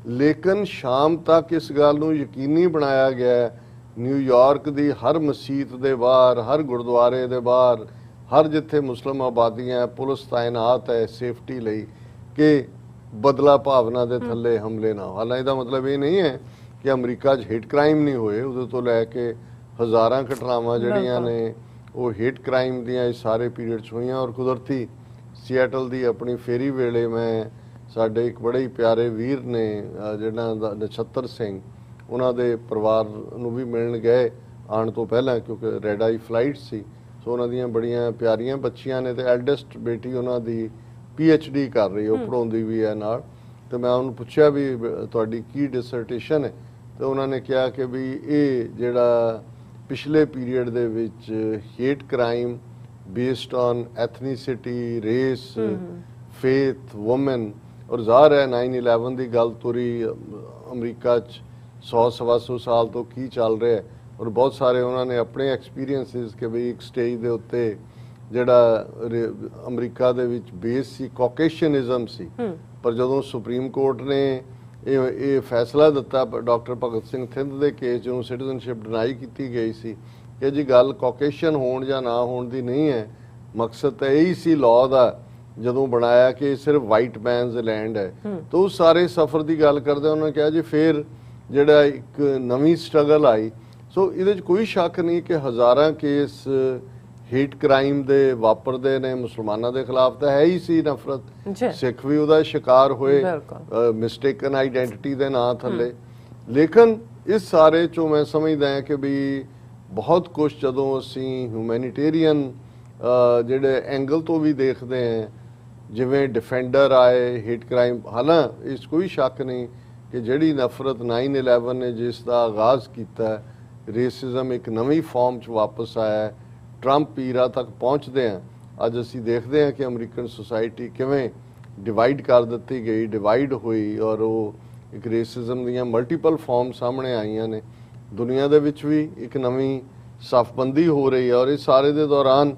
ਲੇਕਿਨ ਸ਼ਾਮ ਤੱਕ ਇਸ ਗੱਲ ਨੂੰ ਯਕੀਨੀ ਬਣਾਇਆ ਗਿਆ ਨਿਊਯਾਰਕ ਦੀ ਹਰ ਮਸਜਿਦ ਦੇ ਬਾਹਰ, ਹਰ ਗੁਰਦੁਆਰੇ ਦੇ ਬਾਹਰ, ਹਰ ਜਿੱਥੇ ਮੁਸਲਿਮ ਆਬਾਦੀਆਂ, ਪੁਲਿਸ ਤਾਇਨਾਤ ਹੈ ਸੇਫਟੀ ਲਈ ਕਿ ਬਦਲਾ ਭਾਵਨਾ ਦੇ ਥੱਲੇ ਹਮਲੇ ਨਾ। ਹਾਲਾਂਕਿ ਇਹਦਾ ਮਤਲਬ ਇਹ ਨਹੀਂ ਹੈ ਕਿ ਅਮਰੀਕਾ 'ਚ ਹੇਟ ਕ੍ਰਾਈਮ ਨਹੀਂ ਹੋਏ, ਉਹਦੇ ਤੋਂ ਲੈ ਕੇ ਹਜ਼ਾਰਾਂ ਘਟਨਾਵਾਂ ਜਿਹੜੀਆਂ ਨੇ ਉਹ ਹੇਟ ਕ੍ਰਾਈਮ ਦੀਆਂ ਇਸ ਸਾਰੇ ਪੀਰੀਅਡ 'ਚ ਹੋਈਆਂ। ਔਰ ਕੁਦਰਤੀ ਸੀਐਟਲ ਦੀ ਆਪਣੀ ਫੇਰੀ ਵੇਲੇ ਮੈਂ ਸਾਡੇ ਇੱਕ ਬੜੇ ਹੀ ਪਿਆਰੇ ਵੀਰ ਨੇ ਜਿਹਨਾਂ ਦਾ ਨਛੱਤਰ ਸਿੰਘ, ਉਹਨਾਂ ਦੇ ਪਰਿਵਾਰ ਨੂੰ ਵੀ ਮਿਲਣ ਗਏ ਆਉਣ ਤੋਂ ਪਹਿਲਾਂ, ਕਿਉਂਕਿ ਰੈਡ ਆਈ ਫਲਾਈਟ ਸੀ। ਸੋ ਉਹਨਾਂ ਦੀਆਂ ਬੜੀਆਂ ਪਿਆਰੀਆਂ ਬੱਚੀਆਂ ਨੇ ਤੇ ਐਲਡੈਸਟ ਬੇਟੀ ਉਹਨਾਂ ਦੀ PhD ਕਰ ਰਹੀ, ਉਹ ਪੜ੍ਹਾਉਂਦੀ ਵੀ ਹੈ ਨਾਲ। ਤੇ ਮੈਂ ਉਹਨੂੰ ਪੁੱਛਿਆ ਵੀ ਤੁਹਾਡੀ ਕੀ ਡਿਸਰਟੇਸ਼ਨ ਹੈ, ਤੇ ਉਹਨਾਂ ਨੇ ਕਿਹਾ ਕਿ ਵੀ ਇਹ ਜਿਹੜਾ ਪਿਛਲੇ ਪੀਰੀਅਡ ਦੇ ਵਿੱਚ hate crime based on ethnicity, race, faith, woman, ਔਰ ਜ਼ਾਹਰ ਹੈ 9/11 ਦੀ ਗੱਲ ਤੁਰੀ ਅਮਰੀਕਾ 'ਚ 100-125 ਸਾਲ ਤੋਂ ਕੀ ਚੱਲ ਰਿਹਾ, ਔਰ ਬਹੁਤ ਸਾਰੇ ਉਹਨਾਂ ਨੇ ਆਪਣੇ ਐਕਸਪੀਰੀਐਂਸਿਸ ਕਿ ਵੀ ਇੱਕ ਸਟੇਜ ਦੇ ਉੱਤੇ ਜਿਹੜਾ ਅਮਰੀਕਾ ਦੇ ਵਿੱਚ ਬੇਸ ਸੀ ਕਾਕੇਸ਼ੀਅਨਿਜ਼ਮ ਸੀ, ਪਰ ਜਦੋਂ ਸੁਪਰੀਮ ਕੋਰਟ ਨੇ ਇਹ ਫੈਸਲਾ ਦਿੱਤਾ ਡਾਕਟਰ ਭਗਤ ਸਿੰਘ ਥਿੰਦ ਦੇ ਕੇਸ ਜਿਹਨੂੰ ਸਿਟੀਜ਼ਨਸ਼ਿਪ ਡਿਨਾਈ ਕੀਤੀ ਗਈ ਸੀ ਕਿ ਜੀ ਗੱਲ ਕਾਕੇਸ਼ੀਅਨ ਹੋਣ ਜਾਂ ਨਾ ਹੋਣ ਦੀ ਨਹੀਂ ਹੈ, ਮਕਸਦ ਤਾਂ ਇਹੀ ਸੀ ਲਾਅ ਦਾ ਜਦੋਂ ਬਣਾਇਆ ਕਿ ਸਿਰਫ ਵਾਈਟ ਮੈਨਸ ਲੈਂਡ ਹੈ। ਤਾਂ ਉਹ ਸਾਰੇ ਸਫ਼ਰ ਦੀ ਗੱਲ ਕਰਦੇ ਉਹਨਾਂ ਨੇ ਕਿਹਾ ਜੀ ਫਿਰ ਜਿਹੜਾ ਇੱਕ ਨਵੀਂ ਸਟਰਗਲ ਆਈ। ਸੋ ਇਹਦੇ 'ਚ ਕੋਈ ਸ਼ੱਕ ਨਹੀਂ ਕਿ ਹਜ਼ਾਰਾਂ ਕੇਸ ਹੇਟ ਕ੍ਰਾਈਮ ਦੇ ਵਾਪਰਦੇ ਨੇ, ਮੁਸਲਮਾਨਾਂ ਦੇ ਖਿਲਾਫ ਤਾਂ ਹੈ ਹੀ ਸੀ ਨਫ਼ਰਤ, ਸਿੱਖ ਵੀ ਉਹਦਾ ਸ਼ਿਕਾਰ ਹੋਏ ਮਿਸਟੇਕਨ ਆਈਡੈਂਟੀਟੀ ਦੇ ਨਾਂ ਥੱਲੇ। ਲੇਕਿਨ ਇਸ ਸਾਰੇ 'ਚੋਂ ਮੈਂ ਸਮਝਦਾ ਹਾਂ ਕਿ ਵੀ ਬਹੁਤ ਕੁਝ ਜਦੋਂ ਅਸੀਂ ਹਿਊਮੈਨਿਟੇਰੀਅਨ ਜਿਹੜੇ ਐਂਗਲ ਤੋਂ ਵੀ ਦੇਖਦੇ ਹਾਂ, ਜਿਵੇਂ ਡਿਫੈਂਡਰ ਆਏ ਹੇਟ ਕ੍ਰਾਈਮ, ਹਾਲਾਂਕਿ ਇਸ ਕੋਈ ਸ਼ੱਕ ਨਹੀਂ ਕਿ ਜਿਹੜੀ ਨਫ਼ਰਤ 9/11 ਨੇ ਜਿਸ ਦਾ ਆਗਾਜ਼ ਕੀਤਾ, ਰੇਸਿਜ਼ਮ ਇੱਕ ਨਵੀਂ ਫਾਰਮ 'ਚ ਵਾਪਸ ਆਇਆ, ਟਰੰਪ ਈਰਾ ਤੱਕ ਪਹੁੰਚਦੇ ਆ। ਅੱਜ ਅਸੀਂ ਦੇਖਦੇ ਹਾਂ ਕਿ ਅਮਰੀਕਨ ਸੋਸਾਇਟੀ ਕਿਵੇਂ ਡਿਵਾਈਡ ਕਰ ਦਿੱਤੀ ਗਈ, ਡਿਵਾਈਡ ਹੋਈ, ਔਰ ਉਹ ਇੱਕ ਰੇਸਿਜ਼ਮ ਦੀਆਂ ਮਲਟੀਪਲ ਫਾਰਮ ਸਾਹਮਣੇ ਆਈਆਂ ਨੇ। ਦੁਨੀਆ ਦੇ ਵਿੱਚ ਵੀ ਇੱਕ ਨਵੀਂ ਸਫਬੰਦੀ ਹੋ ਰਹੀ ਹੈ, ਔਰ ਇਸ ਸਾਰੇ ਦੇ ਦੌਰਾਨ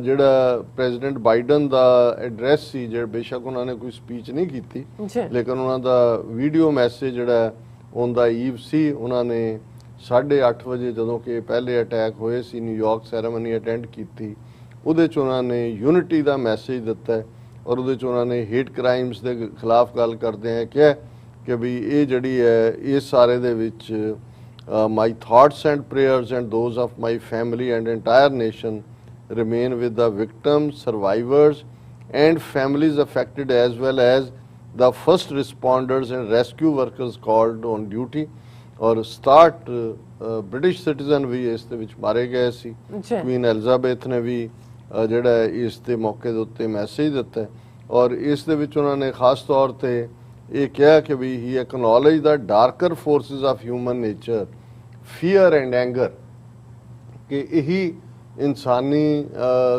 ਜਿਹੜਾ ਪ੍ਰੈਜ਼ੀਡੈਂਟ ਬਾਈਡਨ ਦਾ ਐਡਰੈਸ ਸੀ, ਜਿਹੜਾ ਬੇਸ਼ੱਕ ਉਹਨਾਂ ਨੇ ਕੋਈ ਸਪੀਚ ਨਹੀਂ ਕੀਤੀ, ਜੀ ਲੇਕਿਨ ਉਹਨਾਂ ਦਾ ਵੀਡੀਓ ਮੈਸੇਜ ਜਿਹੜਾ ਔਨ ਦਾ ਈਵ ਸੀ, ਉਹਨਾਂ ਨੇ 8:30 ਵਜੇ ਜਦੋਂ ਕਿ ਪਹਿਲੇ ਅਟੈਕ ਹੋਏ ਸੀ ਨਿਊਯਾਰਕ ਸੈਰੇਮਨੀ ਅਟੈਂਡ ਕੀਤੀ, ਉਹਦੇ 'ਚ ਉਹਨਾਂ ਨੇ ਯੂਨਿਟੀ ਦਾ ਮੈਸੇਜ ਦਿੱਤਾ ਹੈ ਔਰ ਉਹਦੇ 'ਚ ਉਹਨਾਂ ਨੇ ਹੇਟ ਕ੍ਰਾਈਮਸ ਦੇ ਖਿਲਾਫ ਗੱਲ ਕਰਦੇ ਹੈ ਕਿਹਾ ਕਿ ਵੀ ਇਹ ਜਿਹੜੀ ਹੈ ਇਸ ਸਾਰੇ ਦੇ ਵਿੱਚ my thoughts and prayers and those of my family and entire nation remain with the victims, survivors and families affected, as well as the first responders and rescue workers called on duty. और 67 British citizen भी इस दे विच मारे गए सी। जी queen Elizabeth ने भी ਜਿਹੜਾ ਇਸ ਦੇ ਮੌਕੇ ਦੇ ਉੱਤੇ ਮੈਸੇਜ ਦਿੱਤਾ ਔਰ ਇਸ ਦੇ ਵਿੱਚ ਉਹਨਾਂ ਨੇ ਖਾਸ ਤੌਰ ਤੇ ਇਹ ਕਿਹਾ ਕਿ ਵੀ ਹੀ acknowledge the darker forces of human nature, fear and anger, ਕਿ ਇਹੀ ਇਨਸਾਨੀ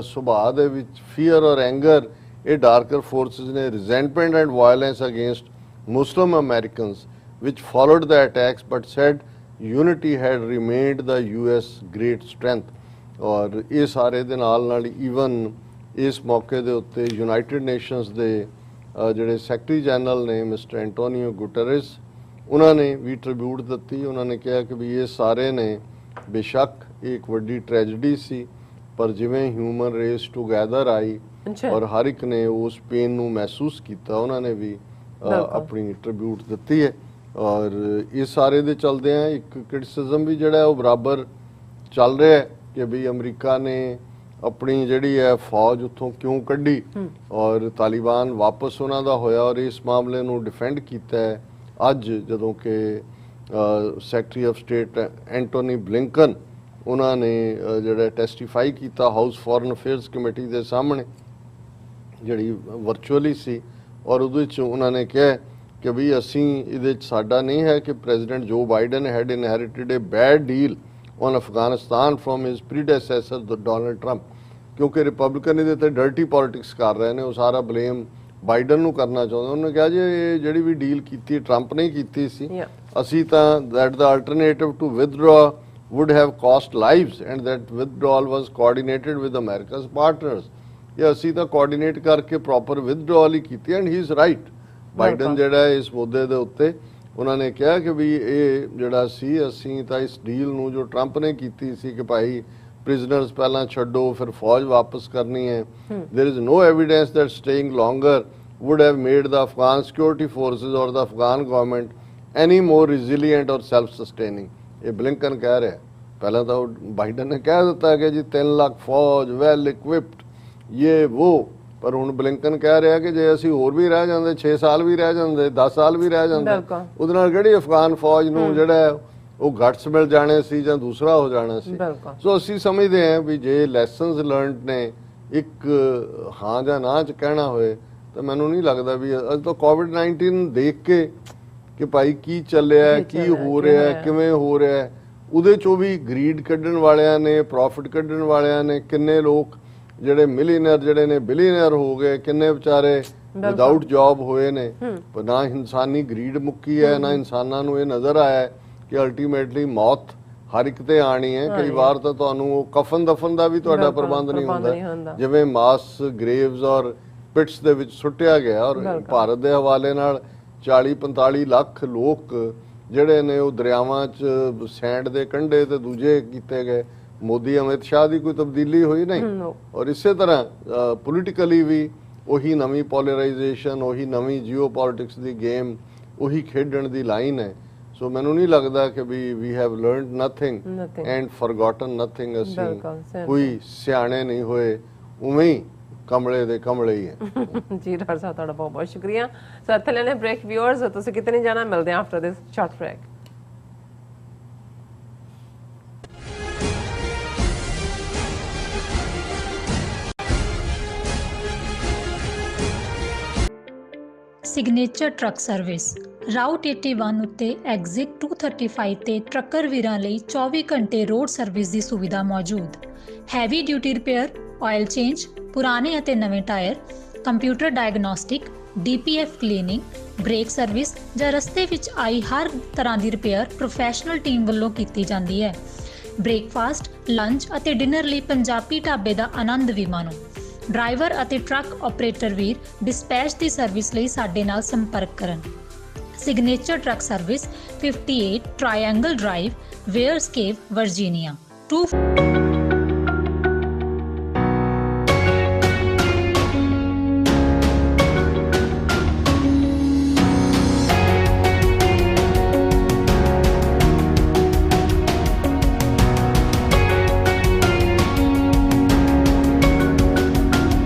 ਸੁਭਾਅ ਦੇ ਵਿੱਚ ਫੀਅਰ ਔਰ ਐਂਗਰ ਇਹ ਡਾਰਕਰ ਫੋਰਸਿਸ ਨੇ, resentment and violence against Muslim Americans which followed the attacks, but said unity had remained the US great strength. ਔਰ ਇਹ ਸਾਰੇ ਦੇ ਨਾਲ ਈਵਨ ਇਸ ਮੌਕੇ ਦੇ ਉੱਤੇ ਯੂਨਾਈਟਿਡ ਨੇਸ਼ਨਸ ਦੇ ਜਿਹੜੇ ਸੈਕਟਰੀ ਜਨਰਲ ਨੇ ਮਿਸਟਰ ਐਂਟੋਨੀਓ ਗੁਟਰੇਸ, ਉਹਨਾਂ ਨੇ ਵੀ ਟ੍ਰਿਬਿਊਟ ਦਿੱਤੀ। ਉਹਨਾਂ ਨੇ ਕਿਹਾ ਕਿ ਵੀ ਇਹ ਸਾਰੇ ਨੇ ਬੇਸ਼ੱਕ ਇੱਕ ਵੱਡੀ ਟ੍ਰੈਜਡੀ ਸੀ, ਪਰ ਜਿਵੇਂ ਹਿਊਮਨ ਰੇਸ ਟੂਗੈਦਰ ਆਈ ਔਰ ਹਰ ਇੱਕ ਨੇ ਉਸ ਪੇਨ ਨੂੰ ਮਹਿਸੂਸ ਕੀਤਾ, ਉਹਨਾਂ ਨੇ ਵੀ ਆਪਣੀ ਟ੍ਰਿਬਿਊਟ ਦਿੱਤੀ ਹੈ। ਔਰ ਇਸ ਸਾਰੇ ਦੇ ਚਲਦੇ ਆ ਇੱਕ ਕ੍ਰਿਟਿਸਿਜ਼ਮ ਵੀ ਜਿਹੜਾ ਉਹ ਬਰਾਬਰ ਚੱਲ ਰਿਹਾ ਹੈ ਕਿ ਵੀ ਅਮਰੀਕਾ ਨੇ ਆਪਣੀ ਜਿਹੜੀ ਹੈ ਫੌਜ ਉੱਥੋਂ ਕਿਉਂ ਕੱਢੀ ਔਰ ਤਾਲਿਬਾਨ ਵਾਪਸ ਉਹਨਾਂ ਦਾ ਹੋਇਆ, ਔਰ ਇਸ ਮਾਮਲੇ ਨੂੰ ਡਿਫੈਂਡ ਕੀਤਾ ਹੈ ਅੱਜ ਜਦੋਂ ਕਿ ਸੈਕਟਰੀ ਆਫ ਸਟੇਟ ਐਂਟੋਨੀ ਬਲਿੰਕਨ ਉਹਨਾਂ ਨੇ ਜਿਹੜਾ ਟੈਸਟੀਫਾਈ ਕੀਤਾ ਹਾਊਸ ਫੋਰਨ ਅਫੇਅਰਸ ਕਮੇਟੀ ਦੇ ਸਾਹਮਣੇ, ਜਿਹੜੀ ਵਰਚੁਅਲੀ ਸੀ, ਔਰ ਉਹਦੇ 'ਚ ਉਹਨਾਂ ਨੇ ਕਿਹਾ ਕਿ ਵੀ ਅਸੀਂ ਇਹਦੇ 'ਚ ਸਾਡਾ ਨਹੀਂ ਹੈ ਕਿ President Joe Biden had inherited a bad deal on Afghanistan from his predecessor Donald Trump, ਕਿਉਂਕਿ ਰਿਪਬਲਿਕਨ ਇਹਦੇ 'ਤੇ ਡਰਟੀ ਪੋਲਿਟਿਕਸ ਕਰ ਰਹੇ ਨੇ, ਉਹ ਸਾਰਾ ਬਲੇਮ ਬਾਈਡਨ ਨੂੰ ਕਰਨਾ ਚਾਹੁੰਦੇ। ਉਹਨੇ ਕਿਹਾ ਜੀ ਇਹ ਜਿਹੜੀ ਵੀ ਡੀਲ ਕੀਤੀ ਟਰੰਪ ਨੇ ਕੀਤੀ ਸੀ, ਅਸੀਂ ਤਾਂ that the alternative to withdraw would have cost lives and that withdrawal was coordinated with America's partners. ਇਹ ਅਸੀਂ ਤਾਂ ਕੋਆਰਡੀਨੇਟ ਕਰਕੇ ਪ੍ਰੋਪਰ ਵਿਦਡਰਾਅਲ ਹੀ ਕੀਤੀ and he is right. Biden ਜਿਹੜਾ ਇਸ ਮੁੱਦੇ ਦੇ ਉੱਤੇ ਉਹਨਾਂ ਨੇ ਕਿਹਾ ਕਿ ਵੀ ਇਹ ਜਿਹੜਾ ਸੀ ਅਸੀਂ ਤਾਂ ਇਸ ਡੀਲ ਨੂੰ ਜੋ ਟਰੰਪ ਨੇ ਕੀਤੀ ਸੀ ਕਿ ਭਾਈ ਪ੍ਰਿਜ਼ਨਰਸ ਪਹਿਲਾਂ ਛੱਡੋ ਫਿਰ ਫੌਜ ਵਾਪਸ ਕਰਨੀ ਹੈ, there is no evidence that staying longer would have made the Afghan security forces or the Afghan government any more resilient or self-sustaining. ਇਹ ਬਲਿੰਕਨ ਕਹਿ ਰਿਹਾ। ਪਹਿਲਾਂ ਤਾਂ ਬਾਈਡਨ ਨੇ ਕਹਿ ਦਿੱਤਾ ਕਿ ਜੀ 3 ਲੱਖ ਫੌਜ ਵੈਲ ਇਕਵਿਪਡ ਇਹ ਉਹ, ਪਰ ਹੁਣ ਬਲਿੰਕਨ ਕਹਿ ਰਿਹਾ ਕਿ ਜੇ ਅਸੀਂ ਹੋਰ ਵੀ ਰਹਿ ਜਾਂਦੇ 6 ਸਾਲ ਵੀ ਰਹਿ ਜਾਂਦੇ 10 ਸਾਲ ਵੀ ਰਹਿ ਜਾਂਦੇ, ਉਹਦੇ ਨਾਲ ਕਿਹੜੀ ਅਫਗਾਨ ਫੌਜ ਨੂੰ ਜਿਹੜਾ ਉਹ ਗਟਸ ਮਿਲ ਜਾਣੇ ਸੀ ਜਾਂ ਦੂਸਰਾ ਹੋ ਜਾਣਾ ਸੀ। ਸੋ ਅਸੀਂ ਸਮਝਦੇ ਹਾਂ ਵੀ ਜੇ ਲੈਸਨਸ ਲਰਨਡ ਨੇ ਇੱਕ ਹਾਂ ਜਾਂ ਨਾ 'ਚ ਕਹਿਣਾ ਹੋਏ ਤਾਂ ਮੈਨੂੰ ਨਹੀਂ ਲੱਗਦਾ ਵੀ ਅੱਜ ਤੋਂ ਕੋਵਿਡ-19 ਦੇਖ ਕੇ ਕਿ ਭਾਈ ਕੀ ਚੱਲਿਆ, ਕੀ ਹੋ ਰਿਹਾ, ਕਿਵੇਂ ਹੋ ਰਿਹਾ, ਉਹਦੇ 'ਚੋਂ ਵੀ ਗਰੀਡ ਕੱਢਣ ਵਾਲਿਆਂ ਨੇ, ਪ੍ਰੋਫਿਟ ਕੱਢਣ ਵਾਲਿਆਂ ਨੇ, ਕਿੰਨੇ ਲੋਕ ਜਿਹੜੇ ਮਿਲੀਅਨਰ ਜਿਹੜੇ ਨੇ ਬਿਲੀਅਨਰ ਹੋ ਗਏ, ਕਿੰਨੇ ਵਿਚਾਰੇ ਵਿਦਆਊਟ ਜੌਬ ਹੋਏ ਨੇ। ਪਰ ਨਾ ਇਨਸਾਨੀ ਗਰੀਡ ਮੁੱਕੀ ਹੈ, ਨਾ ਇਨਸਾਨਾਂ ਨੂੰ ਇਹ ਨਜ਼ਰ ਆਇਆ ਕਿ ਅਲਟੀਮੇਟਲੀ ਮੌਤ ਹਰ ਇੱਕ ਤੇ ਆਣੀ ਹੈ। ਕਈ ਵਾਰ ਤਾਂ ਤੁਹਾਨੂੰ ਉਹ ਕਫਨ ਦਫਨ ਦਾ ਵੀ ਤੁਹਾਡਾ ਪ੍ਰਬੰਧ ਨਹੀਂ ਹੁੰਦਾ, ਜਿਵੇਂ ਮਾਸ ਗ੍ਰੇਵਸ ਔਰ ਪਿਟਸ ਦੇ ਵਿੱਚ ਸੁੱਟਿਆ ਗਿਆ। ਔਰ ਭਾਰਤ ਦੇ ਹਵਾਲੇ ਨਾਲ 40-45 ਲੱਖ ਲੋਕ ਜਿਹੜੇ ਨੇ ਉਹ ਦਰਿਆਵਾਂ 'ਚ ਸੈਂਡ ਦੇ ਕੰਢੇ ਤੇ ਦੂਜੇ ਕੀਤੇ ਗਏ। ਮੋਦੀ ਅਮਿਤ ਸ਼ਾਹ ਦੀ ਕੋਈ ਤਬਦੀਲੀ ਹੋਈ ਨਹੀਂ। ਔਰ ਇਸੇ ਤਰ੍ਹਾਂ ਪੋਲੀਟੀਕਲੀ ਵੀ ਉਹੀ ਨਵੀਂ ਪੋਲਰਾਈਜੇਸ਼ਨ, ਉਹੀ ਨਵੀਂ ਜੀਓ ਪੋਲਿਟਿਕਸ ਦੀ ਗੇਮ, ਉਹੀ ਖੇਡਣ ਦੀ ਲਾਈਨ ਹੈ। ਸੋ ਮੈਨੂੰ ਨਹੀਂ ਲੱਗਦਾ ਕਿ we have learned nothing and forgotten nothing. ਅਸੀਂ ਕੋਈ ਸਿਆਣੇ ਨਹੀਂ ਹੋਏ, ਉਵੇਂ ਹੀ ਕਮਲੇ ਦੇ ਕਮਲੇ ਹੀ ਹੈ। ਜੀ ਡਾਕਟਰ ਸਾਹਿਬ ਤੁਹਾਡਾ ਬਹੁਤ ਬਹੁਤ ਸ਼ੁਕਰੀਆ। ਸੋ ਇੱਥੇ ਲੈਣੇ ਬ੍ਰੇਕ। ਵਿਊਅਰਸ ਤੁਸੀਂ ਕਿਤੇ ਨਹੀਂ ਜਾਣਾ, ਮਿਲਦੇ ਹਾਂ after this short break. Signature truck service route 81 ਉੱਤੇ ਐਗਜ਼ਿਟ 235 ਤੇ ਟਰੱਕਰ ਵੀਰਾਂ ਲਈ 24 ਘੰਟੇ ਰੋਡ ਸਰਵਿਸ ਦੀ ਸੁਵਿਧਾ ਮੌਜੂਦ। Heavy duty repair, oil change, ਪੁਰਾਣੇ ਅਤੇ ਨਵੇਂ tyre, computer diagnostic, DPF cleaning, brake service ਜਾਂ ਰਸਤੇ ਵਿੱਚ ਆਈ ਹਰ ਤਰ੍ਹਾਂ ਦੀ ਰਿਪੇਅਰ ਪ੍ਰੋਫੈਸ਼ਨਲ ਟੀਮ ਵੱਲੋਂ ਕੀਤੀ ਜਾਂਦੀ ਹੈ। ਬ੍ਰੇਕਫਾਸਟ, ਲੰਚ ਅਤੇ ਡਿਨਰ ਲਈ ਪੰਜਾਬੀ ਢਾਬੇ ਦਾ ਆਨੰਦ ਵੀ ਮਾਣੋ। ਡਰਾਈਵਰ ਅਤੇ ਟਰੱਕ ਆਪਰੇਟਰ ਵੀਰ ਡਿਸਪੈਚ ਦੀ ਸਰਵਿਸ ਲਈ ਸਾਡੇ ਨਾਲ ਸੰਪਰਕ ਕਰਨ। Signature truck service 58 triangle drive, wares cave, Virginia 2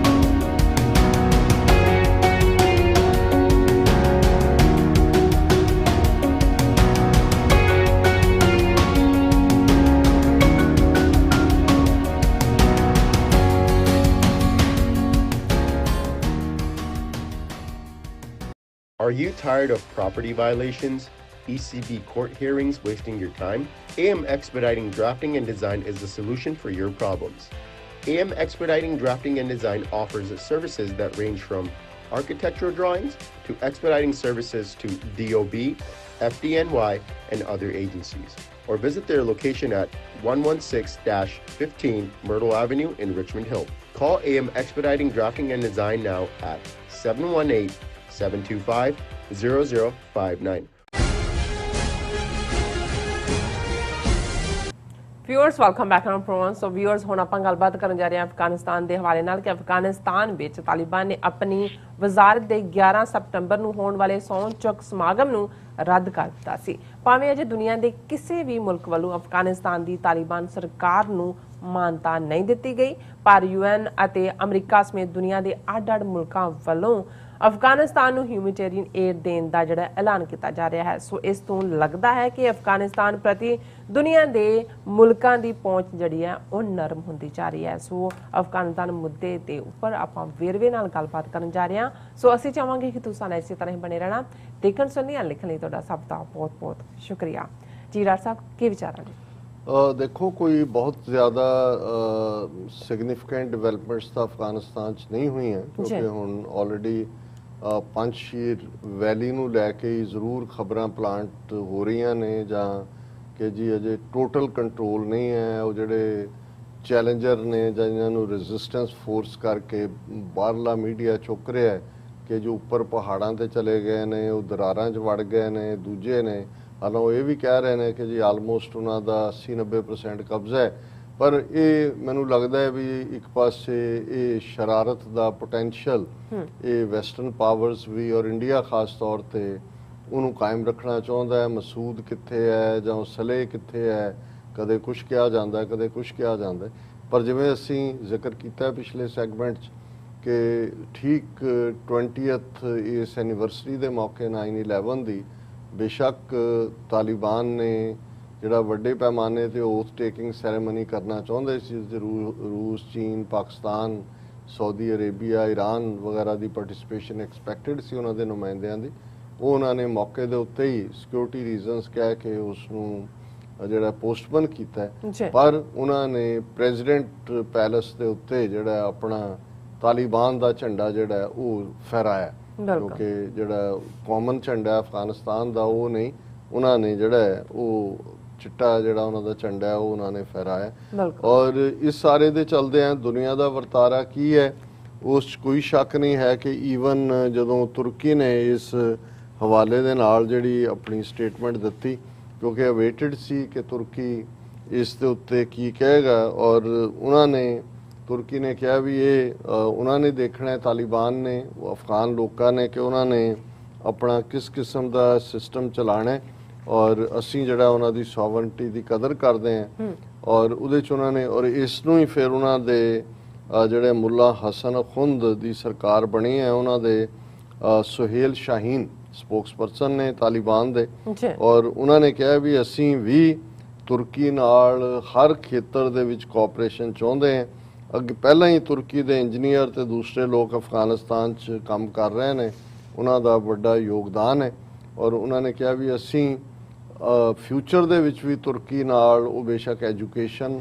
Are you tired of property violations, ECB court hearings wasting your time? AM Expediting Drafting and Design is the solution for your problems. AM Expediting Drafting and Design offers services that range from architectural drawings to expediting services to DOB, FDNY, and other agencies. Or visit their location at 116-15 Myrtle Avenue in Richmond Hill. Call AM Expediting Drafting and Design now at 718-725-0059. Viewers welcome back on programme. So viewers ਹੁਣ ਆਪਾਂ ਗੱਲਬਾਤ ਕਰਨ ਜਾ ਰਹੇ ਹਾਂ ਅਫਗਾਨਿਸਤਾਨ ਦੇ ਹਵਾਲੇ ਨਾਲ ਕਿ ਅਫਗਾਨਿਸਤਾਨ ਵਿੱਚ ਤਾਲਿਬਾਨ ਨੇ ਆਪਣੀ ਵਜ਼ਾਰਤ ਦੇ 11 ਸਤੰਬਰ ਨੂੰ ਹੋਣ ਵਾਲੇ ਸਹੁੰ ਚੁੱਕ ਸਮਾਗਮ ਨੂੰ ਰੱਦ ਕਰ ਦਿੱਤਾ ਸੀ। ਭਾਵੇਂ ਅਜੇ ਦੁਨੀਆ ਦੇ ਕਿਸੇ ਵੀ ਮੁਲਕ ਵੱਲੋਂ ਅਫਗਾਨਿਸਤਾਨ ਦੀ ਤਾਲਿਬਾਨ ਸਰਕਾਰ ਨੂੰ ਮਾਨਤਾ ਨਹੀਂ ਦਿੱਤੀ ਗਈ, ਪਰ UN ਅਤੇ ਅਮਰੀਕਾ ਸਮੇਤ ਦੁਨੀਆ ਦੇ ਅੱਡ-ਅੱਡ ਮੁਲਕਾਂ ਵੱਲੋਂ ਅਫਗਾਨਿਸਤਾਨ ਨੂੰ ਹਿਊਮੈਨਿਟੇਰੀਅਨ ਏਡ ਦੇਣ ਦਾ ਜਿਹੜਾ ਐਲਾਨ ਕੀਤਾ ਜਾ ਰਿਹਾ ਹੈ। ਸੋ ਇਸ ਤੋਂ ਲੱਗਦਾ ਹੈ ਕਿ ਅਫਗਾਨਿਸਤਾਨ ਪ੍ਰਤੀ ਦੁਨੀਆ ਦੇ ਮੁਲਕਾਂ ਦੀ ਪਹੁੰਚ ਜਿਹੜੀ ਹੈ ਉਹ ਨਰਮ ਹੁੰਦੀ ਜਾ ਰਹੀ ਹੈ। ਸੋ ਅਫਗਾਨਿਸਤਾਨ ਮੁੱਦੇ ਦੇ ਉੱਪਰ ਆਪਾਂ ਵੇਰਵੇ ਨਾਲ ਗੱਲਬਾਤ ਕਰਨ ਜਾ ਰਹੇ ਹਾਂ। ਸੋ ਅਸੀਂ ਚਾਹਾਂਗੇ ਕਿ ਤੁਸੀਂ ਇਸੇ ਤਰ੍ਹਾਂ ਹੀ ਬਣੇ ਰਹਿਣਾ। ਦੇਖਣ ਸੁਣਨ ਲਿਖਣ ਲਈ ਤੁਹਾਡਾ ਸਭ ਦਾ ਬਹੁਤ ਬਹੁਤ ਸ਼ੁਕਰੀਆ। ਜੀ ਡਾਕਟਰ ਸਾਹਿਬ ਕੀ ਵਿਚਾਰਾਂ ਨੇ? ਦੇਖੋ ਕੋਈ ਬਹੁਤ ਜ਼ਿਆਦਾ ਸਿਗਨੀਫਿਕੈਂਟ ਡਿਵੈਲਪਮੈਂਟਸ ਤਾਂ ਅਫਗਾਨਿਸਤਾਨ 'ਚ ਨਹੀਂ ਹੋਈਆਂ, ਕਿਉਂਕਿ ਹੁਣ ਆਲਰੇਡੀ ਪੰਜਸ਼ੀਰ ਵੈਲੀ ਨੂੰ ਲੈ ਕੇ ਹੀ ਜ਼ਰੂਰ ਖਬਰਾਂ ਪਲਾਂਟ ਹੋ ਰਹੀਆਂ ਨੇ, ਜਾਂ ਕਿ ਜੀ ਅਜੇ ਟੋਟਲ ਕੰਟਰੋਲ ਨਹੀਂ ਹੈ। ਉਹ ਜਿਹੜੇ ਚੈਲੰਜਰ ਨੇ ਜਾਂ ਜਿਹਨਾਂ ਨੂੰ ਰੈਜ਼ਿਸਟੈਂਸ ਫੋਰਸ ਕਰਕੇ ਬਾਹਰਲਾ ਮੀਡੀਆ ਚੁੱਕ ਰਿਹਾ ਹੈ ਕਿ ਜੋ ਉੱਪਰ ਪਹਾੜਾਂ 'ਤੇ ਚਲੇ ਗਏ ਨੇ, ਉਹ ਦਰਾਰਾਂ 'ਚ ਵੜ ਗਏ ਨੇ, ਦੂਜੇ ਨੇ ਹਾਲਾਂ ਉਹ ਇਹ ਵੀ ਕਹਿ ਰਹੇ ਨੇ ਕਿ ਜੀ ਆਲਮੋਸਟ ਉਹਨਾਂ ਦਾ 80-90% ਕਬਜ਼ਾ ਹੈ। ਪਰ ਇਹ ਮੈਨੂੰ ਲੱਗਦਾ ਹੈ ਵੀ ਇੱਕ ਪਾਸੇ ਇਹ ਸ਼ਰਾਰਤ ਦਾ ਪੋਟੈਂਸ਼ੀਅਲ ਇਹ ਵੈਸਟਰਨ ਪਾਵਰਸ ਵੀ ਔਰ ਇੰਡੀਆ ਖਾਸ ਤੌਰ 'ਤੇ ਉਹਨੂੰ ਕਾਇਮ ਰੱਖਣਾ ਚਾਹੁੰਦਾ ਹੈ। ਮਸੂਦ ਕਿੱਥੇ ਹੈ ਜਾਂ ਸਲੇਹ ਕਿੱਥੇ ਹੈ, ਕਦੇ ਕੁਛ ਕਿਹਾ ਜਾਂਦਾ, ਕਦੇ ਕੁਛ ਕਿਹਾ ਜਾਂਦਾ। ਪਰ ਜਿਵੇਂ ਅਸੀਂ ਜ਼ਿਕਰ ਕੀਤਾ ਪਿਛਲੇ ਸੈਗਮੈਂਟ 'ਚ ਕਿ ਠੀਕ 20th ਇਸ ਐਨੀਵਰਸਰੀ ਦੇ ਮੌਕੇ 9/11 ਦੀ ਬੇਸ਼ੱਕ ਤਾਲਿਬਾਨ ਨੇ ਜਿਹੜਾ ਵੱਡੇ ਪੈਮਾਨੇ 'ਤੇ ਓਥ ਟੇਕਿੰਗ ਸੈਰੇਮਨੀ ਕਰਨਾ ਚਾਹੁੰਦੇ ਸੀ, ਰੂਸ, ਚੀਨ, ਪਾਕਿਸਤਾਨ, ਸਾਊਦੀ ਅਰੇਬੀਆ, ਈਰਾਨ ਵਗੈਰਾ ਦੀ ਪਾਰਟਿਸਿਪੇਸ਼ਨ ਐਕਸਪੈਕਟਡ ਸੀ ਉਹਨਾਂ ਦੇ ਨੁਮਾਇੰਦਿਆਂ ਦੀ। ਉਹ ਉਹਨਾਂ ਨੇ ਮੌਕੇ ਦੇ ਉੱਤੇ ਹੀ ਸਿਕਿਉਰਿਟੀ ਰੀਜ਼ਨਸ ਕਹਿ ਕੇ ਉਸ ਨੂੰ ਜਿਹੜਾ ਪੋਸਟਪੋਨ ਕੀਤਾ। ਪਰ ਉਹਨਾਂ ਨੇ ਪ੍ਰੈਜ਼ੀਡੈਂਟ ਪੈਲੇਸ ਦੇ ਉੱਤੇ ਜਿਹੜਾ ਆਪਣਾ ਤਾਲਿਬਾਨ ਦਾ ਝੰਡਾ ਜਿਹੜਾ ਉਹ ਫਹਿਰਾਇਆ, ਕਿਉਂਕਿ ਜਿਹੜਾ ਕਾਮਨ ਝੰਡਾ ਅਫਗਾਨਿਸਤਾਨ ਦਾ ਉਹ ਨਹੀਂ, ਉਹਨਾਂ ਨੇ ਜਿਹੜਾ ਉਹ ਚਿੱਟਾ ਜਿਹੜਾ ਉਹਨਾਂ ਦਾ ਝੰਡਾ ਉਹ ਉਹਨਾਂ ਨੇ ਫਹਿਰਾਇਆ। ਔਰ ਇਸ ਸਾਰੇ ਦੇ ਚਲਦਿਆਂ ਦੁਨੀਆ ਦਾ ਵਰਤਾਰਾ ਕੀ ਹੈ ਉਸ 'ਚ ਕੋਈ ਸ਼ੱਕ ਨਹੀਂ ਹੈ ਕਿ ਈਵਨ ਜਦੋਂ ਤੁਰਕੀ ਨੇ ਇਸ ਹਵਾਲੇ ਦੇ ਨਾਲ ਜਿਹੜੀ ਆਪਣੀ ਸਟੇਟਮੈਂਟ ਦਿੱਤੀ, ਕਿਉਂਕਿ ਅਵੇਟਡ ਸੀ ਕਿ ਤੁਰਕੀ ਇਸ ਦੇ ਉੱਤੇ ਕੀ ਕਹੇਗਾ, ਔਰ ਉਹਨਾਂ ਨੇ ਤੁਰਕੀ ਨੇ ਕਿਹਾ ਵੀ ਇਹ ਉਹਨਾਂ ਨੇ ਦੇਖਣਾ ਹੈ ਤਾਲਿਬਾਨ ਨੇ, ਅਫਗਾਨ ਲੋਕਾਂ ਨੇ, ਕਿ ਉਹਨਾਂ ਨੇ ਆਪਣਾ ਕਿਸ ਕਿਸਮ ਦਾ ਸਿਸਟਮ ਚਲਾਉਣਾ ਹੈ ਔਰ ਅਸੀਂ ਜਿਹੜਾ ਉਹਨਾਂ ਦੀ ਸੋਵਰਨਟੀ ਦੀ ਕਦਰ ਕਰਦੇ ਹਾਂ। ਔਰ ਉਹਦੇ 'ਚ ਉਹਨਾਂ ਨੇ ਔਰ ਇਸ ਨੂੰ ਹੀ ਫਿਰ ਉਹਨਾਂ ਦੇ ਜਿਹੜੇ ਮੁੱਲਾ ਹਸਨ ਖੁੰਦ ਦੀ ਸਰਕਾਰ ਬਣੀ ਹੈ, ਉਹਨਾਂ ਦੇ ਸੁਹੇਲ ਸ਼ਾਹੀਨ ਸਪੋਕਸਪਰਸਨ ਨੇ ਤਾਲਿਬਾਨ ਦੇ, ਔਰ ਉਹਨਾਂ ਨੇ ਕਿਹਾ ਵੀ ਅਸੀਂ ਵੀ ਤੁਰਕੀ ਨਾਲ ਹਰ ਖੇਤਰ ਦੇ ਵਿੱਚ ਕੋਆਪਰੇਸ਼ਨ ਚਾਹੁੰਦੇ ਹਾਂ। ਅੱਗੇ ਪਹਿਲਾਂ ਹੀ ਤੁਰਕੀ ਦੇ ਇੰਜੀਨੀਅਰ ਤੇ ਦੂਸਰੇ ਲੋਕ ਅਫਗਾਨਿਸਤਾਨ 'ਚ ਕੰਮ ਕਰ ਰਹੇ ਨੇ, ਉਹਨਾਂ ਦਾ ਵੱਡਾ ਯੋਗਦਾਨ ਹੈ। ਔਰ ਉਹਨਾਂ ਨੇ ਕਿਹਾ ਵੀ ਅਸੀਂ ਫਿਊਚਰ ਦੇ ਵਿੱਚ ਵੀ ਤੁਰਕੀ ਨਾਲ ਉਹ ਬੇਸ਼ੱਕ ਐਜੂਕੇਸ਼ਨ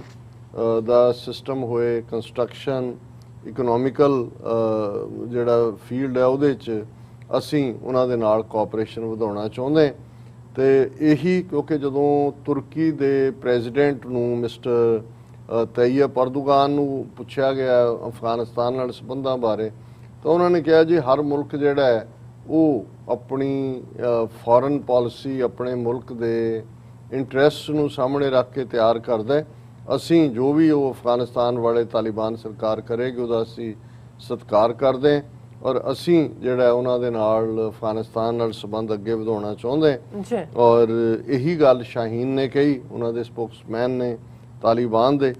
ਦਾ ਸਿਸਟਮ ਹੋਏ, ਕੰਸਟਰਕਸ਼ਨ, ਇਕਨੋਮਿਕਲ ਜਿਹੜਾ ਫੀਲਡ ਹੈ ਉਹਦੇ 'ਚ ਅਸੀਂ ਉਹਨਾਂ ਦੇ ਨਾਲ ਕੋਆਪਰੇਸ਼ਨ ਵਧਾਉਣਾ ਚਾਹੁੰਦੇ। ਤੇ ਇਹੀ ਕਿਉਂਕਿ ਜਦੋਂ ਤੁਰਕੀ ਦੇ ਪ੍ਰੈਜ਼ੀਡੈਂਟ ਨੂੰ ਮਿਸਟਰ ਤੈਯਿਪ ਅਰਦੋਗਾਨ ਨੂੰ ਪੁੱਛਿਆ ਗਿਆ ਅਫਗਾਨਿਸਤਾਨ ਨਾਲ ਸੰਬੰਧਾਂ ਬਾਰੇ, ਤਾਂ ਉਹਨਾਂ ਨੇ ਕਿਹਾ ਜੀ ਹਰ ਮੁਲਕ ਜਿਹੜਾ ਹੈ ਉਹ ਆਪਣੀ ਫੋਰਨ ਪਾਲਿਸੀ ਆਪਣੇ ਮੁਲਕ ਦੇ ਇੰਟਰਸਟ ਨੂੰ ਸਾਹਮਣੇ ਰੱਖ ਕੇ ਤਿਆਰ ਕਰਦਾ ਹੈ। ਅਸੀਂ ਜੋ ਵੀ ਉਹ ਅਫਗਾਨਿਸਤਾਨ ਵਾਲੇ ਤਾਲਿਬਾਨ ਸਰਕਾਰ ਕਰੇਗੀ ਉਹਦਾ ਅਸੀਂ ਸਤਿਕਾਰ ਕਰਦੇ ਹਾਂ, ਔਰ ਅਸੀਂ ਜਿਹੜਾ ਉਹਨਾਂ ਦੇ ਨਾਲ ਅਫਗਾਨਿਸਤਾਨ ਨਾਲ ਸੰਬੰਧ ਅੱਗੇ ਵਧਾਉਣਾ ਚਾਹੁੰਦੇ ਹਾਂ। ਔਰ ਇਹੀ ਗੱਲ ਸ਼ਾਹੀਨ ਨੇ ਕਹੀ, ਉਹਨਾਂ ਦੇ ਸਪੋਕਸਮੈਨ ਨੇ ਤਾਲਿਬਾਨ ਦੇ,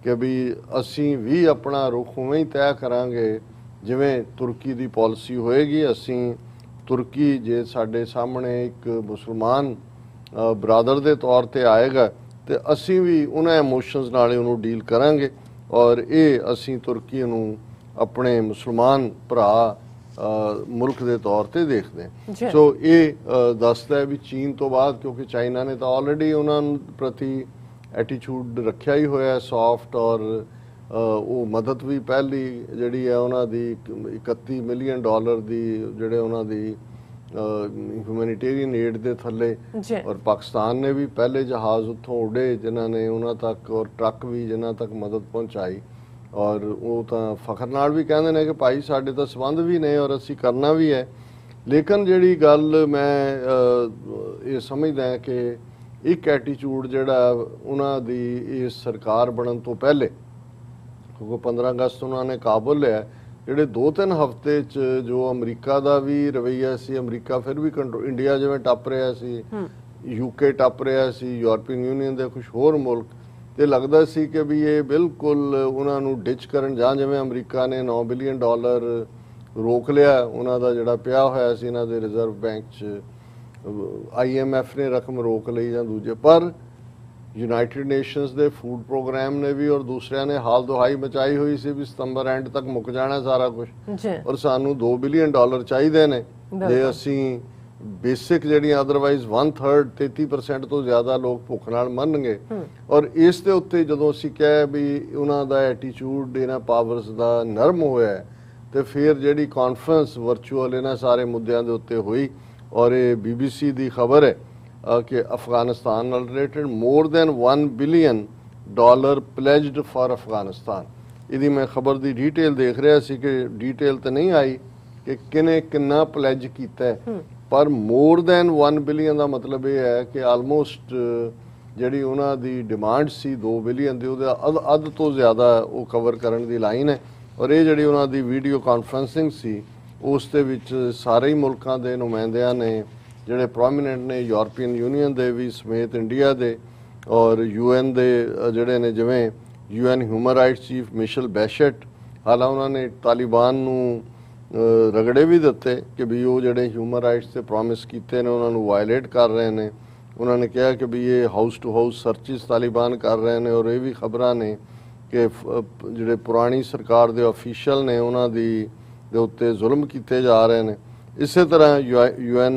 ਕਿ ਵੀ ਅਸੀਂ ਵੀ ਆਪਣਾ ਰੁਖ ਉਵੇਂ ਹੀ ਤੈਅ ਕਰਾਂਗੇ ਜਿਵੇਂ ਤੁਰਕੀ ਦੀ ਪਾਲਿਸੀ ਹੋਏਗੀ। ਅਸੀਂ ਤੁਰਕੀ ਜੇ ਸਾਡੇ ਸਾਹਮਣੇ ਇੱਕ ਮੁਸਲਮਾਨ ਬਰਾਦਰ ਦੇ ਤੌਰ ਤੇ ਆਏਗਾ ਤੇ ਅਸੀਂ ਵੀ ਉਹਨਾਂ ਇਮੋਸ਼ਨਸ ਨਾਲ ਹੀ ਉਹਨੂੰ ਡੀਲ ਕਰਾਂਗੇ, ਔਰ ਇਹ ਅਸੀਂ ਤੁਰਕੀ ਨੂੰ ਆਪਣੇ ਮੁਸਲਮਾਨ ਭਰਾ ਮੁਲਕ ਦੇ ਤੌਰ ਤੇ ਦੇਖਦੇ ਹਾਂ। ਸੋ ਇਹ ਦੱਸਦਾ ਹੈ ਵੀ ਚੀਨ ਤੋਂ ਬਾਅਦ, ਕਿਉਂਕਿ ਚਾਈਨਾ ਨੇ ਤਾਂ ਆਲਰੇਡੀ ਉਹਨਾਂ ਪ੍ਰਤੀ ਐਟੀਟਿਊਡ ਰੱਖਿਆ ਹੀ ਹੋਇਆ ਸੌਫਟ, ਔਰ ਉਹ ਮਦਦ ਵੀ ਪਹਿਲੀ ਜਿਹੜੀ ਹੈ ਉਹਨਾਂ ਦੀ $31 ਮਿਲੀਅਨ ਦੀ ਜਿਹੜੇ ਉਹਨਾਂ ਦੀ ਹਿਊਮੈਨਿਟੇਰੀਅਨ ਏਡ ਦੇ ਥੱਲੇ, ਔਰ ਪਾਕਿਸਤਾਨ ਨੇ ਵੀ ਪਹਿਲੇ ਜਹਾਜ਼ ਉੱਥੋਂ ਉੱਡੇ ਜਿਨ੍ਹਾਂ ਨੇ ਉਹਨਾਂ ਤੱਕ, ਔਰ ਟਰੱਕ ਵੀ ਜਿਨ੍ਹਾਂ ਤੱਕ ਮਦਦ ਪਹੁੰਚਾਈ, ਔਰ ਉਹ ਤਾਂ ਫਖਰ ਨਾਲ ਵੀ ਕਹਿੰਦੇ ਨੇ ਕਿ ਭਾਈ ਸਾਡੇ ਤਾਂ ਸੰਬੰਧ ਵੀ ਨੇ ਔਰ ਅਸੀਂ ਕਰਨਾ ਵੀ ਹੈ। ਲੇਕਿਨ ਜਿਹੜੀ ਗੱਲ ਮੈਂ ਇਹ ਸਮਝਦਾ ਕਿ ਇੱਕ ਐਟੀਟਿਊਡ ਜਿਹੜਾ ਉਹਨਾਂ ਦੀ ਇਸ ਸਰਕਾਰ ਬਣਨ ਤੋਂ ਪਹਿਲੇ, ਕਿਉਂਕਿ 15 ਅਗਸਤ ਉਹਨਾਂ ਨੇ ਕਾਬੁਲ ਲਿਆ, ਜਿਹੜੇ 2-3 ਹਫ਼ਤੇ 'ਚ ਜੋ ਅਮਰੀਕਾ ਦਾ ਵੀ ਰਵੱਈਆ ਸੀ, ਅਮਰੀਕਾ ਫਿਰ ਵੀ ਇੰਡੀਆ ਜਿਵੇਂ ਟੱਪ ਰਿਹਾ ਸੀ, UK ਟੱਪ ਰਿਹਾ ਸੀ, ਯੂਰਪੀਅਨ ਯੂਨੀਅਨ ਦੇ ਕੁਝ ਹੋਰ ਮੁਲਕ, ਤੇ ਲੱਗਦਾ ਸੀ ਕਿ ਵੀ ਇਹ ਬਿਲਕੁਲ ਉਹਨਾਂ ਨੂੰ ਡਿਚ ਕਰਨ, ਜਾਂ ਜਿਵੇਂ ਅਮਰੀਕਾ ਨੇ $9 ਬਿਲੀਅਨ ਰੋਕ ਲਿਆ ਉਹਨਾਂ ਦਾ ਜਿਹੜਾ ਪਿਆ ਹੋਇਆ ਸੀ ਇਹਨਾਂ ਦੇ ਰਿਜ਼ਰਵ ਬੈਂਕ 'ਚ, IMF ਨੇ ਰਕਮ ਰੋਕ ਲਈ ਜਾਂ ਦੂਜੇ, ਪਰ ਯੂਨਾਈਟਿਡ ਨੇਸ਼ਨਸ ਦੇ ਫੂਡ ਪ੍ਰੋਗਰਾਮ ਨੇ ਵੀ ਔਰ ਦੂਸਰਿਆਂ ਨੇ ਹਾਲ ਦੁਹਾਈ ਮਚਾਈ ਹੋਈ ਸੀ ਵੀ ਸਤੰਬਰ ਐਂਡ ਤੱਕ ਮੁੱਕ ਜਾਣਾ ਸਾਰਾ ਕੁਝ, ਔਰ ਸਾਨੂੰ $2 ਬਿਲੀਅਨ ਚਾਹੀਦੇ ਨੇ ਜੇ ਅਸੀਂ ਬੇਸਿਕ ਜਿਹੜੀਆਂ ਅਦਰਵਾਈਜ਼ 1/3 33% ਤੋਂ ਜ਼ਿਆਦਾ ਲੋਕ ਭੁੱਖ ਨਾਲ ਮਰਨਗੇ। ਔਰ ਇਸ ਦੇ ਉੱਤੇ ਜਦੋਂ ਅਸੀਂ ਕਹੇ ਵੀ ਉਹਨਾਂ ਦਾ ਐਟੀਟਿਊਡ ਇਹਨਾਂ ਪਾਵਰਸ ਦਾ ਨਰਮ ਹੋਇਆ, ਤੇ ਫਿਰ ਜਿਹੜੀ ਕਾਨਫਰੰਸ ਵਰਚੁਅਲ ਇਹਨਾਂ ਸਾਰੇ ਮੁੱਦਿਆਂ ਦੇ ਉੱਤੇ ਹੋਈ, ਔਰ ਇਹ BBC ਦੀ ਖਬਰ ਹੈ ਕਿ ਅਫਗਾਨਿਸਤਾਨ ਨਾਲ related more than $1 billion pledged for Afghanistan. ਇਹਦੀ ਮੈਂ ਖਬਰ ਦੀ ਡਿਟੇਲ ਦੇਖ ਰਿਹਾ ਸੀ ਕਿ ਡਿਟੇਲ ਤਾਂ ਨਹੀਂ ਆਈ ਕਿ ਕਿਨੇ ਕਿੰਨਾ ਪਲੇਜ ਕੀਤਾ ਹੈ, ਪਰ more than $1 ਬਿਲੀਅਨ ਦਾ ਮਤਲਬ ਇਹ ਹੈ ਕਿ ਆਲਮੋਸਟ ਜਿਹੜੀ ਉਹਨਾਂ ਦੀ ਡਿਮਾਂਡ ਸੀ 2 ਬਿਲੀਅਨ ਦੀ, ਉਹਦਾ ਅੱਧ ਤੋਂ ਜ਼ਿਆਦਾ ਉਹ ਕਵਰ ਕਰਨ ਦੀ ਲਾਈਨ ਹੈ। ਔਰ ਇਹ ਜਿਹੜੀ ਉਹਨਾਂ ਦੀ ਵੀਡੀਓ ਕਾਨਫਰੰਸਿੰਗ ਸੀ ਉਸ ਦੇ ਵਿੱਚ ਸਾਰੇ ਹੀ ਮੁਲਕਾਂ ਦੇ ਨੁਮਾਇੰਦਿਆਂ ਨੇ ਜਿਹੜੇ ਪ੍ਰੋਮੀਨੈਂਟ ਨੇ, ਯੂਰਪੀਅਨ ਯੂਨੀਅਨ ਦੇ ਵੀ ਸਮੇਤ, ਇੰਡੀਆ ਦੇ, ਔਰ UN ਦੇ ਜਿਹੜੇ ਨੇ, ਜਿਵੇਂ UN human rights chief Michelle Bachelet, ਹਾਲਾਂ ਉਹਨਾਂ ਨੇ ਤਾਲਿਬਾਨ ਨੂੰ ਰਗੜੇ ਵੀ ਦਿੱਤੇ ਕਿ ਵੀ ਉਹ ਜਿਹੜੇ ਹਿਊਮਨ ਰਾਈਟਸ ਤੇ ਪ੍ਰੋਮਿਸ ਕੀਤੇ ਨੇ ਉਹਨਾਂ ਨੂੰ ਵਾਇਲੇਟ ਕਰ ਰਹੇ ਨੇ। ਉਹਨਾਂ ਨੇ ਕਿਹਾ ਕਿ ਵੀ ਇਹ ਹਾਊਸ ਟੂ ਹਾਊਸ ਸਰਚਿਸ ਤਾਲਿਬਾਨ ਕਰ ਰਹੇ ਨੇ, ਔਰ ਇਹ ਵੀ ਖਬਰਾਂ ਨੇ ਕਿ ਜਿਹੜੇ ਪੁਰਾਣੀ ਸਰਕਾਰ ਦੇ ਅਫੀਸ਼ੀਅਲ ਨੇ ਉਹਨਾਂ ਦੇ ਉੱਤੇ ਜ਼ੁਲਮ ਕੀਤੇ ਜਾ ਰਹੇ ਨੇ। ਇਸੇ ਤਰ੍ਹਾਂ UN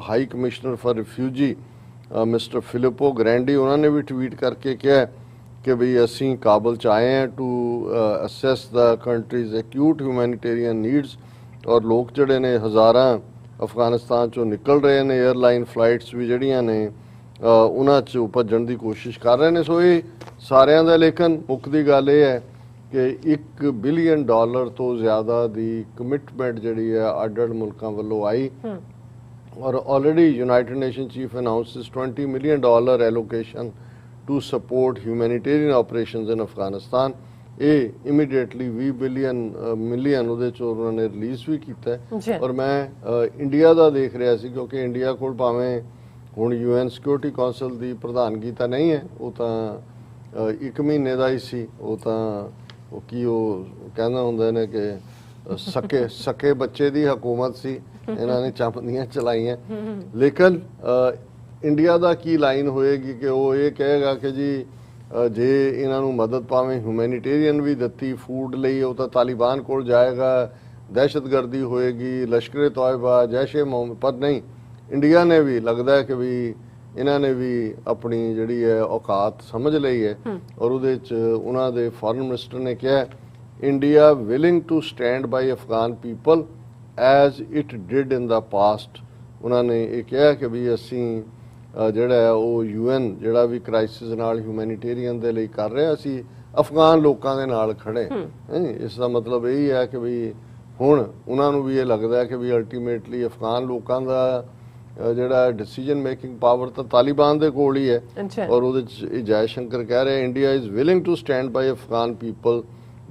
high commissioner for refugee mister Filippo Grandi, ਉਹਨਾਂ ਨੇ ਵੀ ਟਵੀਟ ਕਰਕੇ ਕਿਹਾ ਕਿ ਵੀ ਅਸੀਂ ਕਾਬਲ 'ਚ ਆਏ ਹਾਂ to assess the country's acute humanitarian needs, ਔਰ ਲੋਕ ਜਿਹੜੇ ਨੇ ਹਜ਼ਾਰਾਂ ਅਫਗਾਨਿਸਤਾਨ 'ਚੋਂ ਨਿਕਲ ਰਹੇ ਨੇ, 에ਅਰਲਾਈਨ ਫਲਾਈਟਸ ਵੀ ਜਿਹੜੀਆਂ ਨੇ ਉਹਨਾਂ 'ਚ ਭੱਜਣ ਦੀ ਕੋਸ਼ਿਸ਼ ਕਰ ਰਹੇ ਨੇ। ਸੋ ਇਹ ਸਾਰਿਆਂ ਦਾ, ਲੇਕਿਨ ਮੁੱਖ ਦੀ ਗੱਲ ਇਹ ਹੈ ਕਿ $1 ਬਿਲੀਅਨ ਤੋਂ ਜ਼ਿਆਦਾ ਦੀ ਕਮਿਟਮੈਂਟ ਜਿਹੜੀ ਹੈ ਅੱਡ-ਅੱਡ ਮੁਲਕਾਂ ਵੱਲੋਂ ਆਈ, ਔਰ already United Nation chief announces $20 million allocation to support humanitarian operations in Afghanistan. ਇਹ ਇਮੀਡੀਏਟਲੀ 20 ਮਿਲੀਅਨ ਉਹਦੇ 'ਚ ਉਹਨਾਂ ਨੇ ਰਿਲੀਜ਼ ਵੀ ਕੀਤਾ। ਔਰ ਮੈਂ ਇੰਡੀਆ ਦਾ ਦੇਖ ਰਿਹਾ ਸੀ, ਕਿਉਂਕਿ ਇੰਡੀਆ ਕੋਲ ਭਾਵੇਂ ਹੁਣ UN ਸਿਕਿਉਰਿਟੀ ਕੌਂਸਲ ਦੀ ਪ੍ਰਧਾਨਗੀ ਤਾਂ ਨਹੀਂ ਹੈ, ਉਹ ਤਾਂ 1 ਮਹੀਨੇ ਦਾ ਹੀ ਸੀ, ਉਹ ਤਾਂ ਉਹ ਕਹਿੰਦਾ ਹੁੰਦੇ ਨੇ ਕਿ ਸਕੇ ਬੱਚੇ ਦੀ ਹਕੂਮਤ ਸੀ, ਇਹਨਾਂ ਨੇ ਚੰਪਦੀਆਂ ਚਲਾਈਆਂ। ਲੇਕਿਨ ਇੰਡੀਆ ਦਾ ਕੀ ਲਾਈਨ ਹੋਏਗੀ ਕਿ ਉਹ ਇਹ ਕਹੇਗਾ ਕਿ ਜੀ ਜੇ ਇਹਨਾਂ ਨੂੰ ਮਦਦ ਭਾਵੇਂ ਹਿਊਮੈਨਿਟੇਰੀਅਨ ਵੀ ਦਿੱਤੀ ਫੂਡ ਲਈ, ਉਹ ਤਾਂ ਤਾਲਿਬਾਨ ਕੋਲ ਜਾਏਗਾ, ਦਹਿਸ਼ਤਗਰਦੀ ਹੋਏਗੀ, ਲਸ਼ਕਰ ਤੋਇਬਾ, ਜੈਸ਼-ਏ ਮੁਹੰਮਦ। ਪਰ ਨਹੀਂ, ਇੰਡੀਆ ਨੇ ਵੀ ਲੱਗਦਾ ਹੈ ਕਿ ਵੀ ਇਹਨਾਂ ਨੇ ਵੀ ਆਪਣੀ ਜਿਹੜੀ ਹੈ ਔਕਾਤ ਸਮਝ ਲਈ ਹੈ, ਔਰ ਉਹਦੇ 'ਚ ਉਹਨਾਂ ਦੇ ਫੋਰਨ ਮਿਨਿਸਟਰ ਨੇ ਕਿਹਾ India willing to stand by Afghan people as it did in the past. ਉਹਨਾਂ ਨੇ ਇਹ ਕਿਹਾ ਕਿ ਵੀ ਅਸੀਂ ਜਿਹੜਾ ਹੈ ਉਹ UN ਜਿਹੜਾ ਵੀ ਕ੍ਰਾਈਸਿਸ ਨਾਲ ਹਿਊਮੈਨਿਟੇਰੀਅਨ ਦੇ ਲਈ ਕਰ ਰਿਹਾ, ਅਸੀਂ ਅਫਗਾਨ ਲੋਕਾਂ ਦੇ ਨਾਲ ਖੜੇ। ਇਸ ਦਾ ਮਤਲਬ ਇਹ ਹੈ ਕਿ ਵੀ ਹੁਣ ਉਹਨਾਂ ਨੂੰ ਵੀ ਇਹ ਲੱਗਦਾ ਹੈ ਕਿ ਵੀ ਅਲਟੀਮੇਟਲੀ ਅਫਗਾਨ ਲੋਕਾਂ ਦਾ ਜਿਹੜਾ ਡਿਸੀਜਨ ਮੇਕਿੰਗ ਪਾਵਰ ਤਾਂ ਤਾਲਿਬਾਨ ਦੇ ਕੋਲ ਹੀ ਹੈ। ਔਰ ਉਹਦੇ 'ਚ ਜੈ ਸ਼ੰਕਰ ਕਹਿ ਰਹੇ India is willing to stand by Afghan people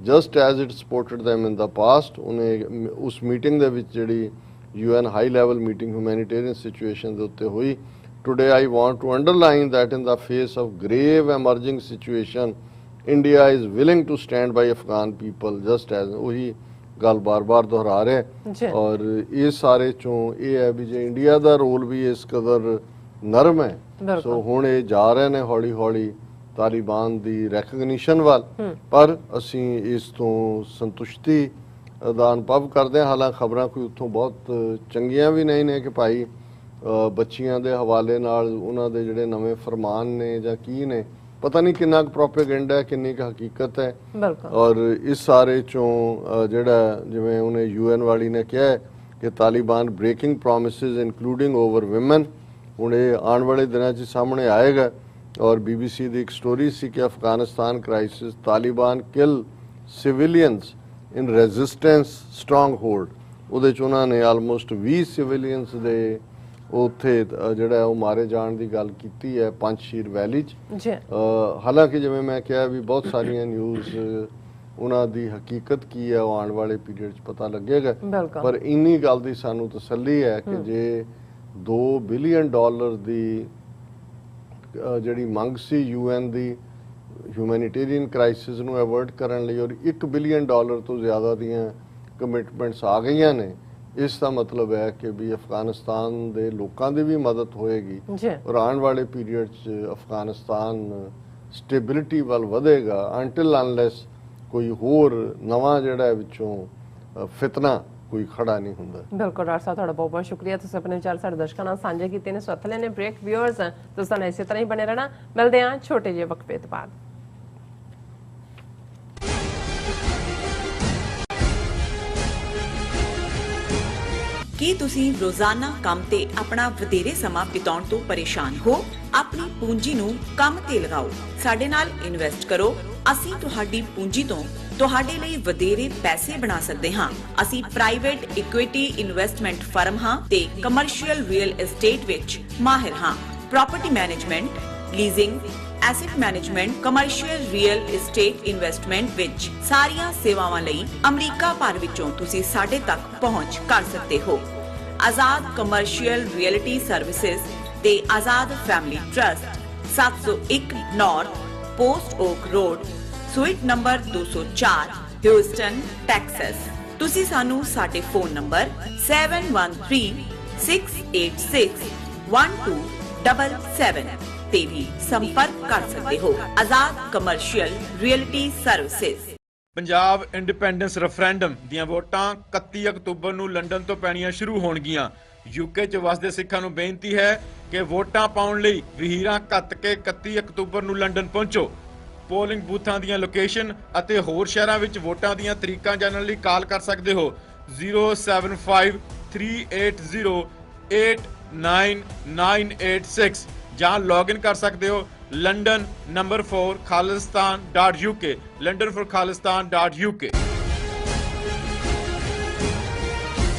just as it supported them in the past। ਉਹਨੇ ਉਸ ਮੀਟਿੰਗ ਦੇ ਵਿੱਚ ਜਿਹੜੀ UN high level meeting humanitarian situation ਦੇ ਉੱਤੇ ਹੋਈ। Today I want to underline that in the face of grave emerging situation, India is willing to stand by Afghan people just as ਉਹੀ ਗੱਲ ਬਾਰ-ਬਾਰ ਦੁਹਰਾ ਰਹੇ। ਔਰ ਇਹ ਸਾਰੇ ਚੋਂ ਇਹ ਹੈ ਵੀ ਜੇ ਇੰਡੀਆ ਦਾ ਰੋਲ ਵੀ ਇਸ ਕਦਰ ਨਰਮ ਹੈ, ਸੋ ਹੁਣ ਇਹ ਜਾ ਰਹੇ ਨੇ ਹੌਲੀ-ਹੌਲੀ ਤਾਲਿਬਾਨ ਦੀ ਰੈਕਗਨੀਸ਼ਨ ਵੱਲ, ਪਰ ਅਸੀਂ ਇਸ ਤੋਂ ਸੰਤੁਸ਼ਟੀ ਦਾ ਅਨੁਭਵ ਕਰਦੇ ਹਾਂ। ਹਾਲਾਂਕਿ ਖਬਰਾਂ ਕੋਈ ਉੱਥੋਂ ਬਹੁਤ ਚੰਗੀਆਂ ਵੀ ਨਹੀਂ ਨੇ ਕਿ ਭਾਈ ਬੱਚੀਆਂ ਦੇ ਹਵਾਲੇ ਨਾਲ ਉਹਨਾਂ ਦੇ ਜਿਹੜੇ ਨਵੇਂ ਫਰਮਾਨ ਨੇ ਜਾਂ ਕੀ ਨੇ, ਪਤਾ ਨਹੀਂ ਕਿੰਨਾ ਕੁ ਪ੍ਰੋਪੇਗੈਂਡਾ ਹੈ, ਕਿੰਨੀ ਕੁ ਹਕੀਕਤ ਹੈ। ਔਰ ਇਸ ਸਾਰੇ ਚੋਂ ਜਿਹੜਾ ਜਿਵੇਂ ਉਹਨੇ UN ਵਾਲੀ ਨੇ ਕਿਹਾ ਕਿ Taliban breaking promises including over women, ਹੁਣ ਇਹ ਆਉਣ ਵਾਲੇ ਦਿਨਾਂ 'ਚ ਸਾਹਮਣੇ ਆਏਗਾ। ਔਰ BBC ਦੀ ਇੱਕ ਸਟੋਰੀ ਸੀ ਕਿ ਅਫਗਾਨਿਸਤਾਨ ਕ੍ਰਾਈਸਿਸ ਤਾਲਿਬਾਨ ਕਿਲ ਸਿਵਿਲੀਅਨਸ ਇਨ ਰੈਜ਼ਿਸਟੈਂਸ ਸਟਰੋਂਗ ਹੋਲਡ, ਉਹਦੇ 'ਚ ਉਹਨਾਂ ਨੇ ਆਲਮੋਸਟ 20 ਸਿਵਿਲੀਅਨਸ ਦੇ ਉੱਥੇ ਜਿਹੜਾ ਉਹ ਮਾਰੇ ਜਾਣ ਦੀ ਗੱਲ ਕੀਤੀ ਹੈ ਪੰਜਸ਼ੀਰ ਵੈਲੀ 'ਚ। ਹਾਲਾਂਕਿ ਜਿਵੇਂ ਮੈਂ ਕਿਹਾ ਵੀ ਬਹੁਤ ਸਾਰੀਆਂ ਨਿਊਜ਼ ਉਹਨਾਂ ਦੀ ਹਕੀਕਤ ਕੀ ਹੈ ਉਹ ਆਉਣ ਵਾਲੇ ਪੀਰੀਅਡ 'ਚ ਪਤਾ ਲੱਗੇਗਾ, ਪਰ ਇੰਨੀ ਗੱਲ ਦੀ ਸਾਨੂੰ ਤਸੱਲੀ ਹੈ ਕਿ ਜੇ $2 ਬਿਲੀਅਨ ਦੀ ਜਿਹੜੀ ਮੰਗ ਸੀ UN ਦੀ ਹਿਊਮੈਨਿਟੇਰੀਅਨ ਕ੍ਰਾਈਸਿਸ ਨੂੰ ਅਵੋਇਡ ਕਰਨ ਲਈ, ਔਰ $1 ਬਿਲੀਅਨ ਤੋਂ ਜ਼ਿਆਦਾ ਦੀਆਂ ਕਮਿਟਮੈਂਟਸ ਆ ਗਈਆਂ ਨੇ, ਇਸ ਦਾ ਮਤਲਬ ਹੈ ਕਿ ਵੀ ਅਫਗਾਨਿਸਤਾਨ ਦੇ ਲੋਕਾਂ ਦੀ ਵੀ ਮਦਦ ਹੋਏਗੀ ਔਰ ਆਉਣ ਵਾਲੇ ਪੀਰੀਅਡ 'ਚ ਅਫਗਾਨਿਸਤਾਨ ਸਟੇਬਿਲਿਟੀ ਵੱਲ ਵਧੇਗਾ ਅੰਟਿਲ ਅਨਲੈਸ ਕੋਈ ਹੋਰ ਨਵਾਂ ਜਿਹੜਾ ਵਿੱਚੋਂ ਫਿਤਨਾ ਕੋਈ ਖੜਾ ਨਹੀਂ ਹੁੰਦਾ। ਬਿਲਕੁਲ ਡਾਕਟਰ ਸਾਹਿਬ, ਤੁਹਾਡਾ ਬਹੁਤ ਬਹੁਤ ਸ਼ੁਕਰੀਆ। ਤੁਸੀਂ ਆਪਣੇ ਵਿਚਾਰ ਸਾਡੇ ਦਰਸ਼ਕਾਂ ਨਾਲ ਸਾਂਝੇ ਕੀਤੇ ਨੇ। ਸੋ ਲੈਣੇ ਬ੍ਰੇਕ ਵਿਊਅਰਸ, ਤੁਸੀਂ ਇਸੇ ਤਰ੍ਹਾਂ ਹੀ ਬਣੇ ਰਹਿਣਾ। ਮਿਲਦੇ ਹਾਂ ਛੋਟੇ ਜਿਹੇ ਵਕਫੇ ਤੋਂ ਬਾਅਦ। ਕੀ ਤੁਸੀਂ ਰੋਜ਼ਾਨਾ ਕੰਮ ਤੇ ਆਪਣਾ ਵਧੇਰੇ ਸਮਾਂ ਬਿਤਾਉਣ ਤੋਂ ਪਰੇਸ਼ਾਨ ਹੋ? ਆਪਣੀ ਪੂੰਜੀ ਨੂੰ ਕੰਮ ਤੇ ਲਗਾਓ, ਸਾਡੇ ਨਾਲ ਇਨਵੈਸਟ ਕਰੋ। ਅਸੀਂ ਤੁਹਾਡੀ ਪੂੰਜੀ ਤੋਂ ਤੁਹਾਡੇ ਲਈ ਵਧੇਰੇ ਪੈਸੇ ਬਣਾ ਸਕਦੇ ਹਾਂ। ਅਸੀਂ ਪ੍ਰਾਈਵੇਟ ਇਕੁਇਟੀ ਇਨਵੈਸਟਮੈਂਟ ਫਰਮ ਹਾਂ ਤੇ ਕਮਰਸ਼ੀਅਲ ਰੀਅਲ ਏਸਟੇਟ ਵਿੱਚ ਮਾਹਿਰ ਹਾਂ। Property management, leasing, asset management, commercial real estate investment ਵਿੱਚ ਸਾਰੀਆਂ ਸੇਵਾਵਾਂ ਲਈ ਅਮਰੀਕਾ ਭਰ ਵਿੱਚੋਂ ਤੁਸੀਂ ਸਾਡੇ ਤੱਕ ਪਹੁੰਚ ਕਰ ਸਕਦੇ ਹੋ। ਆਜ਼ਾਦ ਕਮਰਸ਼ੀਅਲ ਰੀਅਲਟੀ ਸਰਵਿਸਿਜ਼ ਤੇ Azad family trust, 701 north post oak road, suite number 204, Houston, Texas. ਤੁਸੀਂ ਸਾਨੂੰ ਸਾਡੇ ਫੋਨ ਨੰਬਰ 7136861277 ਤੇ ਵੀ ਸੰਪਰਕ ਕਰ ਸਕਦੇ ਹੋ। Azad commercial realty services. Punjab independence referendum ਦੀਆਂ ਵੋਟਾਂ 31 ਅਕਤੂਬਰ ਨੂੰ ਲੰਡਨ ਤੋਂ ਪੈਣੀਆਂ ਸ਼ੁਰੂ ਹੋਣਗੀਆਂ। UK 'ਚ ਵਸਦੇ ਸਿੱਖਾਂ ਨੂੰ ਬੇਨਤੀ ਹੈ ਕਿ ਵੋਟਾਂ ਪਾਉਣ ਲਈ ਵਹੀਰਾਂ ਘੱਤ ਕੇ 31 ਅਕਤੂਬਰ ਨੂੰ ਲੰਡਨ ਪਹੁੰਚੋ। ਪੋਲਿੰਗ ਬੂਥਾਂ ਦੀਆਂ ਲੋਕੇਸ਼ਨ ਅਤੇ ਹੋਰ ਸ਼ਹਿਰਾਂ ਵਿੱਚ ਵੋਟਾਂ ਦੀਆਂ ਤਰੀਕਾਂ ਜਾਣਨ ਲਈ ਕਾਲ ਕਰ ਸਕਦੇ ਹੋ 07538089986 ਜਾਂ ਲੌਗਇਨ ਕਰ ਸਕਦੇ ਹੋ london4khalistan.uk london4khalistan.uk।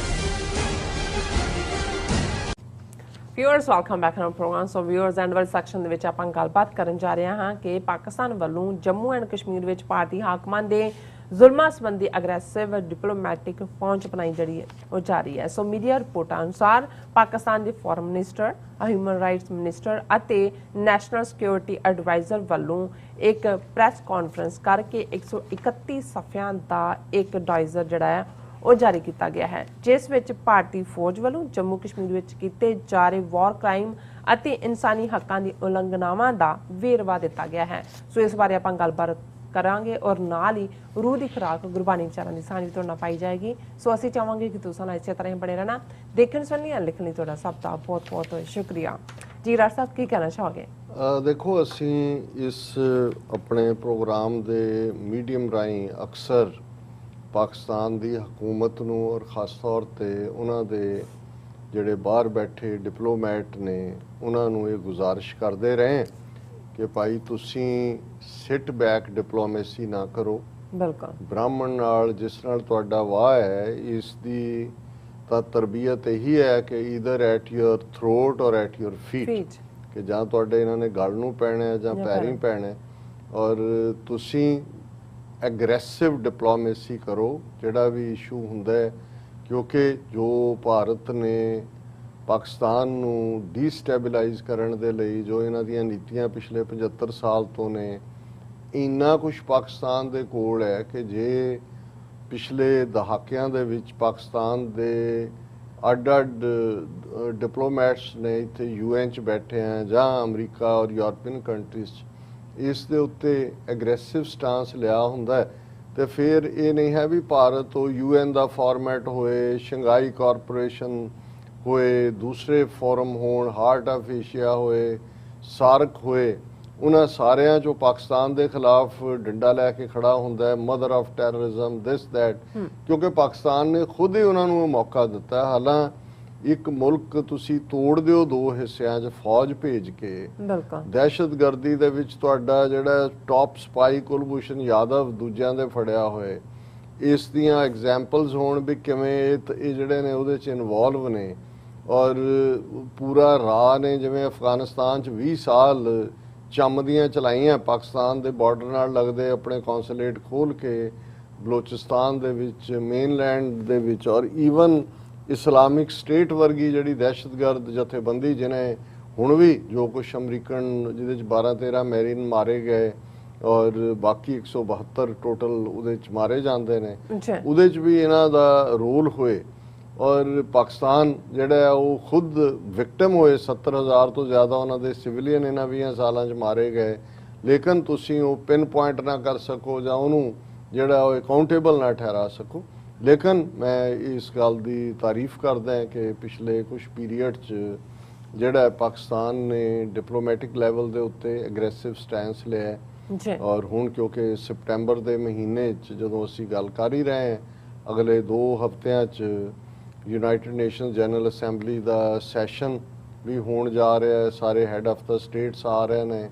Viewers, welcome back to programme. So viewers, end ਵਾਲੇ ਸੈਕਸ਼ਨ ਦੇ ਵਿੱਚ ਆਪਾਂ ਗੱਲਬਾਤ ਕਰਨ ਜਾ ਰਹੇ ਹਾਂ ਕਿ ਪਾਕਿਸਤਾਨ ਵੱਲੋਂ ਜੰਮੂ ਐਂਡ ਕਸ਼ਮੀਰ ਵਿੱਚ ਭਾਰਤੀ ਹਾਕਮਾਂ ਦੇ ਜ਼ੁਲਮਾਂ ਸੰਬੰਧੀ ਅਗਰੈਸਿਵ ਡਿਪਲੋਮੈਟਿਕ ਪਹੁੰਚ ਬਣਾਈ ਜਿਹੜੀ ਹੈ ਉਹ ਜਾਰੀ ਹੈ। ਸੋ ਮੀਡੀਆ ਰਿਪੋਰਟਾਂ ਅਨੁਸਾਰ ਪਾਕਿਸਤਾਨ ਦੇ foreign minister, human rights minister ਅਤੇ ਨੈਸ਼ਨਲ ਸਿਕਿਉਰਿਟੀ ਐਡਵਾਈਜ਼ਰ ਵੱਲੋਂ ਇੱਕ ਪ੍ਰੈਸ ਕਾਨਫਰੰਸ ਕਰਕੇ 131 ਸਫ਼ਿਆਂ ਦਾ ਇੱਕ ਡਾਇਜ਼ਰ ਜਿਹੜਾ ਹੈ ਉਹ ਜਾਰੀ ਕੀਤਾ ਗਿਆ ਹੈ, ਜਿਸ ਵਿੱਚ ਭਾਰਤੀ ਫੌਜ ਵੱਲੋਂ ਜੰਮੂ ਕਸ਼ਮੀਰ ਵਿੱਚ ਕੀਤੇ ਜਾ ਰਹੇ ਵਾਰ ਕ੍ਰਾਈਮ ਅਤੇ ਇਨਸਾਨੀ ਹੱਕਾਂ ਦੀ ਉਲੰਘਣਾਵਾਂ ਦਾ ਵੇਰਵਾ ਦਿੱਤਾ ਗਿਆ ਹੈ। ਸੋ ਇਸ ਬਾਰੇ ਆਪਾਂ ਗੱਲਬਾਤ ਕਰਾਂਗੇ ਔਰ ਨਾਲ ਹੀ ਰੂਹ ਦੀ ਖੁਰਾਕ ਗੁਰਬਾਣੀ ਵਿਚਾਰਾਂ ਦੀ ਸਾਂਝ ਤੁਹਾਡੇ ਨਾਲ ਪਾਈ ਜਾਏਗੀ। ਸੋ ਅਸੀਂ ਚਾਹਾਂਗੇ ਕਿ ਤੁਸੀਂ ਇਸੇ ਤਰ੍ਹਾਂ ਹੀ ਬਣੇ ਰਹਿਣਾ। ਦੇਖਣ ਸੁਣਨੀ ਜਾਂ ਲਿਖਣ ਲਈ ਤੁਹਾਡਾ ਸਭ ਦਾ ਬਹੁਤ ਬਹੁਤ ਸ਼ੁਕਰੀਆ ਜੀ। ਰਾਜ ਸਾਹਿਬ, ਕੀ ਕਹਿਣਾ ਚਾਹੋਗੇ? ਦੇਖੋ, ਅਸੀਂ ਇਸ ਆਪਣੇ ਪ੍ਰੋਗਰਾਮ ਦੇ ਮੀਡੀਅਮ ਰਾਹੀਂ ਅਕਸਰ ਪਾਕਿਸਤਾਨ ਦੀ ਹਕੂਮਤ ਨੂੰ ਔਰ ਖਾਸ ਤੌਰ 'ਤੇ ਉਹਨਾਂ ਦੇ ਜਿਹੜੇ ਬਾਹਰ ਬੈਠੇ ਡਿਪਲੋਮੈਟ ਨੇ ਉਹਨਾਂ ਨੂੰ ਇਹ ਗੁਜ਼ਾਰਿਸ਼ ਕਰਦੇ ਰਹੇ ਕਿ ਭਾਈ ਤੁਸੀਂ ਸਿਟ ਬੈਕ ਡਿਪਲੋਮੇਸੀ ਨਾ ਕਰੋ। ਬਿਲਕੁਲ ਬ੍ਰਾਹਮਣ ਨਾਲ ਜਿਸ ਨਾਲ ਤੁਹਾਡਾ ਵਾਹ ਹੈ ਇਸ ਦੀ ਤਾਂ ਤਰਬੀਅਤ ਇਹੀ ਹੈ ਕਿ ਈਦਰ ਐਟ ਯੂਰ ਥਰੋਟ ਔਰ ਐਟ ਯੂਰ ਫੀਟ, ਕਿ ਜਾਂ ਤੁਹਾਡੇ ਇਹਨਾਂ ਨੇ ਗਲ ਨੂੰ ਪੈਣਾ ਜਾਂ ਪੈਰੀਂ ਪੈਣਾ। ਔਰ ਤੁਸੀਂ ਐਗਰੈਸਿਵ ਡਿਪਲੋਮੇਸੀ ਕਰੋ ਜਿਹੜਾ ਵੀ ਇਸ਼ੂ ਹੁੰਦਾ ਹੈ, ਕਿਉਂਕਿ ਜੋ ਭਾਰਤ ਨੇ ਪਾਕਿਸਤਾਨ ਨੂੰ ਡੀਸਟੈਬਿਲਾਈਜ਼ ਕਰਨ ਦੇ ਲਈ ਜੋ ਇਹਨਾਂ ਦੀਆਂ ਨੀਤੀਆਂ ਪਿਛਲੇ 75 ਸਾਲ ਤੋਂ ਨੇ, ਇੰਨਾ ਕੁਛ ਪਾਕਿਸਤਾਨ ਦੇ ਕੋਲ ਹੈ ਕਿ ਜੇ ਪਿਛਲੇ ਦਹਾਕਿਆਂ ਦੇ ਵਿੱਚ ਪਾਕਿਸਤਾਨ ਦੇ ਅੱਡ-ਅੱਡ ਡਿਪਲੋਮੈਟਸ ਨੇ ਇੱਥੇ UN 'ਚ ਬੈਠੇ ਆ ਜਾਂ ਅਮਰੀਕਾ ਔਰ ਯੂਰਪੀਅਨ ਕੰਟਰੀਜ਼ 'ਚ ਇਸ ਦੇ ਉੱਤੇ ਐਗਰੈਸਿਵ ਸਟਾਂਸ ਲਿਆ ਹੁੰਦਾ ਤੇ ਫਿਰ ਇਹ ਨਹੀਂ ਹੈ ਵੀ ਭਾਰਤ ਉਹ UN ਦਾ ਫਾਰਮੈਟ ਹੋਏ, ਸ਼ੰਘਾਈ ਕਾਰਪੋਰੇਸ਼ਨ ਹੋਏ, ਦੂਸਰੇ ਫੋਰਮ ਹੋਣ, ਹਾਰਟ ਆਫ ਏਸ਼ੀਆ ਹੋਏ, ਸਾਰਕ ਹੋਏ, ਉਹਨਾਂ ਸਾਰਿਆਂ 'ਚੋਂ ਪਾਕਿਸਤਾਨ ਦੇ ਖਿਲਾਫ ਡੰਡਾ ਲੈ ਕੇ ਖੜਾ ਹੁੰਦਾ ਹੈ, mother of terrorism, this that, ਕਿਉਂਕਿ ਪਾਕਿਸਤਾਨ ਨੇ ਖੁਦ ਹੀ ਉਹਨਾਂ ਨੂੰ ਮੌਕਾ ਦਿੱਤਾ। ਹਾਲਾਂ ਇੱਕ ਮੁਲਕ ਤੁਸੀਂ ਤੋੜ ਦਿਓ ਦੋ ਹਿੱਸਿਆਂ 'ਚ ਫੌਜ ਭੇਜ ਕੇ, ਦਹਿਸ਼ਤਗਰਦੀ ਦੇ ਵਿੱਚ ਤੁਹਾਡਾ ਜਿਹੜਾ ਟੌਪ ਸਪਾਈ ਕੁਲਭੂਸ਼ਣ ਯਾਦਵ ਦੂਜਿਆਂ ਦੇ ਫੜਿਆ ਹੋਏ, ਇਸ ਦੀਆਂ ਐਗਜ਼ਾਮਪਲਸ ਹੋਣ ਵੀ ਕਿਵੇਂ ਇਹ ਜਿਹੜੇ ਨੇ ਉਹਦੇ 'ਚ ਇਨਵੋਲਵ ਨੇ। ਔਰ ਪੂਰਾ ਰਾਹ ਨੇ ਜਿਵੇਂ ਅਫਗਾਨਿਸਤਾਨ 'ਚ 20 ਸਾਲ ਚੰਮ ਦੀਆਂ ਚਲਾਈਆਂ, ਪਾਕਿਸਤਾਨ ਦੇ ਬਾਰਡਰ ਨਾਲ ਲੱਗਦੇ ਆਪਣੇ ਕੌਂਸੂਲੇਟ ਖੋਲ੍ਹ ਕੇ ਬਲੋਚਿਸਤਾਨ ਦੇ ਵਿੱਚ, ਮੇਨਲੈਂਡ ਦੇ ਵਿੱਚ, ਔਰ ਈਵਨ ਇਸਲਾਮਿਕ ਸਟੇਟ ਵਰਗੀ ਜਿਹੜੀ ਦਹਿਸ਼ਤਗਰਦ ਜਥੇਬੰਦੀ ਜਿਹਨੇ ਹੁਣ ਵੀ ਜੋ ਕੁਛ ਅਮਰੀਕਨ ਜਿਹਦੇ 'ਚ 12-13 ਮੈਰੀਨ ਮਾਰੇ ਗਏ ਔਰ ਬਾਕੀ 172 ਟੋਟਲ ਉਹਦੇ 'ਚ ਮਾਰੇ ਜਾਂਦੇ ਨੇ, ਉਹਦੇ 'ਚ ਵੀ ਇਹਨਾਂ ਦਾ ਰੋਲ ਹੋਏ। ਔਰ ਪਾਕਿਸਤਾਨ ਜਿਹੜਾ ਹੈ ਉਹ ਖੁਦ ਵਿਕਟਮ ਹੋਏ, 70,000 ਤੋਂ ਜ਼ਿਆਦਾ ਉਹਨਾਂ ਦੇ ਸਿਵਲੀਅਨ ਇਹਨਾਂ 20 ਸਾਲਾਂ 'ਚ ਮਾਰੇ ਗਏ, ਲੇਕਿਨ ਤੁਸੀਂ ਉਹ ਪਿਨ ਪੁਆਇੰਟ ਨਾ ਕਰ ਸਕੋ ਜਾਂ ਉਹਨੂੰ ਜਿਹੜਾ ਉਹ ਅਕਾਊਂਟੇਬਲ ਨਾ ਠਹਿਰਾ ਸਕੋ। ਲੇਕਿਨ ਮੈਂ ਇਸ ਗੱਲ ਦੀ ਤਾਰੀਫ ਕਰਦਾ ਕਿ ਪਿਛਲੇ ਕੁਝ ਪੀਰੀਅਡ 'ਚ ਜਿਹੜਾ ਪਾਕਿਸਤਾਨ ਨੇ ਡਿਪਲੋਮੈਟਿਕ ਲੈਵਲ ਦੇ ਉੱਤੇ ਐਗਰੈਸਿਵ ਸਟੈਂਸ ਲਿਆ। ਔਰ ਹੁਣ ਕਿਉਂਕਿ ਸਪਟੈਂਬਰ ਦੇ ਮਹੀਨੇ 'ਚ ਜਦੋਂ ਅਸੀਂ ਗੱਲ ਕਰ ਹੀ ਰਹੇ ਹਾਂ, ਅਗਲੇ 2 ਹਫ਼ਤਿਆਂ 'ਚ ਯੂਨਾਈਟਿਡ ਨੇਸ਼ਨਸ ਜਨਰਲ ਅਸੈਂਬਲੀ ਦਾ ਸੈਸ਼ਨ ਵੀ ਹੋਣ ਜਾ ਰਿਹਾ ਹੈ, ਸਾਰੇ ਹੈੱਡ ਆਫ ਦਾ ਸਟੇਟਸ ਆ ਰਹੇ ਨੇ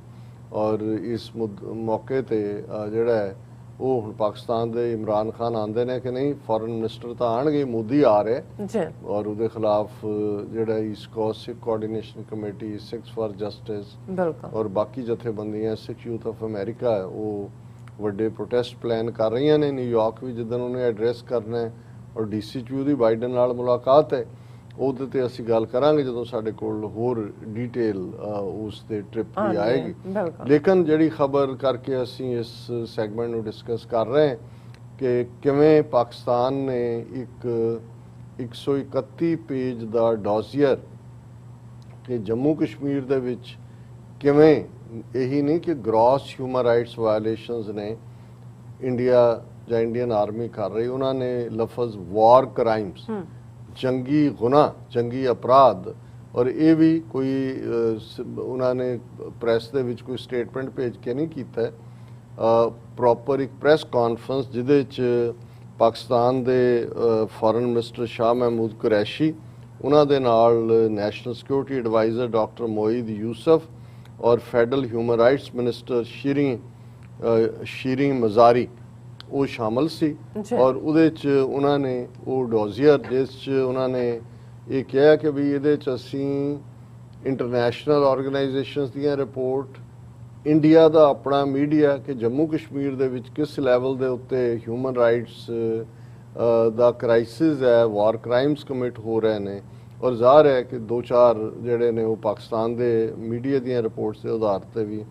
ਔਰ ਇਸ ਮੌਕੇ ਤੇ ਜਿਹੜਾ ਹੈ ਉਹ ਹੁਣ ਪਾਕਿਸਤਾਨ ਦੇ ਇਮਰਾਨ ਖਾਨ ਆਉਂਦੇ ਨੇ ਕਿ ਨਹੀਂ, ਫੋਰਨ ਮਿਨਿਸਟਰ ਤਾਂ ਆਣਗੇ, ਮੋਦੀ ਆ ਰਿਹਾ ਔਰ ਉਹਦੇ ਖਿਲਾਫ ਜਿਹੜਾ East cost Sikh coordination committee, Sikhs for justice ਔਰ ਬਾਕੀ ਜਥੇਬੰਦੀਆਂ, ਸਿੱਖ ਯੂਥ ਆਫ ਅਮਰੀਕਾ, ਉਹ ਵੱਡੇ ਪ੍ਰੋਟੈਸਟ ਪਲਾਨ ਕਰ ਰਹੀਆਂ ਨੇ। ਨਿਊਯਾਰਕ ਵੀ ਜਿੱਦਣ ਉਹਨੇ ਐਡਰੈਸ ਕਰਨਾ ਹੈ ਔਰ DC 'ਚ ਵੀ ਉਹਦੀ ਬਾਈਡਨ ਨਾਲ ਮੁਲਾਕਾਤ ਹੈ, ਉਹਦੇ ਤੇ ਅਸੀਂ ਗੱਲ ਕਰਾਂਗੇ ਜਦੋਂ ਸਾਡੇ ਕੋਲ ਹੋਰ ਡੀਟੇਲ ਉਸ ਦੇ ਟ੍ਰਿਪ ਦੀ ਆਏਗੀ। ਲੇਕਿਨ ਜਿਹੜੀ ਖਬਰ ਕਰਕੇ ਅਸੀਂ ਇਸ ਸੈਗਮੈਂਟ ਨੂੰ ਡਿਸਕਸ ਕਰ ਰਹੇ ਹਾਂ ਕਿ ਕਿਵੇਂ ਪਾਕਿਸਤਾਨ ਨੇ ਇੱਕ 131 ਪੇਜ ਦਾ ਡੋਸੀਅਰ ਕਿ ਜੰਮੂ ਕਸ਼ਮੀਰ ਦੇ ਵਿੱਚ ਕਿਵੇਂ ਇਹੀ ਨਹੀਂ ਕਿ ਗ੍ਰੌਸ ਹਿਊਮਨ ਰਾਈਟਸ ਵਾਇਲੇਸ਼ਨਸ ਨੇ ਇੰਡੀਆ ਜਾਂ ਇੰਡੀਅਨ ਆਰਮੀ ਕਰ ਰਹੀ, ਉਹਨਾਂ ਨੇ ਲਫ਼ਜ਼ ਵਾਰ ਕ੍ਰਾਈਮਸ, ਜੰਗੀ ਗੁਨਾਹ, ਜੰਗੀ ਅਪਰਾਧ, ਔਰ ਇਹ ਵੀ ਕੋਈ ਉਹਨਾਂ ਨੇ ਪ੍ਰੈਸ ਦੇ ਵਿੱਚ ਕੋਈ ਸਟੇਟਮੈਂਟ ਭੇਜ ਕੇ ਨਹੀਂ ਕੀਤਾ, ਪ੍ਰੋਪਰ ਇੱਕ ਪ੍ਰੈਸ ਕਾਨਫਰੰਸ ਜਿਹਦੇ 'ਚ ਪਾਕਿਸਤਾਨ ਦੇ ਫੋਰਨ ਮਿਨਿਸਟਰ ਸ਼ਾਹ ਮਹਿਮੂਦ ਕੁਰੈਸ਼ੀ, ਉਹਨਾਂ ਦੇ ਨਾਲ national security adviser doctor Moeed Yusuf ਔਰ federal human rights minister Shireen Mazari ਉਹ ਸ਼ਾਮਲ ਸੀ। ਔਰ ਉਹਦੇ 'ਚ ਉਹਨਾਂ ਨੇ ਉਹ ਡੋਜ਼ੀਅਰ ਜਿਸ 'ਚ ਉਹਨਾਂ ਨੇ ਇਹ ਕਿਹਾ ਕਿ ਵੀ ਇਹਦੇ 'ਚ ਅਸੀਂ ਇੰਟਰਨੈਸ਼ਨਲ ਆਰਗੇਨਾਈਜੇਸ਼ਨਸ ਦੀਆਂ ਰਿਪੋਰਟ, ਇੰਡੀਆ ਦਾ ਆਪਣਾ ਮੀਡੀਆ ਕਿ ਜੰਮੂ ਕਸ਼ਮੀਰ ਦੇ ਵਿੱਚ ਕਿਸ ਲੈਵਲ ਦੇ ਉੱਤੇ ਹਿਊਮਨ ਰਾਈਟਸ ਦਾ ਕ੍ਰਾਈਸਿਸ ਹੈ, ਵਾਰ ਕ੍ਰਾਈਮਸ ਕਮਿਟ ਹੋ ਰਹੇ ਨੇ, ਔਰ ਜ਼ਾਹਰ ਹੈ ਕਿ 2-4 ਜਿਹੜੇ ਨੇ ਉਹ ਪਾਕਿਸਤਾਨ ਦੇ ਮੀਡੀਆ ਦੀਆਂ ਰਿਪੋਰਟਸ ਦੇ ਆਧਾਰ 'ਤੇ ਵੀ।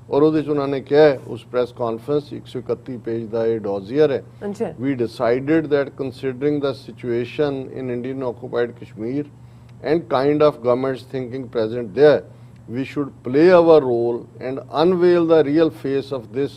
ਔਰ ਉਹਦੇ 'ਚ ਉਹਨਾਂ ਨੇ ਕਿਹਾ ਉਸ ਪ੍ਰੈਸ ਕਾਨਫਰੰਸ 131 ਪੇਜ ਦਾ ਇਹ ਡੋਜ਼ੀਅਰ ਹੈ, we decided that considering the situation in Indian occupied Kashmir and kind of governments thinking present there, we should play our role and unveil the real face of this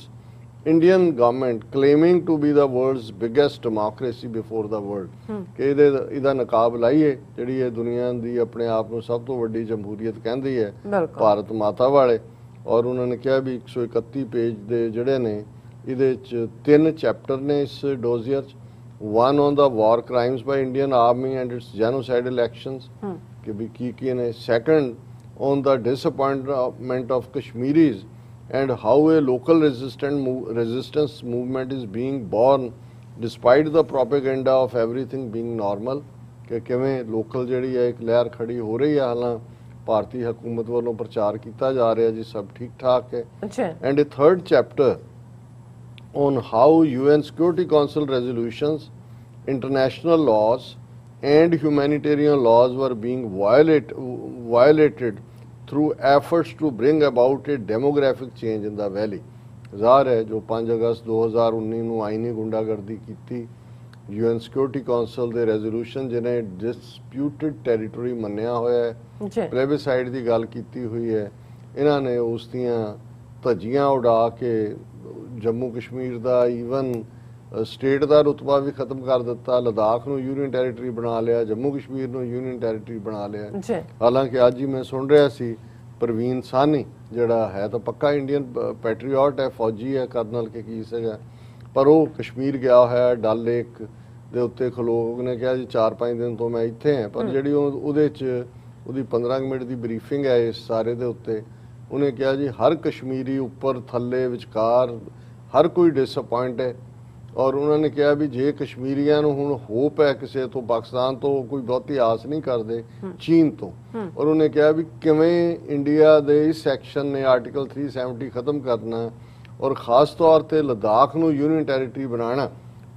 Indian government claiming to be the world's biggest democracy before the world ਕਿ ਇਹਦਾ ਨਕਾਬ ਲਾਈਏ ਜਿਹੜੀ ਇਹ ਦੁਨੀਆ ਦੀ ਆਪਣੇ ਆਪ ਨੂੰ ਸਭ ਤੋਂ ਵੱਡੀ ਜਮਹੂਰੀਅਤ ਕਹਿੰਦੀ ਹੈ, ਭਾਰਤ ਮਾਤਾ ਵਾਲੇ। ਔਰ ਉਹਨਾਂ ਨੇ ਕਿਹਾ ਵੀ 131 ਪੇਜ ਦੇ ਜਿਹੜੇ ਨੇ ਇਹਦੇ 'ਚ 3 ਚੈਪਟਰ ਨੇ ਇਸ ਡੋਜ਼ੀਅਰ 'ਚ, one on the war crimes by Indian army and its genocidal actions कि भी की ने, second on the disappointment of Kashmiris and how a local resistance movement is being born despite the propaganda of everything being normal कि किवें local जिहड़ी है एक लहर खड़ी हो रही है, हालां भारतीय हुकूमत वालों प्रचार किया जा रहा है जी सब ठीक ठाक है. And A third chapter on how UN Security Council resolutions, international laws and humanitarian laws were being violated through efforts to bring about a demographic change in the valley. ਜ਼ਾਹਰ ਹੈ ਜੋ 5 ਅਗਸਤ 2019 ਨੂੰ ਆਈਨੀ ਗੁੰਡਾਗਰਦੀ ਕੀਤੀ, UN Security Council ਦੇ resolution ਜਿਹਨੇ disputed territory ਮੰਨਿਆ ਹੋਇਆ ਹੈ, ਪਲੇਬਿਸਾਈਡ ਦੀ ਗੱਲ ਕੀਤੀ ਹੋਈ ਹੈ, ਇਹਨਾਂ ਨੇ ਉਸ ਦੀਆਂ ਧੱਜੀਆਂ ਉਡਾ ਕੇ ਜੰਮੂ ਕਸ਼ਮੀਰ ਦਾ ਈਵਨ ਸਟੇਟ ਦਾ ਰੁਤਬਾ ਵੀ ਖਤਮ ਕਰ ਦਿੱਤਾ, ਲਦਾਖ ਨੂੰ ਯੂਨੀਅਨ ਟੈਰੀਟਰੀ ਬਣਾ ਲਿਆ, ਜੰਮੂ ਕਸ਼ਮੀਰ ਨੂੰ ਯੂਨੀਅਨ ਟੈਰੀਟਰੀ ਬਣਾ ਲਿਆ. ਹਾਲਾਂਕਿ ਅੱਜ ਹੀ ਮੈਂ ਸੁਣ ਰਿਹਾ ਸੀ ਪ੍ਰਵੀਨ ਸਾਨੀ ਜਿਹੜਾ ਹੈ ਤਾਂ ਪੱਕਾ ਇੰਡੀਅਨ ਪੈਟਰੀਓਟ ਹੈ, ਫੌਜੀ ਹੈ, ਕਰਨਲ ਕੇ ਕੀ ਸੀਗਾ, ਪਰ ਉਹ ਕਸ਼ਮੀਰ ਗਿਆ ਹੋਇਆ, ਡਲ ਲੇਕ ਦੇ ਉੱਤੇ ਖਲੋ ਨੇ ਕਿਹਾ ਜੀ 4-5 ਦਿਨ ਤੋਂ ਮੈਂ ਇੱਥੇ ਹਾਂ, ਪਰ ਜਿਹੜੀ ਉਹਦੇ 'ਚ ਉਹਦੀ 15 ਮਿੰਟ ਦੀ ਬਰੀਫਿੰਗ ਹੈ ਇਸ ਸਾਰੇ ਦੇ ਉੱਤੇ, ਉਹਨੇ ਕਿਹਾ ਜੀ ਹਰ ਕਸ਼ਮੀਰੀ ਉੱਪਰ ਥੱਲੇ ਵਿਚਕਾਰ ਹਰ ਕੋਈ ਡਿਸਅਪੁਆਇੰਟ ਹੈ, ਔਰ ਉਹਨਾਂ ਨੇ ਕਿਹਾ ਵੀ ਜੇ ਕਸ਼ਮੀਰੀਆਂ ਨੂੰ ਹੁਣ ਹੋਪ ਹੈ ਕਿਸੇ ਤੋਂ, ਪਾਕਿਸਤਾਨ ਤੋਂ ਕੋਈ ਬਹੁਤੀ ਆਸ ਨਹੀਂ ਕਰਦੇ, ਚੀਨ ਤੋਂ, ਔਰ ਉਹਨੇ ਕਿਹਾ ਵੀ ਕਿਵੇਂ ਇੰਡੀਆ ਦੇ ਇਸ ਸੈਕਸ਼ਨ ਨੇ ਆਰਟੀਕਲ 370 ਖਤਮ ਕਰਨਾ ਔਰ ਖਾਸ ਤੌਰ ਤੇ ਲਦਾਖ ਨੂੰ ਯੂਨੀਅਨ ਟੈਰੀਟਰੀ ਬਣਾਉਣਾ,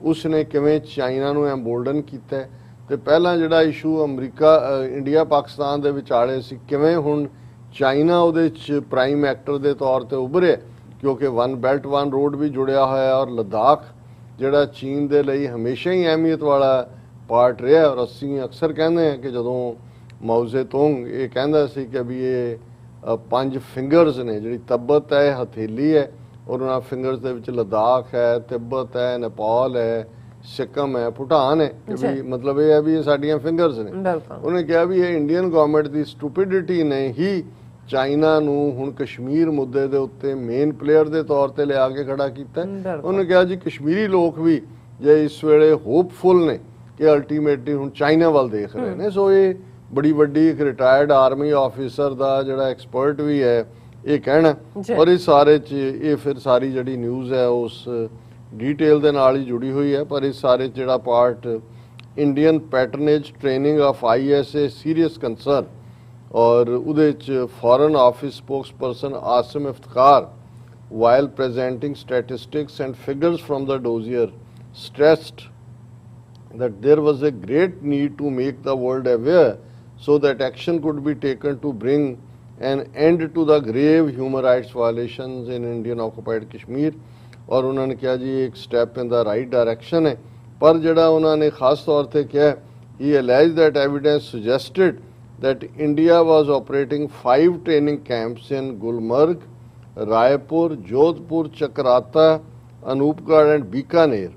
ਉਸਨੇ ਕਿਵੇਂ ਚਾਈਨਾ ਨੂੰ ਐਮਬੋਲਡਨ ਕੀਤਾ. ਤੇ ਪਹਿਲਾਂ ਜਿਹੜਾ ਇਸ਼ੂ ਅਮਰੀਕਾ ਇੰਡੀਆ ਪਾਕਿਸਤਾਨ ਦੇ ਵਿਚਾਲੇ ਸੀ, ਕਿਵੇਂ ਹੁਣ ਚਾਈਨਾ ਉਹਦੇ 'ਚ ਪ੍ਰਾਈਮ ਐਕਟਰ ਦੇ ਤੌਰ ਤੇ ਉੱਭਰਿਆ, ਕਿਉਂਕਿ ਵਨ ਬੈਲਟ ਵਨ ਰੋਡ ਵੀ ਜੁੜਿਆ ਹੋਇਆ, ਔਰ ਲਦਾਖ ਜਿਹੜਾ ਚੀਨ ਦੇ ਲਈ ਹਮੇਸ਼ਾ ਹੀ ਅਹਿਮੀਅਤ ਵਾਲਾ ਪਾਰਟ ਰਿਹਾ. ਔਰ ਅਸੀਂ ਅਕਸਰ ਕਹਿੰਦੇ ਹਾਂ ਕਿ ਜਦੋਂ ਮਾਓ ਜ਼ੇਤੁੰਗ ਇਹ ਕਹਿੰਦਾ ਸੀ ਕਿ ਵੀ ਇਹ 5 ਫਿੰਗਰਸ ਨੇ, ਜਿਹੜੀ ਤੱਬਤ ਹੈ ਹਥੇਲੀ ਹੈ, ਔਰ ਉਹਨਾਂ ਫਿੰਗਰਸ ਦੇ ਵਿੱਚ ਲਦਾਖ ਹੈ, ਤਿੱਬਤ ਹੈ, ਨੇਪਾਲ ਹੈ, ਸਿੱਕਮ ਹੈ, ਭੂਟਾਨ ਹੈ, ਕਿ ਵੀ ਮਤਲਬ ਇਹ ਹੈ ਵੀ ਇਹ ਸਾਡੀਆਂ ਫਿੰਗਰਸ ਨੇ. ਉਹਨੇ ਕਿਹਾ ਵੀ ਇਹ ਇੰਡੀਅਨ ਗਵਰਨਮੈਂਟ ਦੀ ਸਟੂਪਿਡਿਟੀ ਨੇ ਹੀ ਚਾਈਨਾ ਨੂੰ ਹੁਣ ਕਸ਼ਮੀਰ ਮੁੱਦੇ ਦੇ ਉੱਤੇ ਮੇਨ ਪਲੇਅਰ ਦੇ ਤੌਰ ਤੇ ਲਿਆ ਕੇ ਖੜਾ ਕੀਤਾ. ਉਹਨੇ ਕਿਹਾ ਜੀ ਕਸ਼ਮੀਰੀ ਲੋਕ ਵੀ ਜੇ ਇਸ ਵੇਲੇ ਹੋਪਫੁਲ ਨੇ ਕਿ ਅਲਟੀਮੇਟਲੀ ਹੁਣ ਚਾਈਨਾ ਵੱਲ ਦੇਖ ਰਹੇ ਨੇ. ਸੋ ਇਹ ਬੜੀ ਵੱਡੀ ਇੱਕ ਰਿਟਾਇਰਡ ਆਰਮੀ ਆਫੀਸਰ ਦਾ ਜਿਹੜਾ ਐਕਸਪਰਟ ਵੀ ਹੈ ਇਹ ਕਹਿਣਾ, ਔਰ ਇਸ ਸਾਰੇ 'ਚ ਇਹ ਫਿਰ ਸਾਰੀ ਜਿਹੜੀ ਨਿਊਜ਼ ਹੈ ਉਸ ਡਿਟੇਲ ਦੇ ਨਾਲ ਹੀ ਜੁੜੀ ਹੋਈ ਹੈ. ਪਰ ਇਸ ਸਾਰੇ ਜਿਹੜਾ part Indian patronage training of ISA serious concern, ਔਰ ਉਹਦੇ 'ਚ foreign office spokesperson Asim Iftikhar while presenting statistics and figures from the dossier stressed that there was a great need to make the world aware so that action could be taken to bring an end to the grave human rights violations in Indian occupied Kashmir. और उन्होंने कहा जी एक step in the right direction है, पर जड़ा उन्होंने खास तौर पर कहा he alleged that evidence suggested that India was operating 5 training camps in Gulmarg, Raipur, Jodhpur, Chakrata, Anupgarh and Bikaner.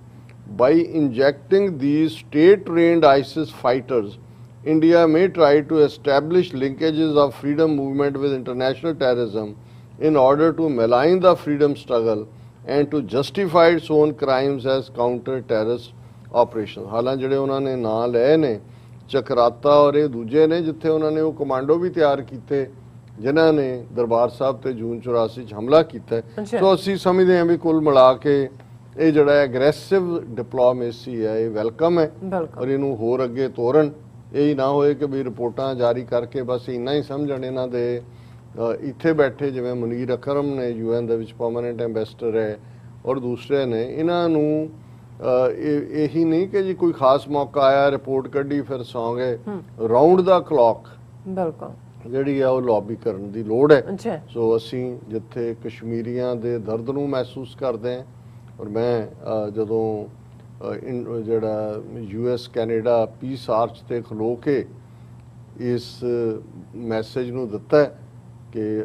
By injecting these state-trained ISIS fighters, India may try to establish linkages of freedom movement with international terrorism in order to malign the freedom struggle and to justify its own crimes as counter-terrorist operations. ਹਾਲਾਂ ਜਿਹੜੇ ਉਹਨਾਂ ਨੇ ਨਾਂ ਲਏ ਨੇ ਚਕਰਾਤਾ ਔਰ ਇਹ ਦੂਜੇ ਨੇ ਜਿੱਥੇ ਉਹਨਾਂ ਨੇ ਉਹ ਕਮਾਂਡੋ ਵੀ ਤਿਆਰ ਕੀਤੇ ਜਿਨ੍ਹਾਂ ਨੇ ਦਰਬਾਰ ਸਾਹਿਬ ਤੇ ਜੂਨ 84 'ਚ ਹਮਲਾ ਕੀਤਾ. ਸੋ ਅਸੀਂ ਸਮਝਦੇ ਹਾਂ ਵੀ ਕੁੱਲ ਮਿਲਾ ਕੇ ਇਹ ਜਿਹੜਾ ਐਗਰੈਸਿਵ ਡਿਪਲੋਮੇਸੀ ਹੈ ਇਹ ਵੈਲਕਮ ਹੈ, ਔਰ ਇਹਨੂੰ ਹੋਰ ਅੱਗੇ ਤੋਰਨ. ਇਹ ਹੀ ਨਾ ਹੋਏ ਕਿ ਵੀ ਰਿਪੋਰਟਾਂ ਜਾਰੀ ਕਰਕੇ ਬਸ ਇੰਨਾ ਹੀ ਸਮਝਣ ਇਹਨਾਂ ਦੇ ਇੱਥੇ ਬੈਠੇ ਜਿਵੇਂ ਮੁਨੀਰ ਅਕਰਮ ਨੇ UN ਦੇ ਵਿੱਚ ਪਰਮਾਨੈਂਟ ਐਂਬੈਸਡਰ ਹੈ ਔਰ ਦੂਸਰੇ ਨੇ, ਇਹਨਾਂ ਨੂੰ ਇਹੀ ਨਹੀਂ ਕਿ ਜੀ ਕੋਈ ਖਾਸ ਮੌਕਾ ਆਇਆ ਰਿਪੋਰਟ ਕੱਢੀ ਫਿਰ ਸੌਂ ਗਏ. ਰਾਉਂਡ ਦਾ ਕਲੌਕ ਜਿਹੜੀ ਆ ਉਹ ਲੌਬੀ ਕਰਨ ਦੀ ਲੋੜ ਹੈ. ਸੋ ਅਸੀਂ ਜਿੱਥੇ ਕਸ਼ਮੀਰੀਆਂ ਦੇ ਦਰਦ ਨੂੰ ਮਹਿਸੂਸ ਕਰਦੇ ਹਾਂ, ਔਰ ਮੈਂ ਜਦੋਂ ਜਿਹੜਾ US ਕੈਨੇਡਾ ਪੀਸ ਆਰਚ ਤੇ ਖਲੋ ਕੇ ਇਸ ਮੈਸੇਜ ਨੂੰ ਦਿੱਤਾ ਕਿ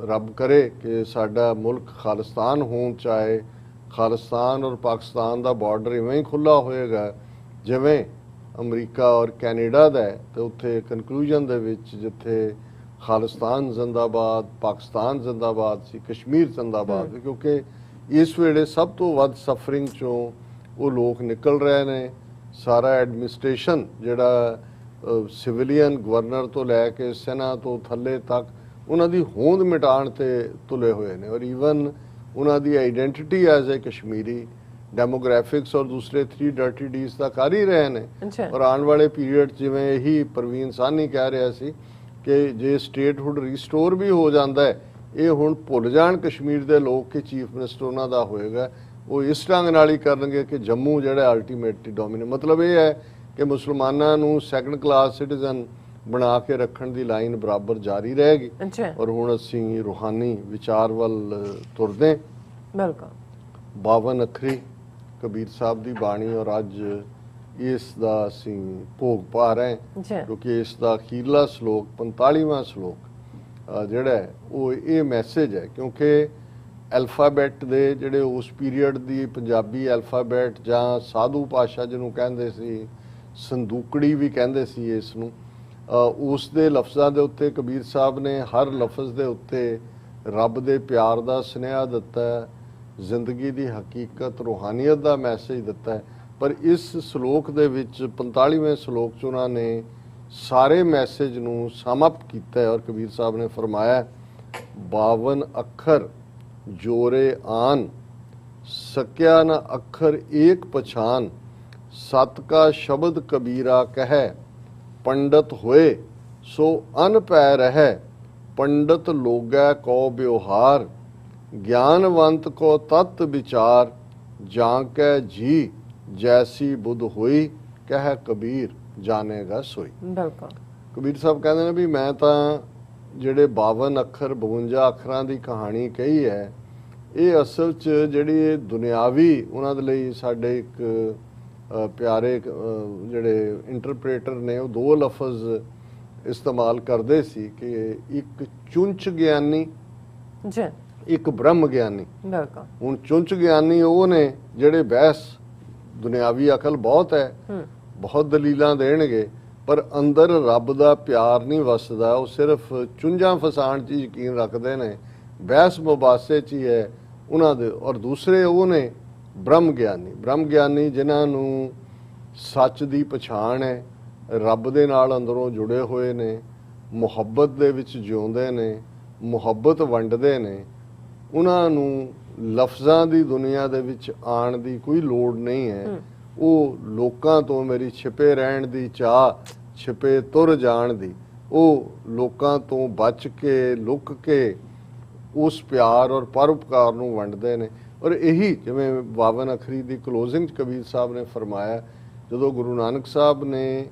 ਰੱਬ ਕਰੇ ਕਿ ਸਾਡਾ ਮੁਲਕ ਖਾਲਿਸਤਾਨ ਹੋਣ ਚਾਹੇ, ਖਾਲਿਸਤਾਨ ਔਰ ਪਾਕਿਸਤਾਨ ਦਾ ਬਾਰਡਰ ਇਵੇਂ ਹੀ ਖੁੱਲ੍ਹਾ ਹੋਏਗਾ ਜਿਵੇਂ ਅਮਰੀਕਾ ਔਰ ਕੈਨੇਡਾ ਦਾ ਹੈ. ਤੇ ਉੱਥੇ ਕਨਕਲੂਜਨ ਦੇ ਵਿੱਚ ਜਿੱਥੇ ਖਾਲਿਸਤਾਨ ਜ਼ਿੰਦਾਬਾਦ, ਪਾਕਿਸਤਾਨ ਜ਼ਿੰਦਾਬਾਦ ਸੀ, ਕਸ਼ਮੀਰ ਜ਼ਿੰਦਾਬਾਦ, ਕਿਉਂਕਿ ਇਸ ਵੇਲੇ ਸਭ ਤੋਂ ਵੱਧ ਸਫਰਿੰਗ 'ਚੋਂ ਉਹ ਲੋਕ ਨਿਕਲ ਰਹੇ ਨੇ ਸਾਰਾ ਐਡਮਿਨਿਸਟ੍ਰੇਸ਼ਨ ਜਿਹੜਾ ਸਿਵਿਲੀਅਨ ਗਵਰਨਰ ਤੋਂ ਲੈ ਕੇ ਸੈਨਾ ਤੋਂ ਥੱਲੇ ਤੱਕ ਉਹਨਾਂ ਦੀ ਹੋਂਦ ਮਿਟਾਉਣ ਤੇ ਤੁਲੇ ਹੋਏ ਨੇ। ਔਰ ਈਵਨ ਉਹਨਾਂ ਦੀ ਆਈਡੈਂਟੀਟੀ ਐਜ਼ ਏ ਕਸ਼ਮੀਰੀ ਡੈਮੋਗ੍ਰਾਫਿਕਸ ਔਰ ਦੂਸਰੇ 3 ਡਰਟੀ ਡੀਜ਼ ਤਾਂ ਕਰ ਹੀ ਰਹੇ ਨੇ। ਔਰ ਆਉਣ ਵਾਲੇ ਪੀਰੀਅਡ ਜਿਵੇਂ ਇਹੀ ਪ੍ਰਵੀਨ ਸਾਹਨੀ ਕਹਿ ਰਿਹਾ ਸੀ ਕਿ ਜੇ ਸਟੇਟਹੁੱਡ ਰੀਸਟੋਰ ਵੀ ਹੋ ਜਾਂਦਾ ਹੈ, ਇਹ ਹੁਣ ਭੁੱਲ ਜਾਣ ਕਸ਼ਮੀਰ ਦੇ ਲੋਕ ਕਿ ਚੀਫ ਮਿਨਿਸਟਰ ਉਹਨਾਂ ਦਾ ਹੋਏਗਾ। ਉਹ ਇਸ ਢੰਗ ਨਾਲ ਹੀ ਕਰਨਗੇ ਕਿ ਜੰਮੂ ਜਿਹੜਾ ਅਲਟੀਮੇਟਲੀ ਡੋਮੀਨੇਟ, ਮਤਲਬ ਇਹ ਹੈ ਕਿ ਮੁਸਲਮਾਨਾਂ ਨੂੰ ਸੈਕੰਡ ਕਲਾਸ ਸਿਟੀਜ਼ਨ ਬਣਾ ਕੇ ਰੱਖਣ ਦੀ ਲਾਈਨ ਬਰਾਬਰ ਜਾਰੀ ਰਹੇਗੀ। ਔਰ ਹੁਣ ਅਸੀਂ ਰੂਹਾਨੀ ਵਿਚਾਰ ਵੱਲ ਤੁਰਦੇ। ਬਿਲਕੁਲ 52 ਅੱਖਰੀ ਕਬੀਰ ਸਾਹਿਬ ਦੀ ਬਾਣੀ ਔਰ ਅੱਜ ਇਸ ਦਾ ਅਸੀਂ ਭੋਗ ਪਾ ਰਹੇ ਹਾਂ, ਕਿਉਂਕਿ ਇਸ ਦਾ ਅਖੀਰਲਾ ਸ਼ਲੋਕ 45ਵਾਂ ਸ਼ਲੋਕ ਜਿਹੜਾ ਹੈ ਉਹ ਇਹ ਮੈਸੇਜ ਹੈ। ਕਿਉਂਕਿ ਐਲਫਾਬੈਟ ਦੇ ਜਿਹੜੇ ਉਸ ਪੀਰੀਅਡ ਦੀ ਪੰਜਾਬੀ ਐਲਫਾਬੈਟ ਜਾਂ ਸਾਧੂ ਭਾਸ਼ਾ ਜਿਹਨੂੰ ਕਹਿੰਦੇ ਸੀ, ਸੰਦੂਕੜੀ ਵੀ ਕਹਿੰਦੇ ਸੀ ਇਸ ਨੂੰ, ਉਸ ਦੇ ਲਫ਼ਜ਼ਾਂ ਦੇ ਉੱਤੇ ਕਬੀਰ ਸਾਹਿਬ ਨੇ ਹਰ ਲਫ਼ਜ਼ ਦੇ ਉੱਤੇ ਰੱਬ ਦੇ ਪਿਆਰ ਦਾ ਸੁਨੇਹਾ ਦਿੱਤਾ ਹੈ, ਜ਼ਿੰਦਗੀ ਦੀ ਹਕੀਕਤ ਰੂਹਾਨੀਅਤ ਦਾ ਮੈਸੇਜ ਦਿੱਤਾ ਹੈ। ਪਰ ਇਸ ਸ਼ਲੋਕ ਦੇ ਵਿੱਚ 45ਵੇਂ ਸ਼ਲੋਕ 'ਚ ਉਹਨਾਂ ਨੇ ਸਾਰੇ ਮੈਸੇਜ ਨੂੰ ਸਮ ਅਪ ਕੀਤਾ ਹੈ। ਔਰ ਕਬੀਰ ਸਾਹਿਬ ਨੇ ਫਰਮਾਇਆ 52 ਅੱਖਰ ਜੋਰੇ ਆਨ, ਸਕਿਆ ਨ ਅੱਖਰ ਏਕ ਪਛਾਨ, ਸਤ ਕਾ ਸ਼ਬਦ ਕਬੀਰਾ ਕਹੈ, ਪੰਡਤ ਹੋਏ ਸੋ ਅਨ ਪੈ ਰਹਿ, ਪੰਡਤ ਲੋਗੈ ਕੋ ਬਿਵਹਾਰ, ਗਿਆਨਵੰਤ ਕੋ ਤਤ ਵਿਚਾਰ, ਜਾਂ ਕੈ ਜੀ ਜੈਸੀ ਬੁੱਧ ਹੋਈ, ਕਹਿ ਕਬੀਰ ਜਾਣੇਗਾ ਸੋਈ। ਬਿਲਕੁਲ ਕਬੀਰ ਸਾਹਿਬ ਕਹਿੰਦੇ ਨੇ ਵੀ ਮੈਂ ਤਾਂ ਜਿਹੜੇ 52 ਅੱਖਰ 52 ਅੱਖਰਾਂ ਦੀ ਕਹਾਣੀ ਕਹੀ ਹੈ, ਇਹ ਅਸਲ 'ਚ ਜਿਹੜੀ ਦੁਨਿਆਵੀ ਉਹਨਾਂ ਦੇ ਲਈ ਸਾਡੇ ਇੱਕ ਪਿਆਰੇ ਜਿਹੜੇ ਇੰਟਰਪ੍ਰੇਟਰ ਨੇ ਉਹ 2 ਲਫ਼ਜ਼ ਇਸਤੇਮਾਲ ਕਰਦੇ ਸੀ ਕਿ ਇੱਕ ਚੁੰਚ ਗਿਆਨੀ ਜੀ, ਇੱਕ ਬ੍ਰਹਮ ਗਿਆਨੀ। ਬਿਲਕੁਲ ਹੁਣ ਚੁੰਚ ਗਿਆਨੀ ਉਹ ਨੇ ਜਿਹੜੇ ਬਹਿਸ ਦੁਨਿਆਵੀ ਅਕਲ ਬਹੁਤ ਹੈ, ਬਹੁਤ ਦਲੀਲਾਂ ਦੇਣਗੇ, ਪਰ ਅੰਦਰ ਰੱਬ ਦਾ ਪਿਆਰ ਨਹੀਂ ਵਸਦਾ। ਉਹ ਸਿਰਫ ਚੁੰਝਾਂ ਫਸਾਣ 'ਚ ਯਕੀਨ ਰੱਖਦੇ ਨੇ, ਬਹਿਸ ਮੁਬਾਸੇ 'ਚ ਹੀ ਹੈ ਉਹਨਾਂ ਦੇ। ਔਰ ਦੂਸਰੇ ਉਹ ਨੇ ਬ੍ਰਹਮ ਗਿਆਨੀ ਜਿਨ੍ਹਾਂ ਨੂੰ ਸੱਚ ਦੀ ਪਛਾਣ ਹੈ, ਰੱਬ ਦੇ ਨਾਲ ਅੰਦਰੋਂ ਜੁੜੇ ਹੋਏ ਨੇ, ਮੁਹੱਬਤ ਦੇ ਵਿੱਚ ਜਿਉਂਦੇ ਨੇ, ਮੁਹੱਬਤ ਵੰਡਦੇ ਨੇ। ਉਹਨਾਂ ਨੂੰ ਲਫ਼ਜ਼ਾਂ ਦੀ ਦੁਨੀਆ ਦੇ ਵਿੱਚ ਆਉਣ ਦੀ ਕੋਈ ਲੋੜ ਨਹੀਂ ਹੈ। ਉਹ ਲੋਕਾਂ ਤੋਂ ਮੇਰੀ ਛਿਪੇ ਰਹਿਣ ਦੀ ਚਾਹ, ਛਿਪੇ ਤੁਰ ਜਾਣ ਦੀ, ਉਹ ਲੋਕਾਂ ਤੋਂ ਬਚ ਕੇ ਲੁਕ ਕੇ ਉਸ ਪਿਆਰ ਔਰ ਪਰਉਪਕਾਰ ਨੂੰ ਵੰਡਦੇ ਨੇ। ਔਰ ਇਹੀ ਜਿਵੇਂ 52 ਅੱਖਰੀ ਦੀ ਕਲੋਜ਼ਿੰਗ 'ਚ ਕਬੀਰ ਸਾਹਿਬ ਨੇ ਫਰਮਾਇਆ, ਜਦੋਂ ਗੁਰੂ ਨਾਨਕ ਸਾਹਿਬ ਨੇ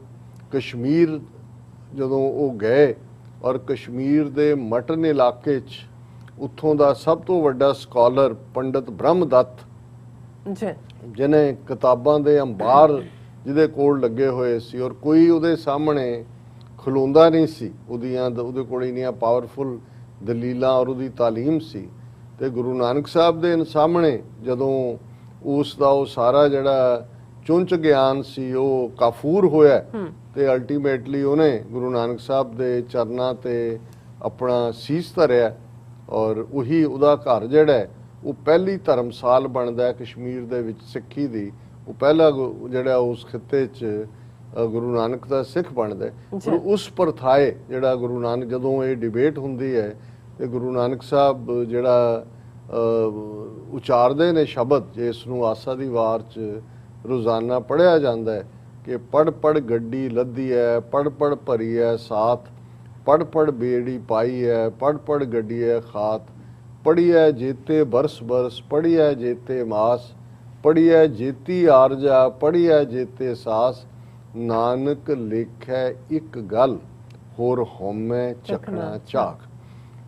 ਕਸ਼ਮੀਰ ਜਦੋਂ ਉਹ ਗਏ ਔਰ ਕਸ਼ਮੀਰ ਦੇ ਮਟਨ ਇਲਾਕੇ 'ਚ ਉੱਥੋਂ ਦਾ ਸਭ ਤੋਂ ਵੱਡਾ ਸਕਾਲਰ ਪੰਡਤ ਬ੍ਰਹਮਦੱਤ ਜਿਹਨੇ ਕਿਤਾਬਾਂ ਦੇ ਅੰਬਾਰ ਜਿਹਦੇ ਕੋਲ ਲੱਗੇ ਹੋਏ ਸੀ ਔਰ ਕੋਈ ਉਹਦੇ ਸਾਹਮਣੇ ਖਲੋਂਦਾ ਨਹੀਂ ਸੀ, ਉਹਦੇ ਕੋਲ ਇੰਨੀਆਂ ਪਾਵਰਫੁਲ ਦਲੀਲਾਂ ਔਰ ਉਹਦੀ ਤਾਲੀਮ ਸੀ। ਤੇ ਗੁਰੂ ਨਾਨਕ ਸਾਹਿਬ ਦੇ ਸਾਹਮਣੇ ਜਦੋਂ ਉਸ ਦਾ ਉਹ ਸਾਰਾ ਜਿਹੜਾ ਚੁੰਚ ਗਿਆਨ ਸੀ ਉਹ ਕਾਫੂਰ ਹੋਇਆ ਤੇ ਅਲਟੀਮੇਟਲੀ ਉਹਨੇ ਗੁਰੂ ਨਾਨਕ ਸਾਹਿਬ ਦੇ ਚਰਨਾਂ ਤੇ ਆਪਣਾ ਸੀਸ ਧਰਿਆ। ਔਰ ਉਹੀ ਉਹਦਾ ਘਰ ਜਿਹੜਾ ਉਹ ਪਹਿਲੀ ਧਰਮਸਾਲ ਬਣਦਾ ਕਸ਼ਮੀਰ ਦੇ ਵਿੱਚ ਸਿੱਖੀ ਦੀ। ਉਹ ਪਹਿਲਾ ਜਿਹੜਾ ਉਸ ਖਿੱਤੇ 'ਚ ਗੁਰੂ ਨਾਨਕ ਦਾ ਸਿੱਖ ਬਣਦਾ। ਔਰ ਉਸ ਪਰਥਾਏ ਜਿਹੜਾ ਗੁਰੂ ਨਾਨਕ ਜਦੋਂ ਇਹ ਡਿਬੇਟ ਹੁੰਦੀ ਹੈ ਤੇ ਗੁਰੂ ਨਾਨਕ ਸਾਹਿਬ ਜਿਹੜਾ ਉਚਾਰਦੇ ਨੇ ਸ਼ਬਦ, ਜਿਸ ਨੂੰ ਆਸਾ ਦੀ ਵਾਰ 'ਚ ਰੋਜ਼ਾਨਾ ਪੜ੍ਹਿਆ ਜਾਂਦਾ ਹੈ ਕਿ ਪੜ ਪੜ ਗੱਡੀ ਲੱਦੀ ਹੈ, ਪੜ ਪੜ ਭਰੀ ਹੈ ਸਾਥ, ਪੜ ਪੜ ਬੇੜੀ ਪਾਈ ਹੈ, ਪੜ ਪੜ ਗੱਡੀ ਹੈ ਖਾਤ, ਪੜ੍ਹੀਐ ਜੇਤੇ ਬਰਸ ਬਰਸ, ਪੜ੍ਹੀਐ ਜੇਤੇ ਮਾਸ, ਪੜ੍ਹੀਐ ਜੇਤੀ ਆਰਜਾ, ਪੜ੍ਹੀਐ ਜੇਤੇ ਸਾਸ, ਨਾਨਕ ਲੇਖੈ ਇੱਕ ਗੱਲ, ਹੋਰ ਹਉਮੈ ਚੱਕਣਾ ਝਾਕ।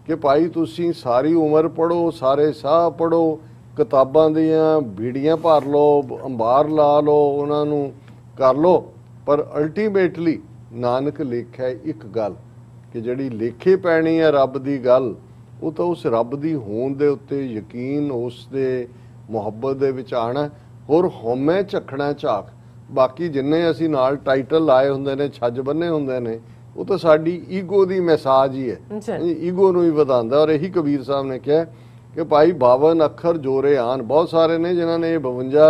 ਕਿ ਭਾਈ ਤੁਸੀਂ ਸਾਰੀ ਉਮਰ ਪੜ੍ਹੋ, ਸਾਰੇ ਸਾਹ ਪੜ੍ਹੋ, ਕਿਤਾਬਾਂ ਦੀਆਂ ਬੀੜੀਆਂ ਭਰ ਲਓ, ਅੰਬਾਰ ਲਾ ਲਓ, ਉਹਨਾਂ ਨੂੰ ਕਰ ਲਓ, ਪਰ ਅਲਟੀਮੇਟਲੀ ਨਾਨਕ ਲੇਖੈ ਇੱਕ ਗੱਲ ਕਿ ਜਿਹੜੀ ਲੇਖੇ ਪੈਣੀ ਹੈ ਰੱਬ ਦੀ ਗੱਲ, ਉਹ ਤਾਂ ਉਸ ਰੱਬ ਦੀ ਹੋਂਦ ਦੇ ਉੱਤੇ ਯਕੀਨ, ਉਸ ਦੇ ਮੁਹੱਬਤ ਦੇ ਵਿੱਚ ਆਉਣਾ, ਹੋਰ ਹਉਮੈ ਝੱਖਣਾ ਝਾਕ। ਬਾਕੀ ਜਿੰਨੇ ਅਸੀਂ ਨਾਲ ਟਾਈਟਲ ਲਾਏ ਹੁੰਦੇ ਨੇ, ਛੱਜ ਬੰਨੇ ਹੁੰਦੇ ਨੇ, ਉਹ ਤਾਂ ਸਾਡੀ ਈਗੋ ਦੀ ਮੈਸਾਜ ਹੀ ਹੈ, ਈਗੋ ਨੂੰ ਹੀ ਵਧਾਉਂਦਾ। ਔਰ ਇਹੀ ਕਬੀਰ ਸਾਹਿਬ ਨੇ ਕਿਹਾ ਕਿ ਭਾਈ 52 ਅੱਖਰ ਜੋਰੇ ਆਨ। ਬਹੁਤ ਸਾਰੇ ਨੇ ਜਿਨ੍ਹਾਂ ਨੇ ਇਹ 52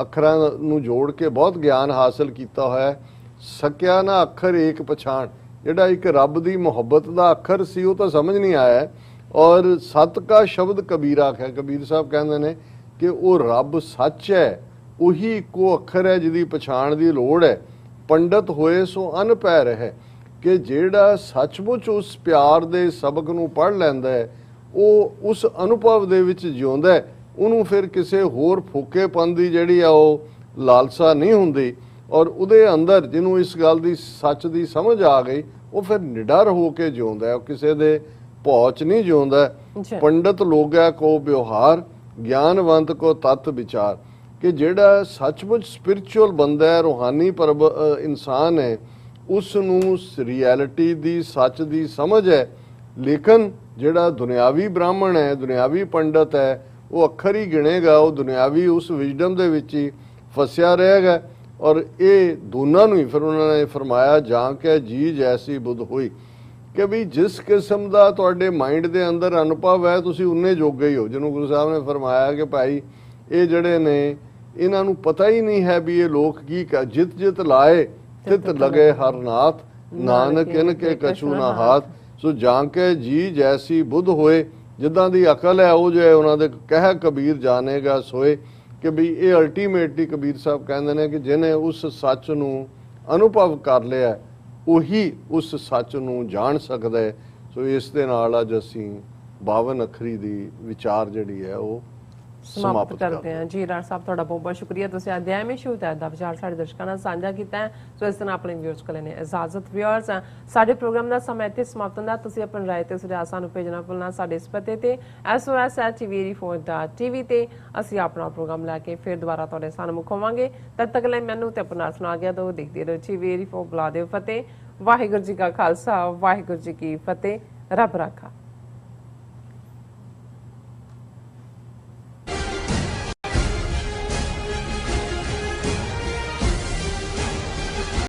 ਅੱਖਰਾਂ ਨੂੰ ਜੋੜ ਕੇ ਬਹੁਤ ਗਿਆਨ ਹਾਸਲ ਕੀਤਾ ਹੋਇਆ ਹੈ। ਸਕਿਆ ਨਾ ਅੱਖਰ ਏਕ ਪਛਾਣ, ਜਿਹੜਾ ਇੱਕ ਰੱਬ ਦੀ ਮੁਹੱਬਤ ਦਾ ਅੱਖਰ ਸੀ ਉਹ ਤਾਂ ਸਮਝ ਨਹੀਂ ਆਇਆ। ਔਰ ਸਤ ਕਾ ਸ਼ਬਦ ਕਬੀਰ ਆਖਿਆ, ਕਬੀਰ ਸਾਹਿਬ ਕਹਿੰਦੇ ਨੇ ਕਿ ਉਹ ਰੱਬ ਸੱਚ ਹੈ, ਉਹੀ ਇੱਕੋ ਅੱਖਰ ਹੈ ਜਿਹਦੀ ਪਛਾਣ ਦੀ ਲੋੜ ਹੈ। ਪੰਡਤ ਹੋਏ ਸੋ ਅਨਪੈ ਰਹਿ, ਕਿ ਜਿਹੜਾ ਸੱਚਮੁੱਚ ਉਸ ਪਿਆਰ ਦੇ ਸਬਕ ਨੂੰ ਪੜ੍ਹ ਲੈਂਦਾ ਹੈ, ਉਹ ਉਸ ਅਨੁਭਵ ਦੇ ਵਿੱਚ ਜਿਉਂਦਾ ਹੈ, ਉਹਨੂੰ ਫਿਰ ਕਿਸੇ ਹੋਰ ਫੋਕੇਪਨ ਦੀ ਜਿਹੜੀ ਆ ਉਹ ਲਾਲਸਾ ਨਹੀਂ ਹੁੰਦੀ। ਔਰ ਉਹਦੇ ਅੰਦਰ ਜਿਹਨੂੰ ਇਸ ਗੱਲ ਦੀ ਸੱਚ ਦੀ ਸਮਝ ਆ ਗਈ, ਉਹ ਫਿਰ ਨਿਡਰ ਹੋ ਕੇ ਜਿਉਂਦਾ ਹੈ, ਉਹ ਕਿਸੇ ਦੇ ਭੌਚ ਨਹੀਂ ਜਿਉਂਦਾ। ਪੰਡਤ ਲੋਗੈ ਕੋ ਵਿਵਹਾਰ, ਗਿਆਨਵੰਤ ਕੋ ਤਤ ਵਿਚਾਰ, ਕਿ ਜਿਹੜਾ ਸੱਚਮੁੱਚ ਸਪਿਰਿਚੁਅਲ ਬੰਦਾ ਹੈ, ਰੂਹਾਨੀ ਇਨਸਾਨ ਹੈ, ਉਸ ਨੂੰ ਰਿਐਲਿਟੀ ਦੀ ਸੱਚ ਦੀ ਸਮਝ ਹੈ। ਲੇਕਿਨ ਜਿਹੜਾ ਦੁਨਿਆਵੀ ਬ੍ਰਾਹਮਣ ਹੈ, ਦੁਨਿਆਵੀ ਪੰਡਤ ਹੈ, ਉਹ ਅੱਖਰ ਹੀ ਗਿਣੇਗਾ, ਉਹ ਦੁਨਿਆਵੀ ਉਸ ਵਿਜ਼ਡਮ ਦੇ ਵਿੱਚ ਹੀ ਫਸਿਆ ਰਹੇਗਾ। ਔਰ ਇਹ ਦੋਨਾਂ ਨੂੰ ਹੀ ਫਿਰ ਉਹਨਾਂ ਨੇ ਫਰਮਾਇਆ, ਜਾਂ ਕਿ ਜੀ ਜੈਸੀ ਬੁੱਧ ਹੋਈ, ਕਿ ਵੀ ਜਿਸ ਕਿਸਮ ਦਾ ਤੁਹਾਡੇ ਮਾਈਂਡ ਦੇ ਅੰਦਰ ਅਨੁਭਵ ਹੈ, ਤੁਸੀਂ ਉਨੇ ਜੋਗੇ ਹੀ ਹੋ। ਜਿਹਨੂੰ ਗੁਰੂ ਸਾਹਿਬ ਨੇ ਫਰਮਾਇਆ ਕਿ ਭਾਈ ਇਹ ਜਿਹੜੇ ਨੇ, ਇਹਨਾਂ ਨੂੰ ਪਤਾ ਹੀ ਨਹੀਂ ਹੈ ਵੀ ਇਹ ਲੋਕ ਕੀ ਜਿਤ ਜਿਤ ਲਾਏ ਤਿਤ ਲਗੇ ਹਰ ਨਾਥ, ਨਾਨਕ ਇਨ ਕੇ ਕਛੂ ਨਾ ਹਾਥ। ਸੋ ਜਾਂ ਕੇ ਜੀ ਜੈਸੀ ਬੁੱਧ ਹੋਏ, ਜਿੱਦਾਂ ਦੀ ਅਕਲ ਹੈ ਉਹ ਜੇ ਉਹਨਾਂ ਦੇ ਕਹਿ ਕਬੀਰ ਜਾਣੇਗਾ ਸੋਏ, ਕਿ ਵੀ ਇਹ ਅਲਟੀਮੇਟਲੀ ਕਬੀਰ ਸਾਹਿਬ ਕਹਿੰਦੇ ਨੇ ਕਿ ਜਿਹਨੇ ਉਸ ਸੱਚ ਨੂੰ ਅਨੁਭਵ ਕਰ ਲਿਆ, ਉਹੀ ਉਸ ਸੱਚ ਨੂੰ ਜਾਣ ਸਕਦਾ ਹੈ। ਸੋ ਇਸ ਦੇ ਨਾਲ ਅੱਜ ਅਸੀਂ 52 ਅੱਖਰੀ ਦੀ ਵਿਚਾਰ ਜਿਹੜੀ ਹੈ ਉਹ ਸਮਾਪਤ ਕਰਦੇ हैं जी। राज साहब ਤੁਹਾਡਾ ਬਹੁਤ ਬਹੁਤ ਸ਼ੁਕਰੀਆ, ਤੁਸੀਂ ਅਧਿਆਇ ਵਿੱਚ ਸ਼ੁਹਦਾਤ ਦਾ ਵਿਚਾਰ ਸਾਡੇ ਦਰਸ਼ਕਾਂ ਨਾਲ ਸਾਂਝਾ ਕੀਤਾ ਹੈ। ਸੋ ਇਸ ਤਰ੍ਹਾਂ ਆਪਣੇ ਵਿਊਅਰਸ ਕੋਲ ਨੇ ਇਜਾਜ਼ਤ। ਵਿਊਅਰਸ, ਸਾਡੇ ਪ੍ਰੋਗਰਾਮ ਦਾ ਸਮਾਂ ਇੱਥੇ ਸਮਾਪਤ ਹੁੰਦਾ। ਤੁਸੀਂ ਆਪਣੀ ਰਾਏ ਤੇ ਸੁਝਾਅ ਸਾਨੂੰ ਭੇਜਣਾ ਭੁੱਲਣਾ ਸਾਡੇ ਇਸ ਪਤੇ ਤੇ sos@tv84.tv ਤੇ ਅਸੀਂ ਆਪਣਾ ਪ੍ਰੋਗਰਾਮ ਲੈ ਕੇ ਫਿਰ ਦੁਬਾਰਾ ਤੁਹਾਡੇ ਸਾਹਮਣੇ ਹੋਵਾਂਗੇ। ਤਦ ਤੱਕ ਲਈ ਮੈਨੂੰ ਤੇ ਆਪਣਾ ਸੁਣਾ ਗਿਆ ਦੋ ਦੇਖਦੇ ਰਹੋ TV84 ਬੁਲਾ ਦਿਓ ਫਤਿਹ। ਵਾਹਿਗੁਰੂ ਜੀ ਕਾ ਖਾਲਸਾ, ਵਾਹਿਗੁਰੂ ਜੀ ਕੀ ਫਤਿਹ। ਰੱਬ ਰਾਖਾ।